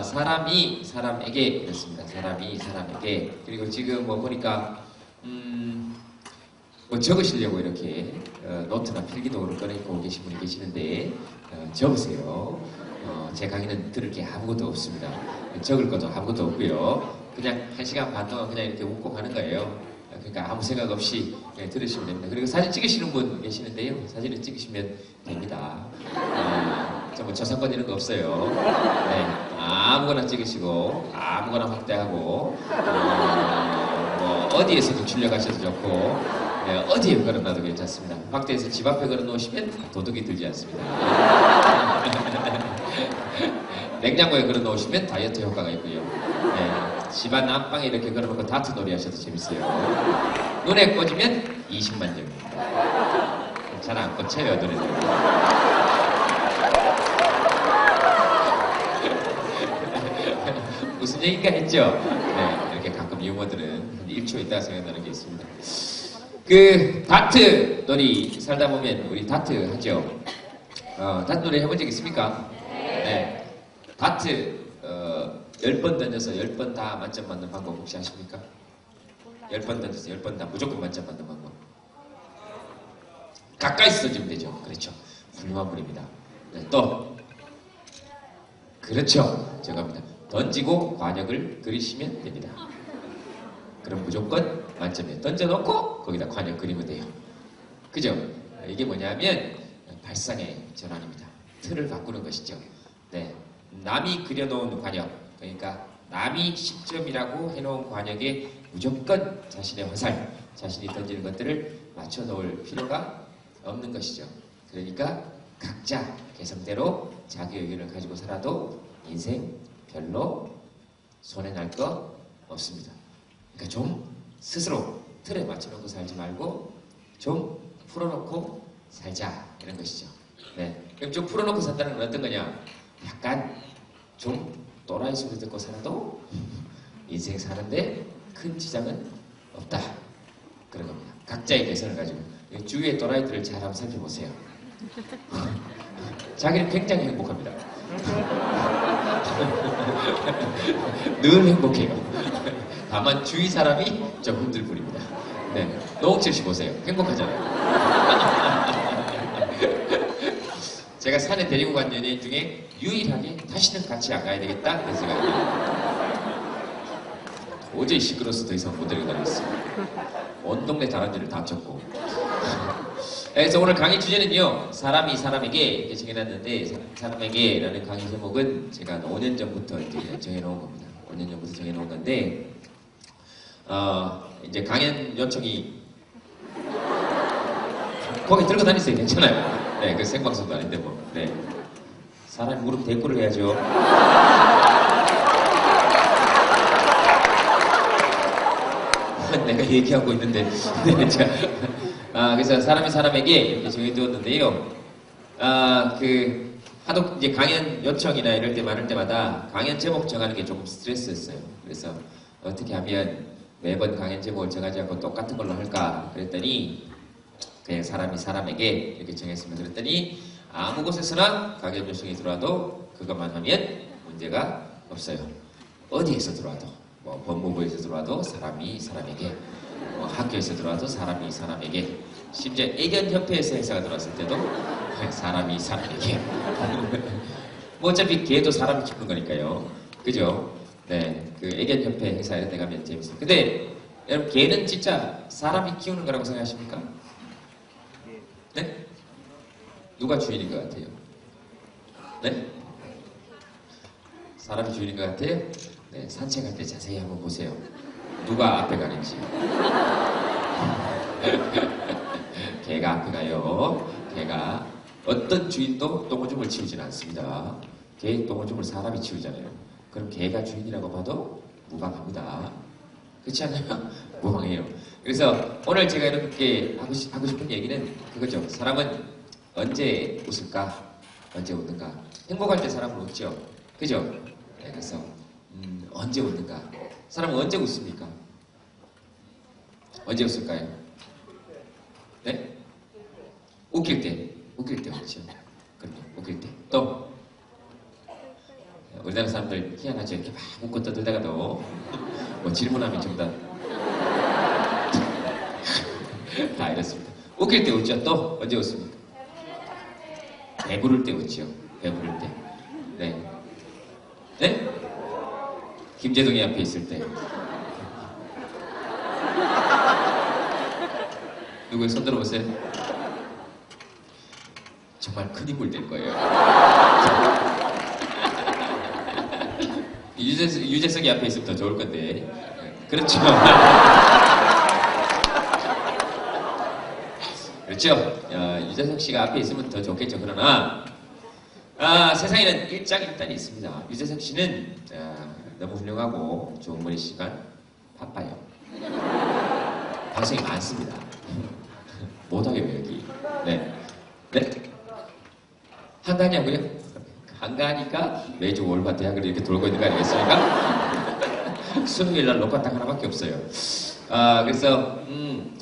사람이 사람에게 였습니다. 사람이 사람에게. 그리고 지금 뭐 보니까 뭐 적으시려고 이렇게 노트나 필기도구를 꺼내고 계신 분이 계시는데 적으세요. 제 강의는 들을 게 아무것도 없습니다. 적을 것도 아무것도 없고요. 그냥 1시간 반 동안 그냥 이렇게 웃고 가는 거예요. 그러니까 아무 생각 없이 들으시면 됩니다. 그리고 사진 찍으시는 분 계시는데요. 사진을 찍으시면 됩니다. 뭐 저작권 이런 거 없어요. 네, 아무거나 찍으시고 아무거나 확대하고 뭐 어디에서도 출력하셔도 좋고 어디에 걸어놔도 괜찮습니다. 확대해서 집 앞에 걸어놓으시면 도둑이 들지 않습니다. 냉장고에 걸어놓으시면 다이어트 효과가 있고요. 집안 안방에 이렇게 걸어놓고 다트 놀이 하셔도 재밌어요. 눈에 꽂으면 20만 점입니다. 잘 안 꽂혀요, 눈에는. 무슨 얘기인가 했죠? 네, 이렇게 가끔 유머들은 한 1초 있다가 생각나는 게 있습니다. 그 다트 놀이 살다 보면 우리 다트 하죠? 다트 놀이 해본 적 있습니까? 네. 다트 10번 던져서 10번 다 만점 받는 방법 혹시 아십니까? 10번 던져서 10번 다 무조건 만점 받는 방법. 가까이서 던지면 되죠. 그렇죠. 훌륭한 분입니다. 네, 또 그렇죠. 저겁니다. 던지고 관역을 그리시면 됩니다. 그럼 무조건 만점에 던져놓고 거기다 관역 그리면 돼요. 그죠? 이게 뭐냐면 발상의 전환입니다. 틀을 바꾸는 것이죠. 네, 남이 그려놓은 관역, 그러니까 남이 10점이라고 해놓은 관역에 무조건 자신의 화살, 자신이 던지는 것들을 맞춰 놓을 필요가 없는 것이죠. 그러니까 각자 개성대로 자기 의견을 가지고 살아도 인생 별로 손해날 거 없습니다. 그러니까 좀 스스로 틀에 맞춰놓고 살지 말고 좀 풀어놓고 살자 이런 것이죠. 네, 그럼 좀 풀어놓고 산다는 건 어떤 거냐? 약간 좀 또라이 소리 듣고 살아도 인생 사는데 큰 지장은 없다 그런 겁니다. 각자의 개성을 가지고 주위의 또라이들을 잘 한번 살펴보세요. 자기는 굉장히 행복합니다. 늘 행복해요. 다만 주위 사람이 좀 힘들 뿐입니다. 네, 노홍철 씨 보세요. 행복하잖아요. 제가 산에 데리고 간 연예인 중에 유일하게 다시는 같이 안 가야 되겠다 그래서 제가 도저히 시끄러워서 더 이상 못 데리고 다녔어요. 온 동네 다람쥐를 다 쳤고. 그래서 오늘 강의 주제는요, 사람이 사람에게 이렇게 정해놨는데, 사람에게 라는 강의 제목은 제가 5년 전부터 이제 정해놓은 겁니다. 5년 전부터 정해놓은 건데, 이제 강연 요청이 거기 들고 다니세요. 괜찮아요. 네, 그 생방송도 아닌데 뭐. 네. 사람이 물으면 대꾸를 해야죠. 내가 얘기하고 있는데. 네, 자. 그래서 사람이 사람에게 이렇게 정해두었는데요. 하도 이제 강연 요청이나 이럴 때 많을 때마다 강연 제목 정하는 게 조금 스트레스였어요. 그래서 어떻게 하면 매번 강연 제목을 정하지 않고 똑같은 걸로 할까 그랬더니 그냥 사람이 사람에게 이렇게 정했으면 그랬더니 아무 곳에서나 강연 요청이 들어와도 그것만 하면 문제가 없어요. 어디에서 들어와도 뭐 법무부에서 들어와도 사람이 사람에게 뭐 학교에서 들어와도 사람이 사람에게 심지어 애견협회에서 행사가 들어왔을 때도 사람이 사람에게 뭐 어차피 개도 사람이 키우는 거니까요. 그죠? 네, 그 애견협회 행사 이런 데 가면 재밌어요. 근데 여러분 개는 진짜 사람이 키우는 거라고 생각하십니까? 네? 누가 주인인 것 같아요? 네? 사람이 주인인 것 같아요? 네, 산책할 때 자세히 한번 보세요. 누가 앞에 가는지. 개가 앞에 가요. 개가 어떤 주인도 똥오줌을 치우지는 않습니다. 개 똥오줌을 사람이 치우잖아요. 그럼 개가 주인이라고 봐도 무방합니다. 그렇지 않나요? 무방해요. 그래서 오늘 제가 이렇게 하고 싶은 얘기는 그거죠. 사람은 언제 웃을까? 언제 웃는가? 행복할 때 사람은 웃죠. 그죠? 네, 그래서 언제 웃는가? 사람은 언제 웃습니까? 언제 웃을까요? 네? 웃길 때 웃죠. 그럼요, 웃길 때. 또 우리나라 사람들 희한하죠. 이렇게 막 웃고 떠들다가도 뭐 질문하면 전부 다 이렇습니다. 웃길 때 웃죠. 또 언제 웃습니까? 배부를 때 웃죠. 배부를 때. 네. 네? 김재동이 앞에 있을 때. 누구의 손 들어보세요. 정말 큰 인물 될 거예요. 유재석이 앞에 있으면 더 좋을 건데. 그렇죠. 그렇죠. 유재석 씨가 앞에 있으면 더 좋겠죠. 그러나 세상에는 일장일단이 있습니다. 유재석 씨는 너무 훌륭하고 좋은 분이시지만 바빠요. 방송이 많습니다. 못하게요 여기. 네. 네? 한가하냐고요? 한가하니까 매주 월화 대학을 이렇게 돌고 있는 거 아니겠습니까? 수요일날 녹화 딱 하나밖에 없어요. 그래서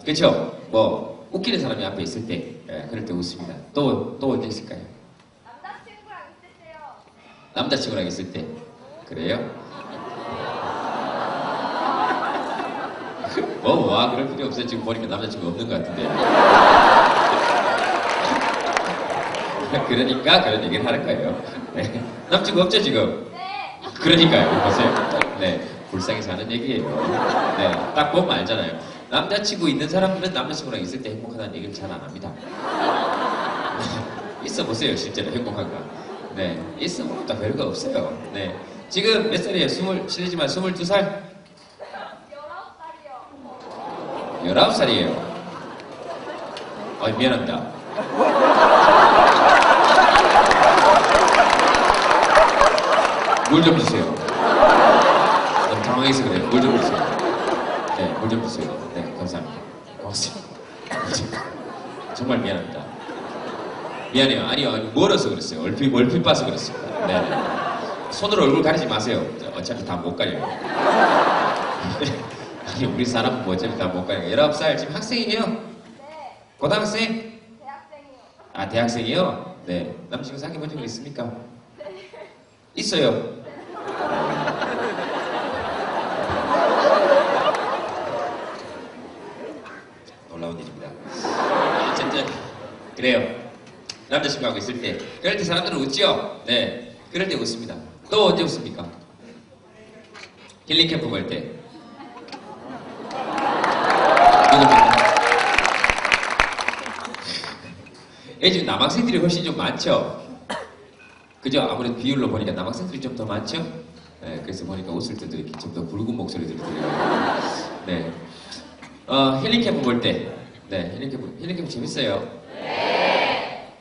그렇죠. 뭐 웃기는 사람이 앞에 있을 때 그럴 때 웃습니다. 또 언제 있을까요? 남자친구랑 있을 때요. 남자친구랑 있을 때. 그래요? 그럴 필요 없어요. 지금 보니까 남자친구 없는 것 같은데. 그러니까 그런 얘기를 하는 거예요. 네. 남친구 없죠, 지금? 네. 그러니까요, 보세요. 네, 불쌍해서 하는 얘기예요. 네, 딱 보면 알잖아요. 남자친구 있는 사람들은 남자친구랑 있을 때 행복하다는 얘기를 잘 안 합니다. 있어 보세요, 실제로 행복한가. 네, 있어 없다 별거 없어요. 네, 지금 몇 살이에요? 실례지만 22살? 19살이요. 19살이에요. 미안합니다. 물 좀 주세요. 너무 당황해서 그래요. 물 좀 주세요. 네, 물 좀 주세요. 네, 감사합니다. 고맙습니다. 정말 미안합니다. 미안해요. 아니요, 멀어서 그랬어요. 얼핏 봐서 그랬습니다. 네네. 손으로 얼굴 가리지 마세요. 어차피 다 못 가려요. 아니, 우리 사람은 뭐 어차피 다 못 가려요. 19살, 지금 학생이에요? 네. 고등학생? 대학생이요. 아, 대학생이요? 네. 남친구 사귀어 본 적 있습니까? 있어요. 놀라운 일입니다. 어쨌든 그래요. 남자친구하고 있을 때 그럴 때 사람들은 웃죠? 네. 그럴 때 웃습니다. 또 언제 웃습니까? 힐링 캠프 갈 때. 누굽니까? 요즘 남학생들이 훨씬 좀 많죠? 그죠? 아무래도 비율로 보니까 남학생들이 좀 더 많죠? 네, 그래서 보니까 웃을 때도 이렇게 좀 더 굵은 목소리들이 들려요. 네. 힐링 캠프 볼 때. 네, 힐링 캠프 재밌어요? 네.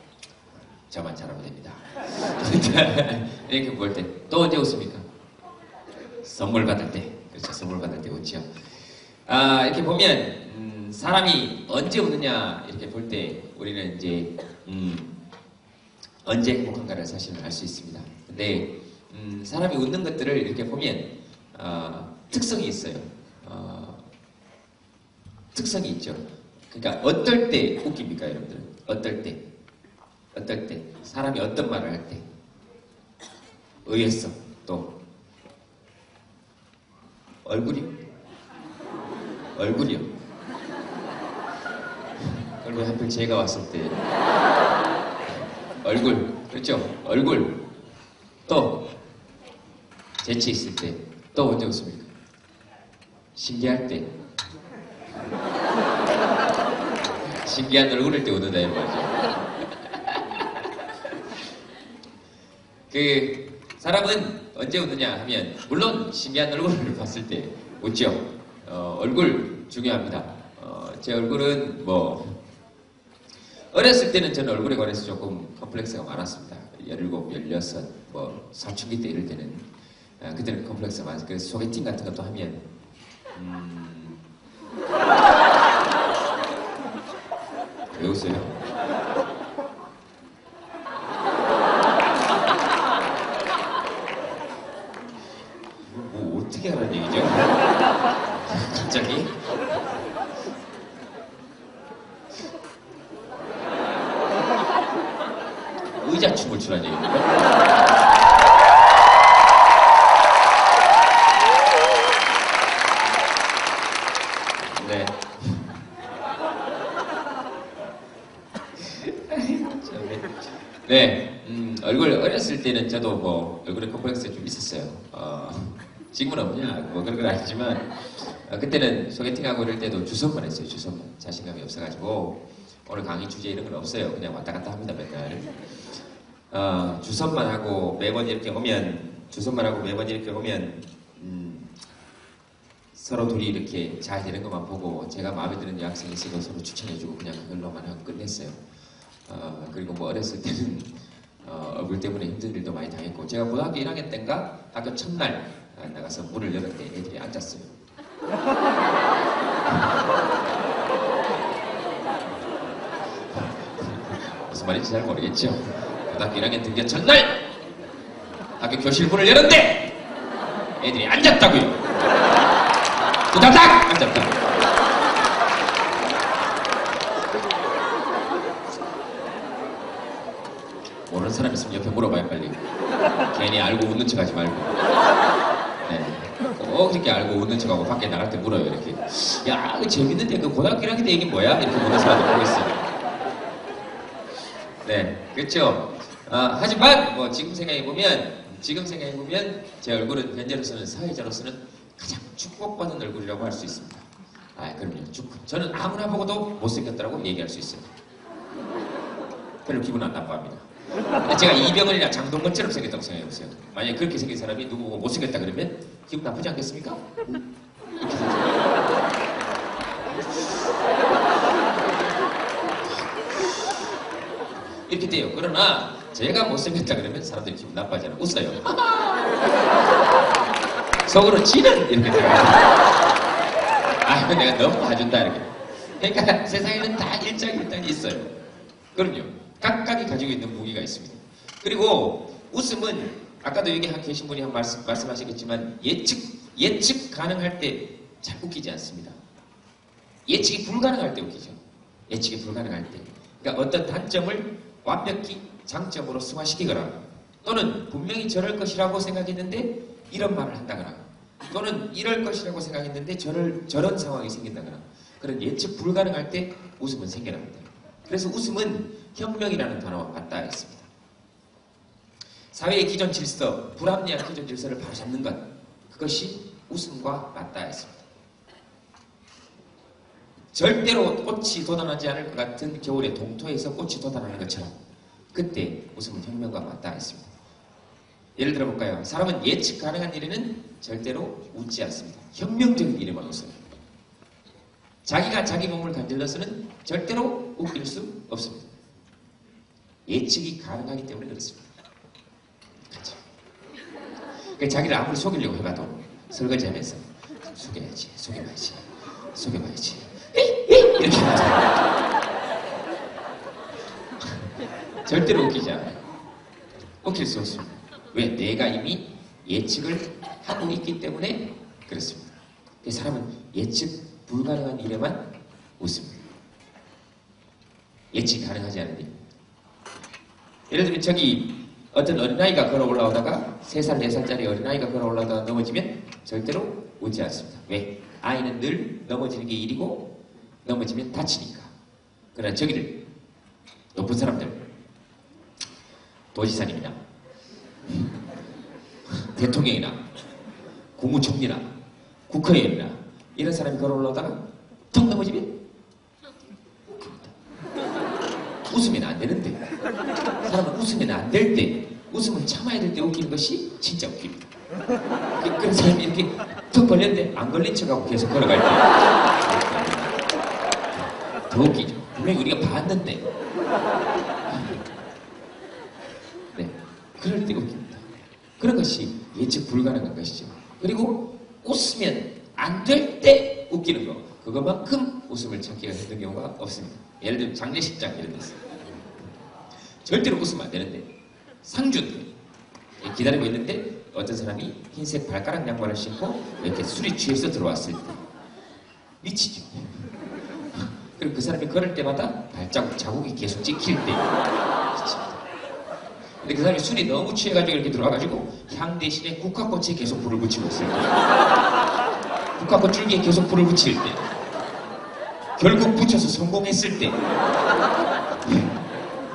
저만 잘하면 됩니다. 힐링 캠프 볼 때. 또 언제 웃습니까? 선물 받을 때. 그렇죠. 선물 받을 때 웃죠. 이렇게 보면, 사람이 언제 웃느냐, 이렇게 볼 때, 우리는 이제, 언제 행복한가를 사실은 알 수 있습니다. 근데 사람이 웃는 것들을 이렇게 보면 특성이 있어요. 특성이 있죠. 그러니까 어떨 때 웃깁니까, 여러분들? 어떨 때? 어떨 때? 사람이 어떤 말을 할 때? 의외성 또 얼굴이요. 얼굴 왜 하필 제가 왔을 때 얼굴, 그렇죠? 얼굴. 또 재치 있을 때. 또 언제 웃습니까? 신기할 때. 신기한 얼굴일 때 웃는다 이 말이죠. 그 사람은 언제 웃느냐 하면 물론 신기한 얼굴을 봤을 때 웃죠. 얼굴 중요합니다. 제 얼굴은 뭐 어렸을 때는 저는 얼굴에 관해서 조금 컴플렉스가 많았습니다. 17, 16, 뭐 사춘기 때 이럴 때는 그때는 컴플렉스가 많았어요. 그래서 소개팅 같은 것도 하면 왜 웃어요? 뭐 어떻게 하는 얘기죠? 갑자기? 의자춤을 추라는 얘기입니까? 네. 네, 얼굴 어렸을 때는 저도 뭐 얼굴에 컴플렉스 좀 있었어요. 지금은 없냐? 뭐 그런 건 아니지만 그때는 소개팅하고 이럴 때도 주선만 했어요. 주선만. 자신감이 없어가지고 오늘 강의 주제 이런 건 없어요. 그냥 왔다 갔다 합니다 맨날. 주선만 하고 매번 이렇게 오면 서로 둘이 이렇게 잘 되는 것만 보고 제가 마음에 드는 여학생이 있어도 서로 추천해주고 그냥 그걸로만 하고 끝냈어요. 그리고 뭐 어렸을 때는 얼굴 때문에 힘든 일도 많이 당했고 제가 고등학교 1학년 때인가 학교 첫날 나가서 문을 열었는데 애들이 앉았어요. 무슨 말인지 잘 모르겠죠. 고등학교 1학년 등교 첫날 학교 교실 문을 열었는데 애들이 앉았다고요. 두닥닥 앉았다고요. 모르는 사람 있으면 옆에 물어봐요 빨리. 괜히 알고 웃는 척하지 말고. 네. 꼭 그렇게 알고 웃는 척하고 밖에 나갈 때 물어요 이렇게. 야, 이거 재밌는데 그 고등학교 1학년 때 얘기 뭐야? 이렇게 묻는 사람도 보고 있어요. 네, 그렇죠. 하지만 뭐 지금 생각해보면 제 얼굴은 현재로서는 사회자로서는 가장 축복받은 얼굴이라고 할 수 있습니다. 그럼요. 저는 아무나 보고도 못생겼다고 얘기할 수 있어요. 별로 기분 안 나빠합니다. 근데 제가 이병헌이나 장동건처럼 생겼다고 생각해보세요. 만약에 그렇게 생긴 사람이 누구 보고 못생겼다 그러면 기분 나쁘지 않겠습니까? 이렇게 생겨요. 이렇게 돼요. 그러나 제가 못생겼다 그러면 사람들이 기분 나빠하잖아요. 웃어요. 속으로 지는 이렇게 돼요. 이거 내가 너무 봐준다 이렇게. 그러니까 세상에는 다 일장일단이 있어요. 그럼요. 각각이 가지고 있는 무기가 있습니다. 그리고 웃음은 아까도 여기 계신 분이 말씀하시겠지만 예측 가능할 때 잘 웃기지 않습니다. 예측이 불가능할 때 웃기죠. 예측이 불가능할 때. 그러니까 어떤 단점을 완벽히 장점으로 승화시키거나 또는 분명히 저럴 것이라고 생각했는데 이런 말을 한다거나 또는 이럴 것이라고 생각했는데 저런 상황이 생긴다거나 그런 예측 불가능할 때 웃음은 생겨납니다. 그래서 웃음은 혁명이라는 단어와 맞닿아 있습니다. 사회의 기존 질서, 불합리한 기존 질서를 바로잡는 것, 그것이 웃음과 맞닿아 있습니다. 절대로 꽃이 돋아나지 않을 것 같은 겨울의 동토에서 꽃이 돋아나는 것처럼 그때 웃음은 혁명과 맞닿아 있습니다. 예를 들어볼까요? 사람은 예측 가능한 일에는 절대로 웃지 않습니다. 혁명적인 일에만 웃어요. 자기가 자기 몸을 간질러서는 절대로 웃길 수 없습니다. 예측이 가능하기 때문에 그렇습니다. 그렇죠. 그러니까 자기를 아무리 속이려고 해봐도 설거지하면서 속여봐야지 이렇게 하죠. 절대로 웃기지 않아요. 웃길 수 없습니다. 왜? 내가 이미 예측을 하고 있기 때문에 그렇습니다. 사람은 예측 불가능한 일에만 웃습니다. 예측이 가능하지 않은 일. 예를 들면 저기 어떤 어린아이가 걸어 올라오다가 3살, 4살짜리 어린아이가 걸어 올라오다가 넘어지면 절대로 웃지 않습니다. 왜? 아이는 늘 넘어지는 게 일이고 넘어지면 다치니까. 그러나 저기를 높은 사람들, 도지사님이나 대통령이나 국무총리나 국회의원이나 이런 사람이 걸어 올라오다가 턱 넘어지면 웃깁니다. 웃으면 안 되는데 사람은 웃으면 안 될 때 웃음을 참아야 될 때 웃기는 것이 진짜 웃깁니다. 그런 사람이 이렇게 턱 걸렸는데 안 걸린 척하고 계속 걸어갈 때 더 웃기죠. 분명히 우리가 봤는데 네, 그럴 때 웃깁니다. 그런 것이 예측 불가능한 것이죠. 그리고 웃으면 안 될 때 웃기는 거, 그것만큼 웃음을 찾기가 힘든 경우가 없습니다. 예를 들면 장례식장 이런 데서 절대로 웃으면 안 되는데 상준 기다리고 있는데 어떤 사람이 흰색 발가락 양말을 신고 이렇게 술이 취해서 들어왔을 때 미치죠. 그리고 그 사람이 걸을 때마다 자국이 계속 찍힐 때 미칩니다. 근데 그 사람이 술이 너무 취해가지고 이렇게 들어와가지고 향 대신에 국화꽃에 계속 불을 붙이고 있을 때 국화꽃 줄기에 계속 불을 붙일 때 결국 붙여서 성공했을 때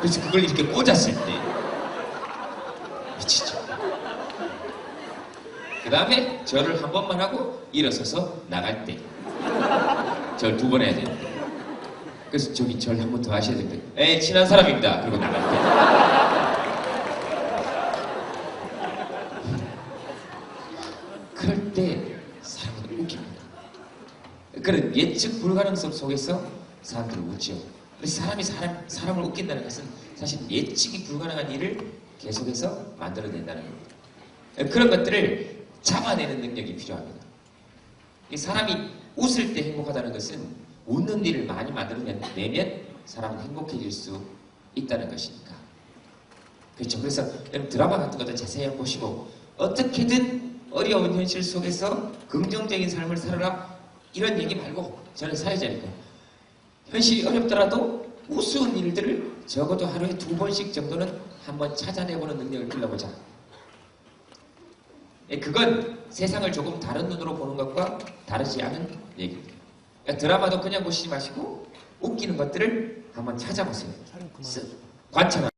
그래서 그걸 이렇게 꽂았을 때 미치죠. 그 다음에 절을 한 번만 하고 일어서서 나갈 때 절 2번 해야 되는데 그래서 저기 절 한 번 더 하셔야 되는데 친한 사람입니다. 그리고 나갈 때 그럴 때 사람은 웃깁니다. 그런 예측 불가능성 속에서 사람들은 웃죠. 사람이 사람을 웃긴다는 것은 사실 예측이 불가능한 일을 계속해서 만들어낸다는 겁니다. 그런 것들을 잡아내는 능력이 필요합니다. 사람이 웃을 때 행복하다는 것은 웃는 일을 많이 만들어내면 사람은 행복해질 수 있다는 것이니까. 그렇죠. 그래서 여러분 드라마 같은 것도 자세히 보시고 어떻게든 어려운 현실 속에서 긍정적인 삶을 살아라 이런 얘기 말고 저는 사회자니까 현실이 어렵더라도 우스운 일들을 적어도 하루에 2번씩 정도는 한번 찾아내보는 능력을 길러보자. 그건 세상을 조금 다른 눈으로 보는 것과 다르지 않은 얘기입니다. 그러니까 드라마도 그냥 보시지 마시고 웃기는 것들을 한번 찾아보세요. 관찰하세요.